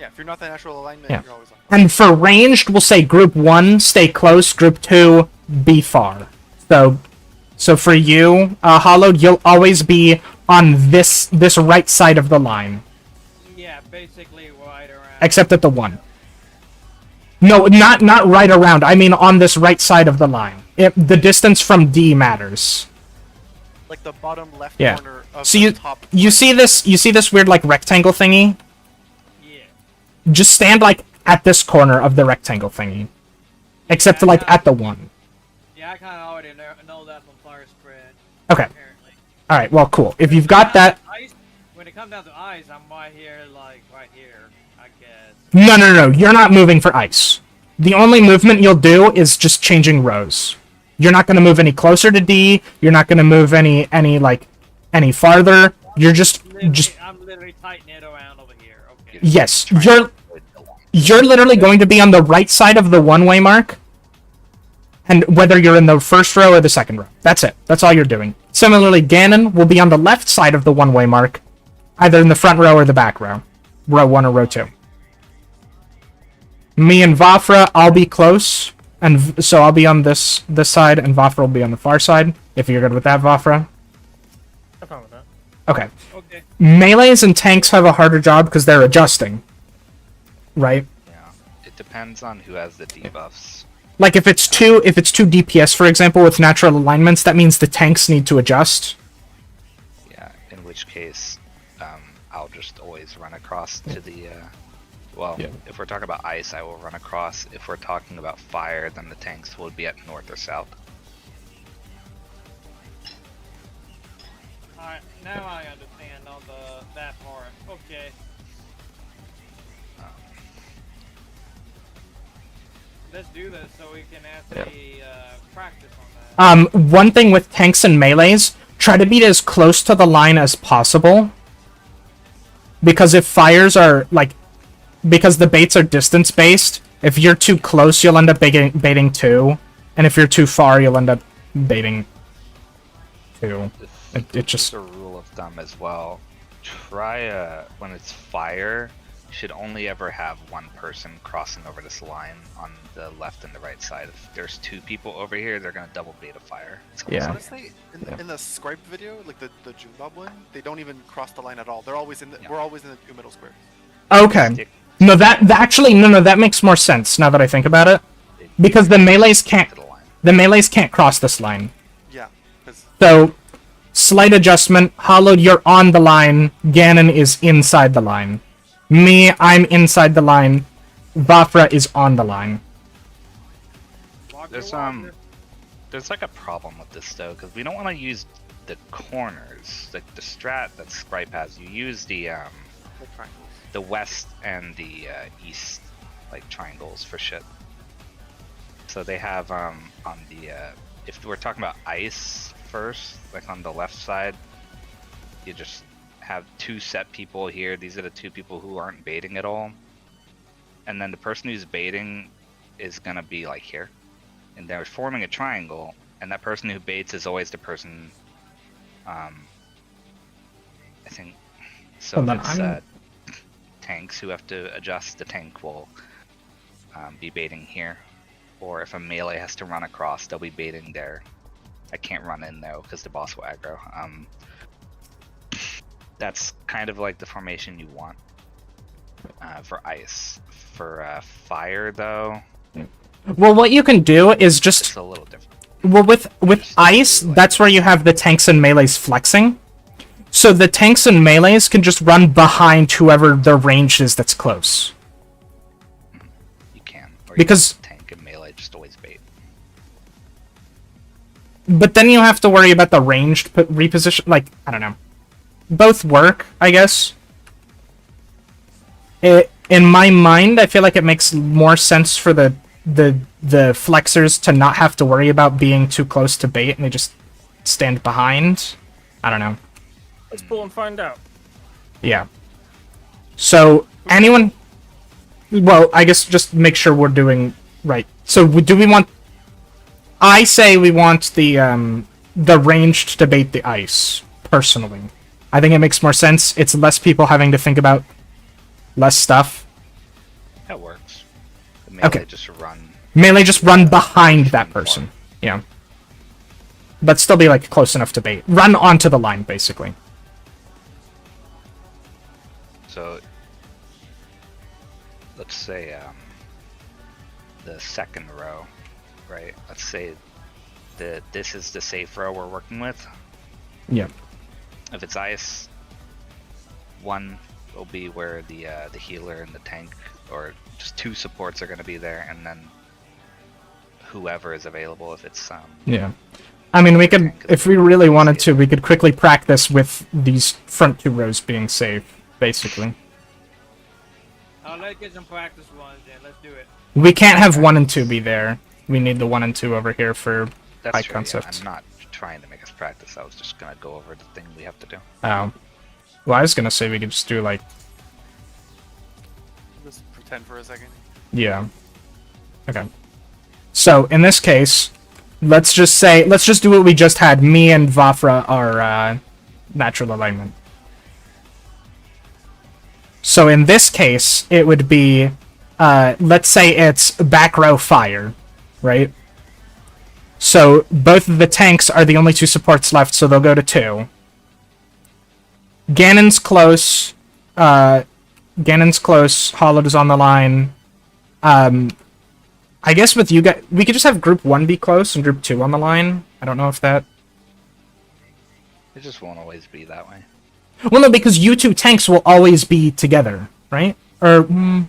Yeah, if you're not the natural alignment, Yeah. you're always on. And for ranged, we'll say group 1, stay close, group 2, be far. So for you, Hollowed, you'll always be on this right side of the line. Yeah, basically right around. Except at the 1. No, not right around. I mean on this right side of the line. The distance from D matters. Like the bottom left Yeah. corner of So the top. you see this weird like rectangle thingy? Yeah. Just stand like at this corner of the rectangle thingy. Except like at the 1. Yeah, I kind of already know that from fire spread. Okay. Apparently. Alright, well cool. If you've got that... Ice, when it comes down to ice, I'm right here, like right here, I guess. No, you're not moving for ice. The only movement you'll do is just changing rows. You're not going to move any closer to D, you're not going to move any farther. You're just I'm literally tightening it around over here. Okay. yes, you're literally going to be on the right side of the one-way mark And whether you're in the first row or the second row. That's it. That's all you're doing. Similarly, Ganon will be on the left side of the one-way mark, either in the front row or the back row. Row 1 or row 2. Me and Vafra, I'll be close, and so I'll be on this side, and Vafra will be on the far side, if you're good with that, Vafra. I'm fine with that. Okay. Okay. Melees and tanks have a harder job because they're adjusting. Right? Yeah. It depends on who has the debuffs. Like if it's two DPS, for example, with natural alignments, that means the tanks need to adjust. Yeah, in which case, I'll just always run across to the, well, if we're talking about ice, I will run across. If we're talking about fire, then the tanks will be at north or south. Alright, now I understand on that part. Okay. Let's do this so we can actually practice on that. One thing with tanks and melees, try to be as close to the line as possible. Because if fires are, because the baits are distance-based, if you're too close, you'll end up baiting 2. And if you're too far, you'll end up baiting 2. It just... a rule of thumb as well. Try, when it's fire, you should only ever have one person crossing over this line on the left and the right side. If there's 2 people over here, they're gonna double bait a fire. Yeah. Honestly, in the Scripe video, like the Junebob one, they don't even cross the line at all. They're always in the we're always in the 2 middle squares. Okay. No, that makes more sense now that I think about it. Because the melees can't cross this line. Yeah. So, slight adjustment. Hollowed, you're on the line. Ganon is inside the line. Me, I'm inside the line. Vafra is on the line. There's like a problem with this though, because we don't want to use the corners, like the strat that Scripe has. You use the west and the east, like triangles for shit. So they have on the if we're talking about ice first, like on the left side, you just have 2 set people here. These are the 2 people who aren't baiting at all, and then the person who's baiting is gonna be like here, and they're forming a triangle, and that person who baits is always the person I think so. If it's tanks who have to adjust, the tank will be baiting here, or if a melee has to run across, they'll be baiting there. I can't run in though because the boss will aggro. That's kind of like the formation you want for ice. For fire, though, well, what you can do is just... it's a little different. Well, with ice, that's where you have the tanks and melees flexing. So the tanks and melees can just run behind whoever the range is that's close. You can. Or because... tank and melee just always bait. But then you have to worry about the ranged reposition... Like, I don't know. Both work, I guess. In my mind, I feel like it makes more sense for the flexers to not have to worry about being too close to bait, and they just stand behind. I don't know. Let's pull and find out. Yeah. So, anyone... Well, I guess just make sure we're doing right. So, do we want... I say we want the ranged to bait the ice, personally. I think it makes more sense. It's less people having to think about less stuff. That works. The melee just run. Melee just run behind that person. Yeah. But still be like close enough to bait. Run onto the line, basically. So let's say the second row, right? Let's say this is the safe row we're working with. Yeah. If it's ice, 1 will be where the healer and the tank, or just 2 supports are going to be there, and then whoever is available. If it's yeah, I mean, we could, if we really wanted to, we could quickly practice with these front 2 rows being safe, basically. Let's get some practice ones in. Let's do it. We can't have 1 and 2 be there. We need the 1 and 2 over here for that's high true, concept. Yeah, I'm not trying to make us practice. I was just gonna go over the thing we have to do. Oh. Well, I was gonna say we could just do, like... Just pretend for a second. Yeah. Okay. So, in this case, let's just do what we just had. Me and Vafra are natural alignment. So in this case, it would be, let's say it's back row fire, right? So both of the tanks are the only two supports left, so they'll go to 2. Ganon's close. Hollowed is on the line. I guess with you guys, we could just have Group 1 be close and Group 2 on the line. I don't know if that... It just won't always be that way. Well, no, because you two tanks will always be together, right? Or... No.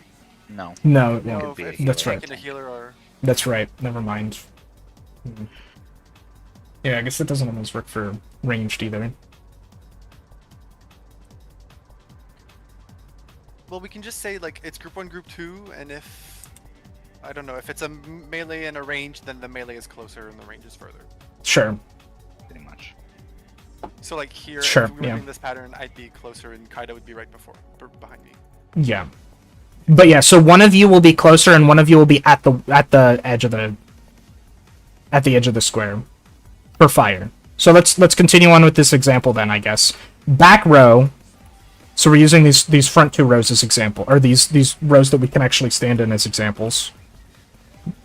No, it No, won't. be a if healer. That's the tank right. and a healer are... That's right. Never mind. Yeah, I guess it doesn't always work for ranged either. Well, we can just say, like, it's Group 1, Group 2, and if... I don't know, if it's a melee and a range, then the melee is closer and the range is further. Sure. Pretty much. So, like, here, Sure, if we were yeah. doing this pattern, I'd be closer and Kaida would be right behind me. Yeah. But yeah, so one of you will be closer and one of you will be at the edge of the edge of the square for fire. So let's continue on with this example then, I guess. Back row. So we're using these front 2 rows as example, or these rows that we can actually stand in as examples.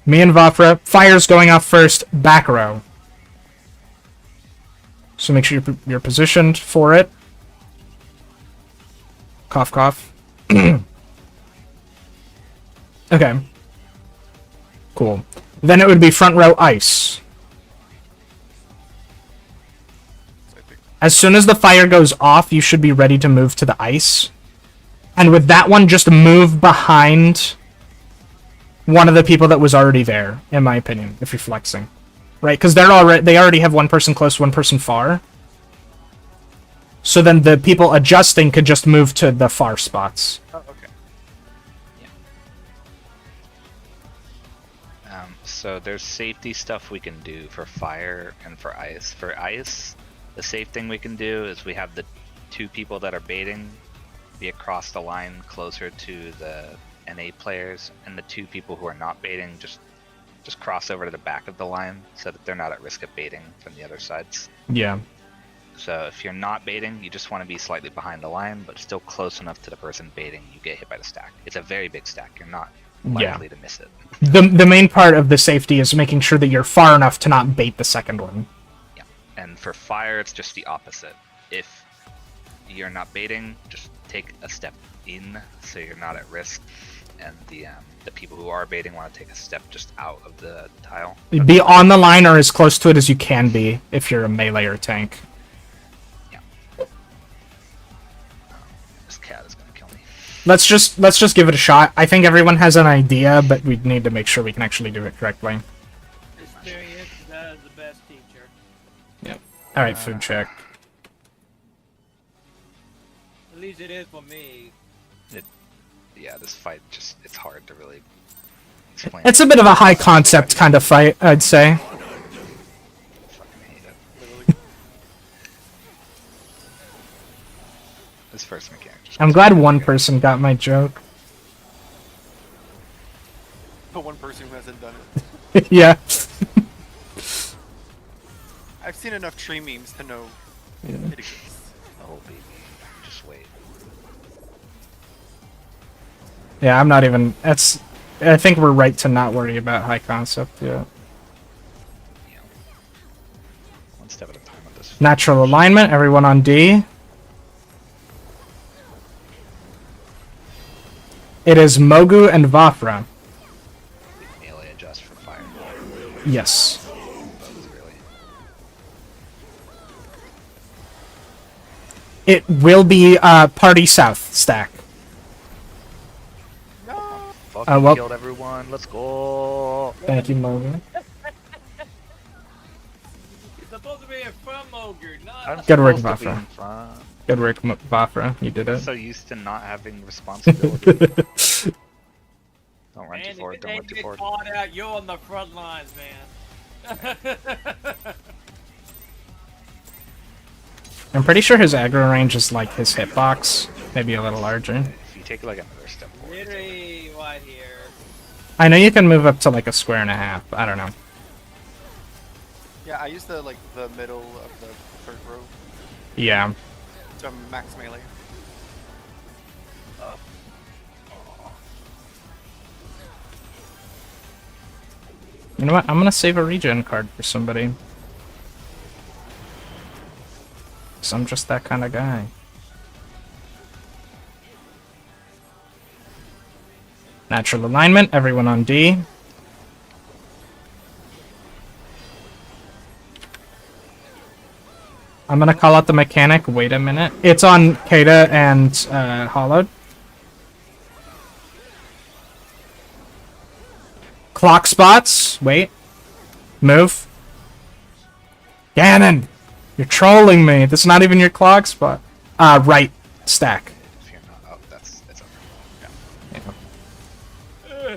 Me and Vafra, fire's going off first, back row. So make sure you're positioned for it. Cough, cough. Okay. Cool. Then it would be front row ice. As soon as the fire goes off, you should be ready to move to the ice. And with that one, just move behind one of the people that was already there, in my opinion, if you're flexing. Right? Because they already have one person close, one person far. So then the people adjusting could just move to the far spots. Oh, okay. So there's safety stuff we can do for fire and for ice. For ice, the safe thing we can do is we have the 2 people that are baiting be across the line closer to the NA players, and the 2 people who are not baiting just cross over to the back of the line so that they're not at risk of baiting from the other sides. Yeah. So if you're not baiting, you just want to be slightly behind the line, but still close enough to the person baiting, you get hit by the stack. It's a very big stack. You're not likely to miss it. The main part of the safety is making sure that you're far enough to not bait the second one. Yeah. And for fire, it's just the opposite. If you're not baiting, just take a step in so you're not at risk, and the people who are baiting want to take a step just out of the tile. Be on the line or as close to it as you can be if you're a melee or tank. Yeah. This cat is gonna kill me. Let's just give it a shot. I think everyone has an idea, but we need to make sure we can actually do it correctly. Experience is the best teacher. Yep. All right, food check. At least it is for me. Yeah, this fight it's hard to really explain. It's a bit of a high concept kind of fight, I'd say. I fucking hate it. This first mechanic just I'm glad one person got my joke. But one person who hasn't done it. Yeah. I've seen enough tree memes to know Yeah. it exists. Oh baby, just wait. Yeah, I'm not even... I think we're right to not worry about high concept yet. Yeah. One step at a time with this. Natural alignment, everyone on D. It is Mogu and Vafra. Melee adjust for fire. Yes. Both, really. It will be party south stack. Fucking well- killed everyone. Let's go. Thank you, Mogu. It's supposed to be a fun ogre, not I'm Good work, supposed to be Vafra. in front. Good work, Vafra. You did I'm it. so used to not having responsibility. Don't run too Man, forward. if Don't they run too get forward. caught out, you're on the front lines, man. I'm pretty sure his aggro range is like his hitbox. Maybe a little larger. If you take like another step forward, it's Literally, right here. I know you can move up to like a square and a half, but I don't know. Yeah, I use the middle of the third row Yeah. to max melee. You know what? I'm gonna save a regen card for somebody. 'Cause I'm just that kind of guy. Natural alignment, everyone on D. I'm gonna call out the mechanic. Wait a minute. It's on Kata and Hollowed. Clock spots. Wait. Move. Ganon! You're trolling me. This is not even your clock spot. Right. Stack. If you're not, oh, that's over.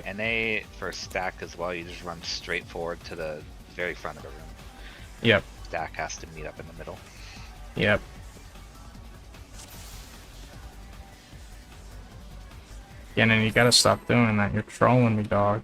Yeah. NA for stack as well, you just run straight forward to the very front of the room. Yep. Stack has to meet up in the middle. Yep. Ganon, you gotta stop doing that. You're trolling me, dog.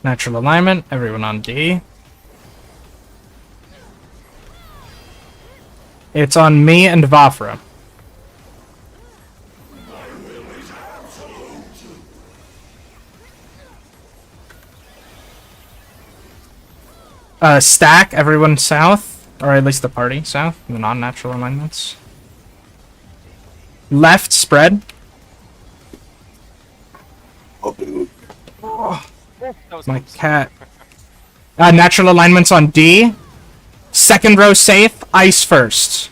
Natural alignment, everyone on D. It's on me and Vafra. Stack, everyone south, or at least the party south, the non-natural alignments. Left, spread. My cat. Natural alignments on D. Second row safe. Ice first.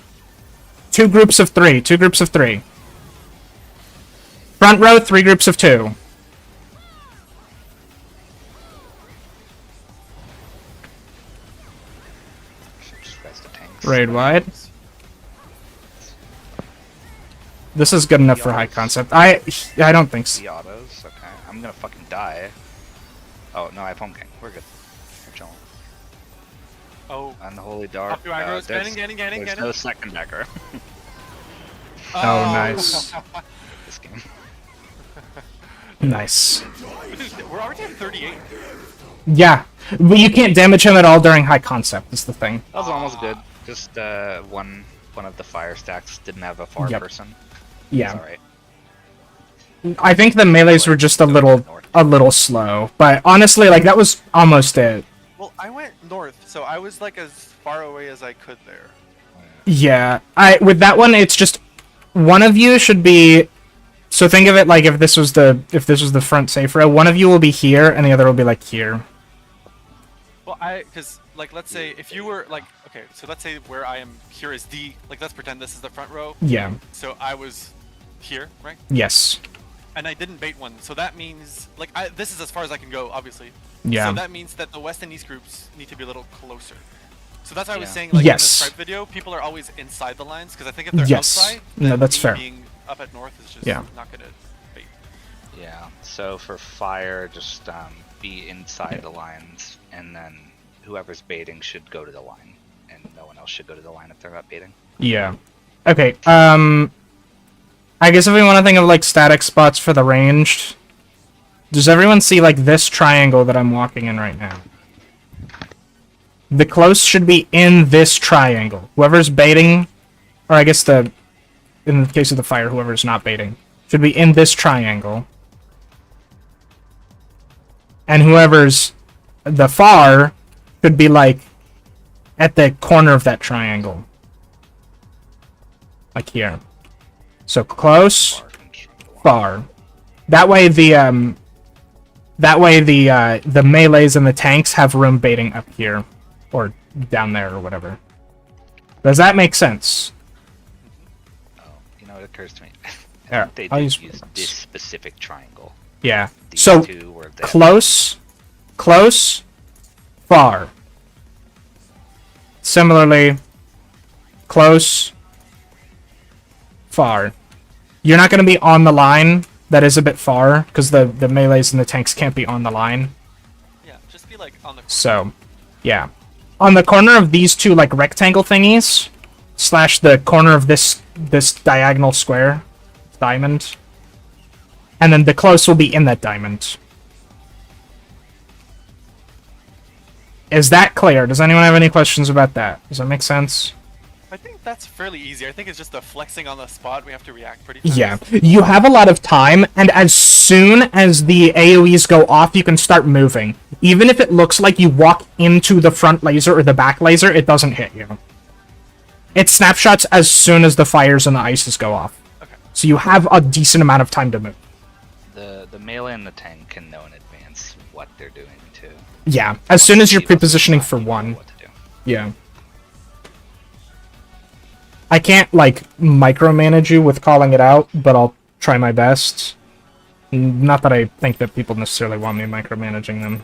Two groups of three. Front row, 3 groups of 2. Raid wide. This is good enough for high concept. I don't think so. The autos, okay. I'm gonna fucking die. Oh no, I have home king. We're good. We're chilling. Oh. Unholy Dark. Up your aggro, There's getting. no second decker. Oh, nice. This game. Nice. We're already at 38. Yeah. But you can't damage him at all during high concept, is the thing. That was almost good. Just one of the fire stacks didn't have a far person. Yeah. Alright. I think the melees were just a little slow, but honestly, like, that was almost it. Well, I went north, so I was like as far away as I could there. Yeah. With that one, it's just one of you should be. So think of it like if this was the front safe row, one of you will be here and the other will be like here. Well, because like let's say if you were like okay, so let's say where I am here is D. Like let's pretend this is the front row. Yeah. So I was here, right? Yes. And I didn't bait one, so that means like this is as far as I can go, obviously. Yeah. So that means that the west and east groups need to be a little closer. So that's why I was saying like Yes. in the stripe video, people are always inside the lines because I think if they're Yes. outside, No, then that's me fair. being up at north is just Yeah. not gonna bait. Yeah. So for fire, just be inside the lines, and then whoever's baiting should go to the line, and no one else should go to the line if they're not baiting. Yeah. Okay. I guess if we want to think of like static spots for the ranged, does everyone see like this triangle that I'm walking in right now? The close should be in this triangle. Whoever's baiting, or I guess in the case of the fire, whoever's not baiting, should be in this triangle. And whoever's the far should be like at the corner of that triangle. Like here. So close, far. That way the melees and the tanks have room baiting up here or down there or whatever. Does that make sense? Oh, you know what occurs to me? There, They I'll did use use this specific triangle. Yeah. These So two were the close, far. Similarly, close, far. You're not going to be on the line. That is a bit far because the melees and the tanks can't be on the line. Yeah, just be like on the. So, yeah, on the corner of these two like rectangle thingies, / the corner of this diagonal square, diamond, and then the close will be in that diamond. Is that clear? Does anyone have any questions about that? Does that make sense? I think that's fairly easy. I think it's just the flexing on the spot. We have to react pretty fast. Yeah, you have a lot of time, and as soon as the AoEs go off, you can start moving. Even if it looks like you walk into the front laser or the back laser, it doesn't hit you. It snapshots as soon as the fires and the ices go off. Okay. So you have a decent amount of time to move. The melee and the tank can know in advance what they're doing too. Yeah, as soon as you're pre-positioning for one. What to do. Yeah. I can't, like, micromanage you with calling it out, but I'll try my best. Not that I think that people necessarily want me micromanaging them.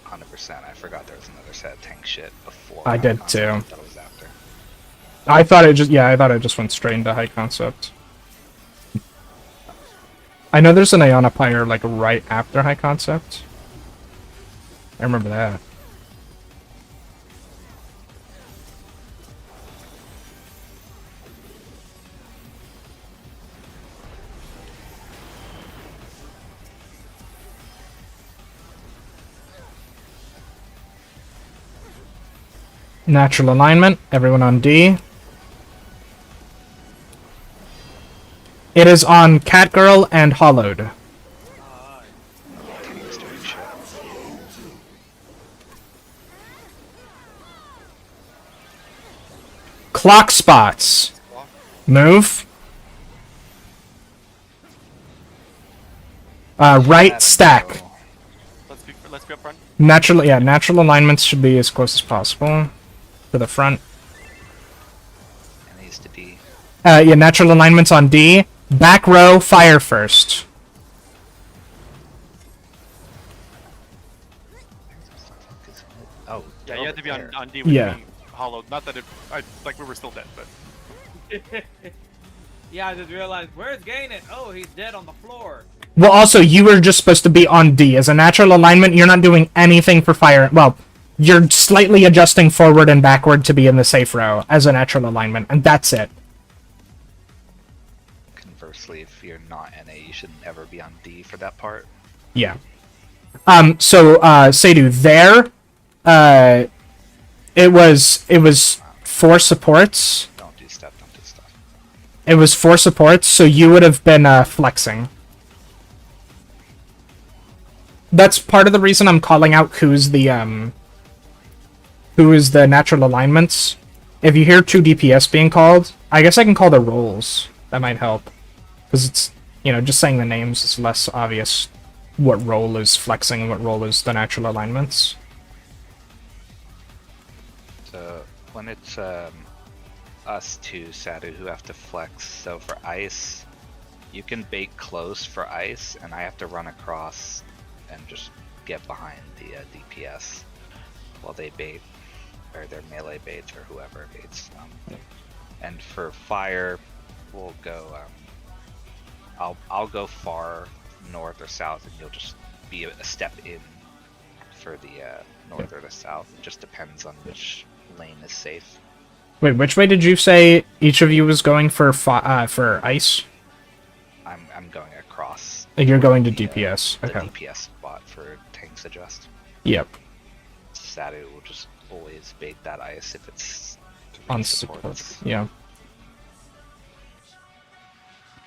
100%. I forgot there was another set of tank shit before. I did High too. Concept. That was after. I thought it just went straight into high concept. I know there's an Aeon Pyre, like, right after high concept. I remember that. Natural alignment, everyone on D. It is on Catgirl and Hollowed. Tank's doing shit. Clock spots. Move. Right stack. Let's be up front. Natural alignments should be as close as possible to the front. And these to D. Yeah, natural alignments on D. Back row, fire first. Oh, Yeah, you had to be there. on D with Yeah. me hollowed. Not that like we were still dead, but Yeah, I just realized, where's Gainen? Oh, he's dead on the floor. Well, also, you were just supposed to be on D. As a natural alignment, you're not doing anything for fire. Well, you're slightly adjusting forward and backward to be in the safe row as a natural alignment, and that's it. Conversely, if you're not NA, you should never be on D for that part. Yeah. So, Seidu, there, it was 4 supports. Don't do stuff, don't do stuff. It was 4 supports, so you would have been, flexing. That's part of the reason I'm calling out who is the natural alignments. If you hear 2 DPS being called, I guess I can call the roles. That might help. Because it's, just saying the names is less obvious what role is flexing and what role is the natural alignments. So when it's us two, Sadu, who have to flex, so for ice, you can bait close for ice, and I have to run across and just get behind the DPS while they bait, or their melee baits, or whoever baits. And for fire, we'll go. I'll go far north or south, and you'll just be a step in for the north or the south. It just depends on which lane is safe. Wait, which way did you say each of you was going for ice? I'm going across. You're going to the, DPS. The Okay. DPS spot for tanks adjust. Yep. Sadu will just always bait that ice if it's On support. Yeah.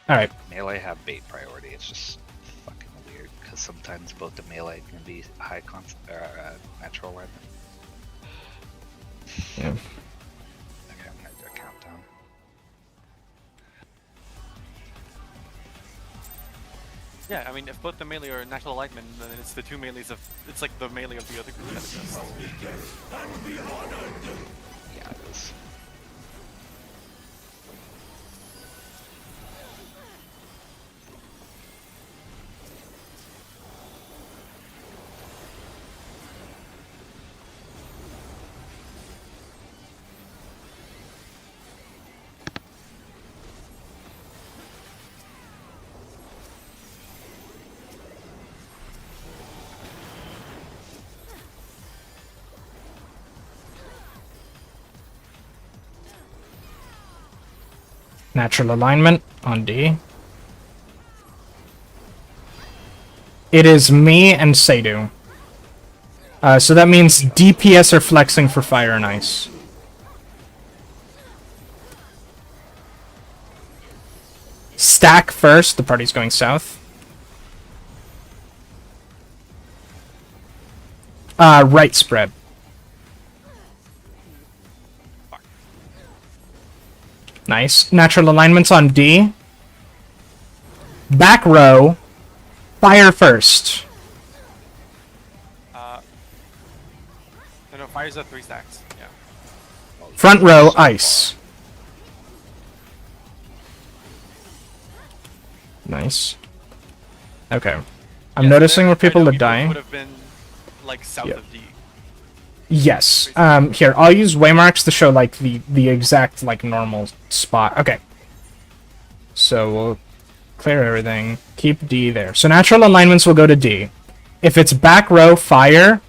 Alright. Melee have bait priority. It's just fucking weird because sometimes both the melee can be high natural weapon. Yeah. Okay, I'm gonna do a countdown. Yeah, I mean, if both the melee are natural alignment, then it's the two melees of... It's like the melee of the other group that adjusts. Yeah, it is. Natural alignment on D. It is me and Seidu. So that means DPS are flexing for fire and ice. Stack first, the party's going south. Right spread. Nice. Natural alignments on D. Back row. Fire first. No, fires are 3 stacks. Yeah. Front row, ice. Nice. Okay. I'm noticing where people are dying. Would have been like south of D. Yes. Here, I'll use waymarks to show like the exact like normal spot. Okay. So we'll clear everything. Keep D there. So natural alignments will go to D. If it's back row fire,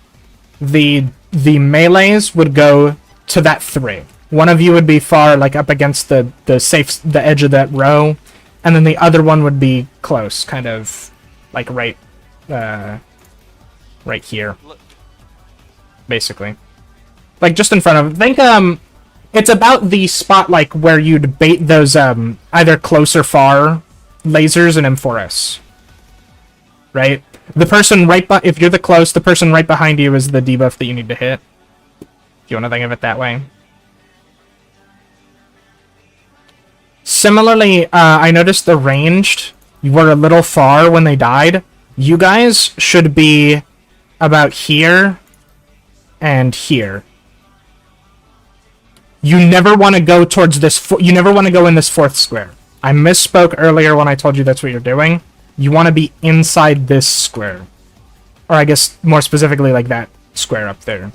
the melees would go to that 3. One of you would be far like up against the edge of that row, and then the other one would be close, kind of like right here. Basically. Like just in front of think it's about the spot like where you'd bait those either close or far lasers in M4S. Right? The person if you're the close, the person right behind you is the debuff that you need to hit. If you want to think of it that way. Similarly, I noticed the ranged were a little far when they died. You guys should be about here and here. You never want to go towards this. You never want to go in this 4th square. I misspoke earlier when I told you that's what you're doing. You want to be inside this square. Or I guess more specifically like that square up there.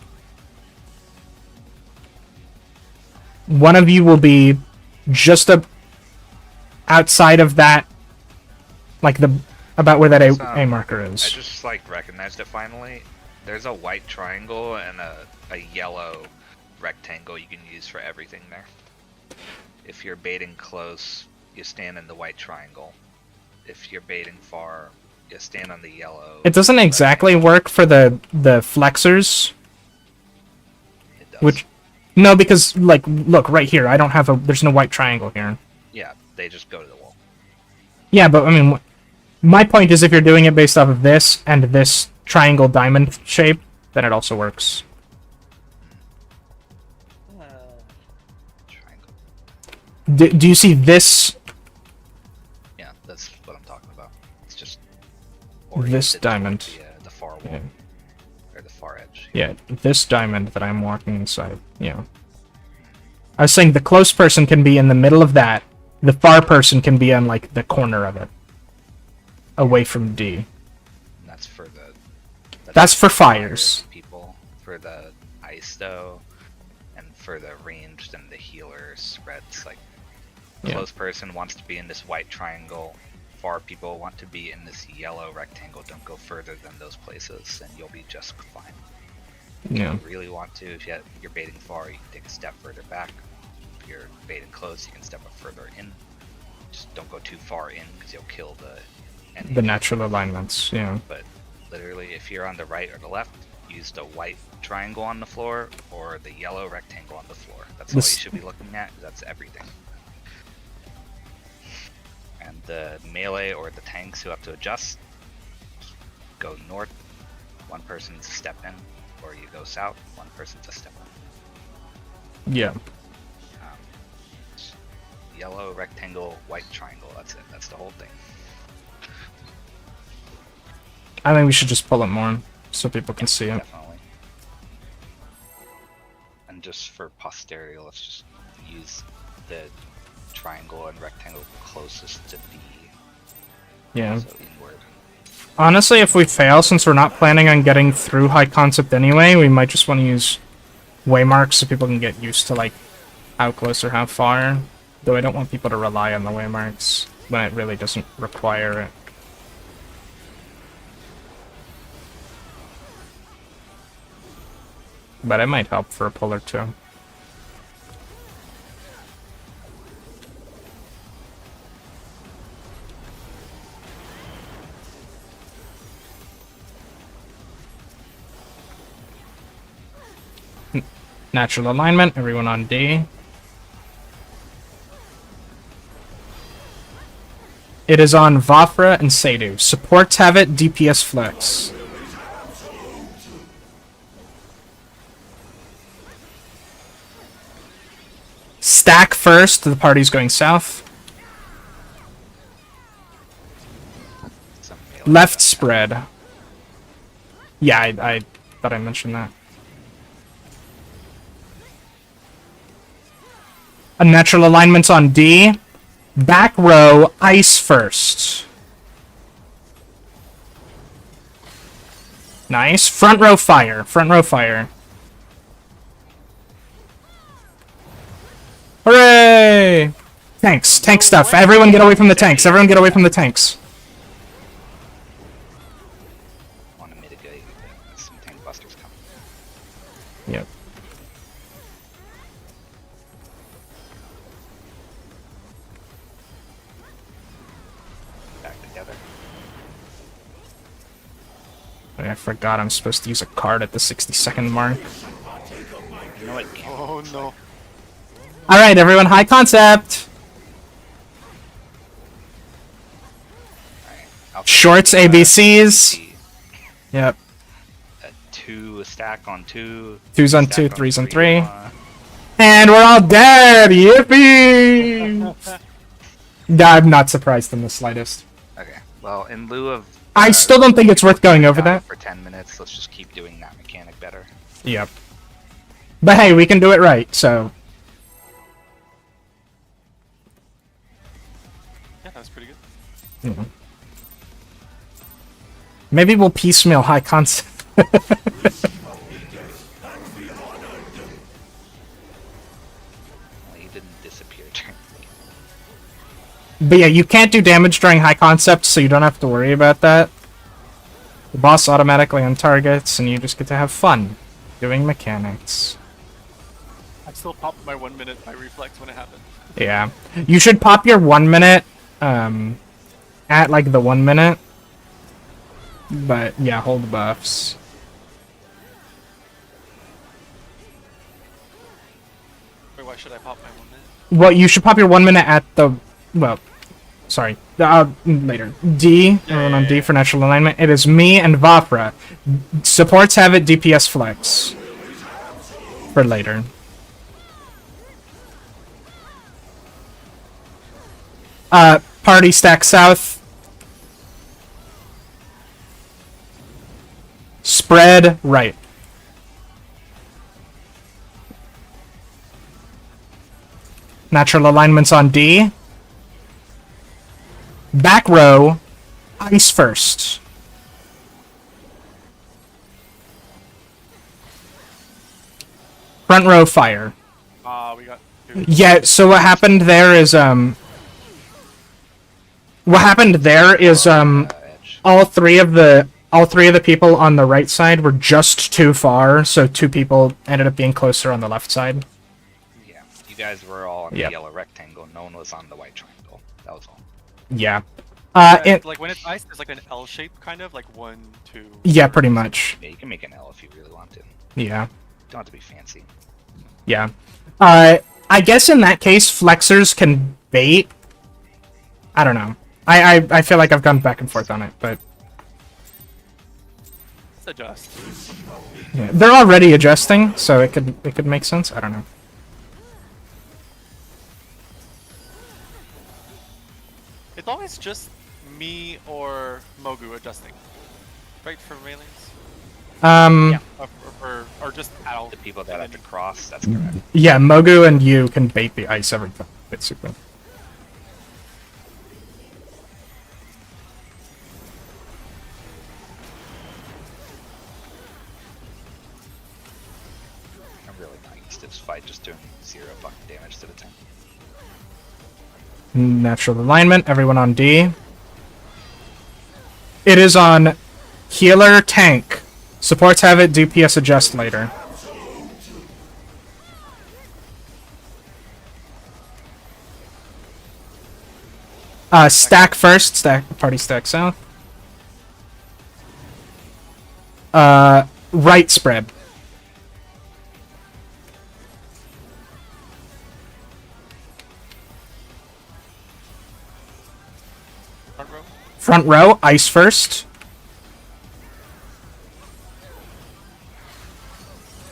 One of you will be just outside of that, like about where that A marker is. I just like recognized it finally. There's a white triangle and a yellow rectangle you can use for everything there. If you're baiting close, you stand in the white triangle. If you're baiting far, you stand on the yellow. It doesn't exactly work for the flexors. It does. Which, no, because like look right here. I don't have there's no white triangle here. Yeah, they just go to the wall. Yeah, but I mean, my point is if you're doing it based off of this and this triangle diamond shape, then it also works. Triangle. Do you see this? Yeah, that's what I'm talking about. It's just This oriented diamond. toward the far wall. Yeah. Or the far edge. Yeah, this diamond that I'm walking inside. Yeah. I was saying the close person can be in the middle of that. The far person can be on like the corner of it. Away from D. And that's for the... That's for fires. People. For the ice though. And for the ranged and the healer spreads. Like, Yeah. close person wants to be in this white triangle. Far people want to be in this yellow rectangle. Don't go further than those places and you'll be just fine. Yeah. If you really want to, if you're baiting far, you can take a step further back. If you're baiting close, you can step up further in. Just don't go too far in because you'll kill The natural alignments, yeah. But literally, if you're on the right or the left, use the white triangle on the floor or the yellow rectangle on the floor. That's all you should be looking at. That's everything. And the melee or the tanks who have to adjust, go north, one person to step in, or you go south, one person to step in. Yeah. Yellow rectangle, white triangle. That's it. That's the whole thing. I think we should just pull it more so people can see it. Definitely. And just for posterity, let's just use the triangle and rectangle closest to B. Yeah. So inward. Honestly, if we fail, since we're not planning on getting through high concept anyway, we might just want to use waymarks so people can get used to like how close or how far. Though I don't want people to rely on the waymarks when it really doesn't require it. But it might help for a pull or two. Natural alignment, everyone on D. It is on Vafra and Seidu. Supports have it, DPS flex. Stack first, the party's going south. Some melee Left stuff. spread. Yeah, I thought I mentioned that. A natural alignment's on D. Back row, ice first. Nice. Front row fire. Front row fire. Hooray! Tanks. Tank stuff. Everyone get away from the tanks. Everyone get away from the tanks. Want to mitigate some tank busters coming. Yep. Back together. I forgot I'm supposed to use a card at the 60-second mark. You know what? Oh no. Alright, everyone, high concept! Alright. I'll Shorts, take, ABCs. Yep. A stack on 2. 2s on stack 2, 3s on 3. 3. And we're all dead! Yippee! I'm not surprised in the slightest. Okay. Well, in lieu of. I still don't think it's worth going over that. For 10 minutes, let's just keep doing that mechanic better. Yep. But hey, we can do it right, so. Yeah, that was pretty good. You know. Maybe we'll piecemeal high concept. Well, he didn't disappear during But yeah, you can't do damage during high concept, so you don't have to worry about that. The boss automatically on targets, and you just get to have fun doing mechanics. I still popped my 1 minute by reflex when it happened. Yeah. You should pop your 1 minute at like the 1 minute. But yeah, hold buffs. Wait, why should I pop my 1 minute? Well, you should pop your 1 minute at the. Well, sorry. Later. D. Everyone on D for natural alignment. It is me and Vafra. Supports have it, DPS flex. For later. Party stack south. Spread right. Natural alignments on D. Back row, ice first. Front row fire. We got 2. Yeah, so what happened there is edge. all three of the people on the right side were just too far, so 2 people ended up being closer on the left side. Yeah. You guys were all on Yep. the yellow rectangle. No one was on the white triangle. That was all. Yeah. Like when it's ice, there's like an L shape kind of, like 1, 2. Yeah, pretty much. Yeah, you can make an L if you really want to. Yeah. Don't have to be fancy. Yeah. I guess in that case, flexors can bait. I don't know. I feel like I've gone back and forth on it, but Let's adjust. yeah. They're already adjusting, so it could make sense. I don't know. It's always just me or Mogu adjusting. right, for melees? Yeah. Or just owl? The people that have to cross, that's correct. Yeah, Mogu and you can bait the ice every time, basically. I'm really not used to this fight, just doing 0 fucking damage to the tank. Natural alignment, everyone on D. It is on healer, tank. Supports have it, DPS adjust later. Stack first, party stack south. Right spread. Front row? Front row, ice first.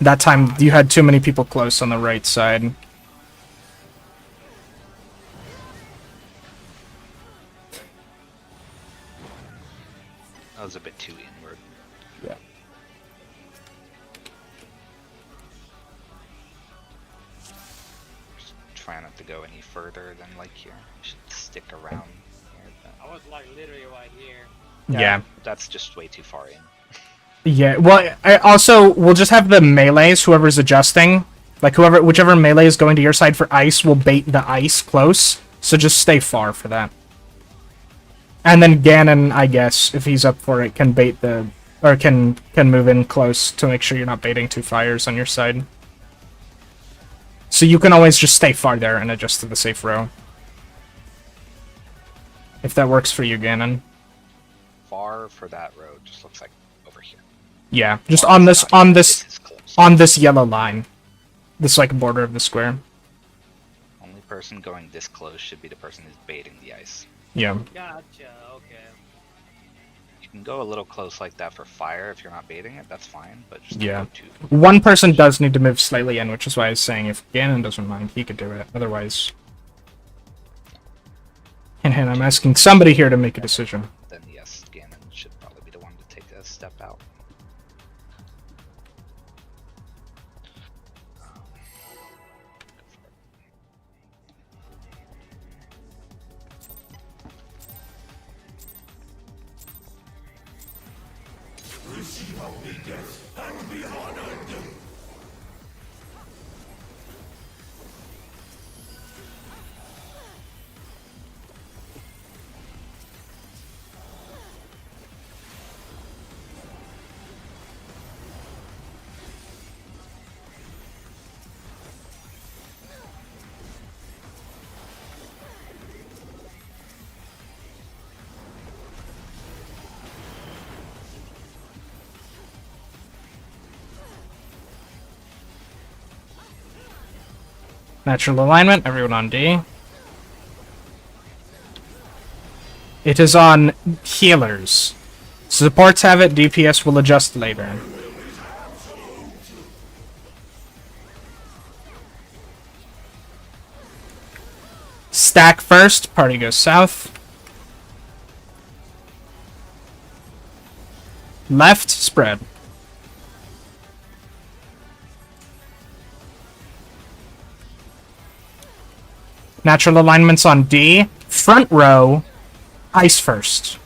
That time you had too many people close on the right side. That was a bit too inward. Yeah. Just try not to go any further than like here. You should stick around here. But I was like literally right here. Yeah. that's just way too far in. Yeah, well, we'll just have the melees, whoever's adjusting. Like, whichever melee is going to your side for ice will bait the ice close. So just stay far for that. And then Ganon, I guess, if he's up for it, can bait or can move in close to make sure you're not baiting 2 fires on your side. So you can always just stay far there and adjust to the safe row. If that works for you, Ganon. Far for that road just looks like over here. Yeah, just Far on is this not- this is close. on this yellow line. This like border of the square. Only person going this close should be the person who's baiting the ice. Yeah. Gotcha. Okay. You can go a little close like that for fire if you're not baiting it, that's fine, but just Yeah. don't go too. One person does need to move slightly in, which is why I was saying if Ganon doesn't mind, he could do it. Otherwise... And I'm asking somebody here to make a decision. Then yes, Ganon should probably be the one to take a step out. Natural alignment, everyone on D. It is on healers. Supports have it, DPS will adjust later. Stack first, party goes south. Left, spread. Natural alignments on D. Front row, ice first.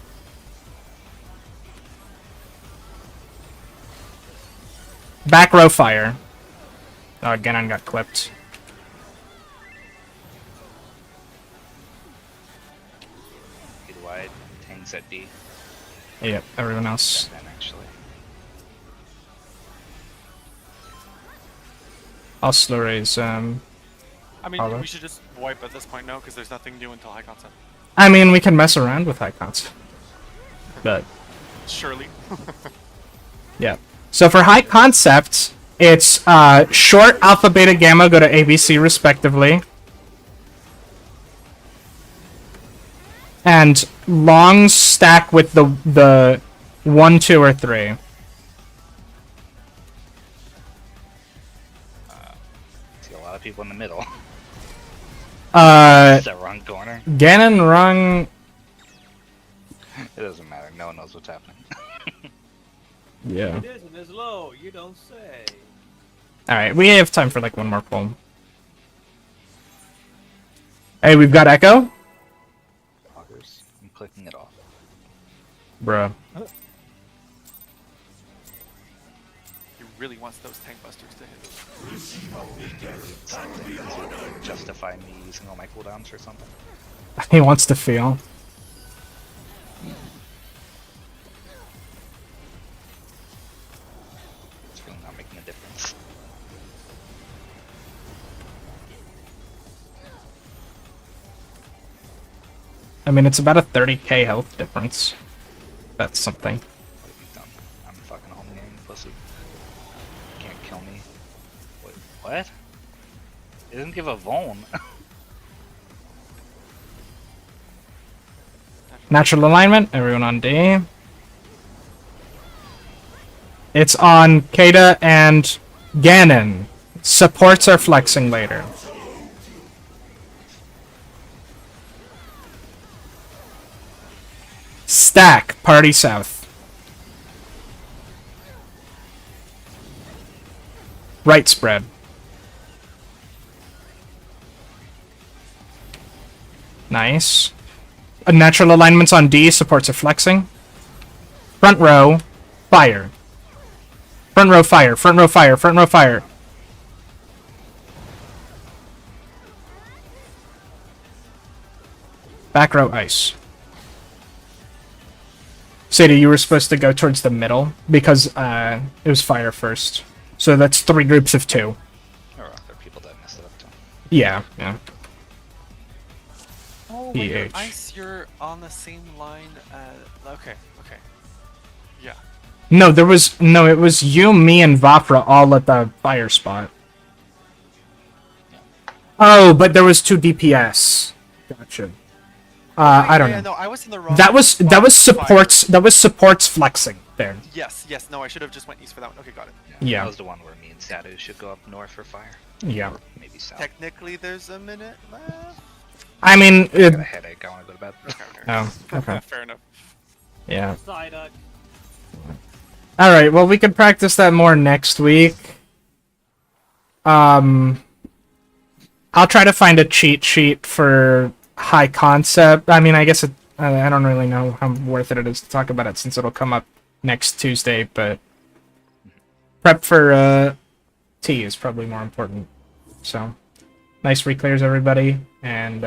Back row, fire. Oh, again, I got clipped. Get wide, tanks at D. Yep, everyone else. Then actually. I'll slow raise, I mean, Alright. we should just wipe at this point now, because there's nothing new until high concept. I mean, we can mess around with high concept. But, Surely. yeah. So for high concept, it's short, alpha, beta, gamma go to ABC respectively. And long stack with the 1, 2, or 3. See a lot of people in the middle. Ganon Is that wrong corner? rung. It doesn't matter, no one knows what's happening. Yeah. Condition is low, you don't say. Alright, we have time for like one more pull. Hey, we've got Echo? Augers. I'm clicking it off. Bruh. He really wants those tank busters to hit. Justify me using all my cooldowns or something. He wants to feel. It's really not making a difference. I mean, it's about a 30k health difference. That's something. What have you done? I'm fucking home game, pussy. Can't kill me. Wait, what? It didn't give a Vone. Natural alignment, everyone on D. It's on Kata and Ganon. Supports are flexing later. Stack, party south. Right spread. Nice. Natural alignments on D, supports are flexing. Front row, fire. Front row, fire. Front row, fire. Front row, fire. Back row, ice. Sadie, you were supposed to go towards the middle because it was fire first. So that's 3 groups of 2. There are other people that messed it up too. Yeah, yeah. Oh, when you're PH. ice, you're on the same line as... Okay, okay. Yeah. No, it was you, me, and Vapra all at the fire spot. Oh, but there was 2 DPS. Gotcha. I don't Yeah, know. no, I was in the wrong That was spot. supports flexing there. Yes, yes, no, I should have just went east for that one. Okay, got it. Yeah. That was the one where me and Sadu should go up north for fire. Yeah. Or maybe south. Technically, there's a minute left. I mean, I got a headache. I want to go to bed. oh, okay. Fair enough. Yeah. Psyduck. All right. Well, we could practice that more next week. I'll try to find a cheat sheet for high concept. I mean, I guess I don't really know how worth it is to talk about it since it'll come up next Tuesday, but prep for T is probably more important. So, nice reclears, everybody, and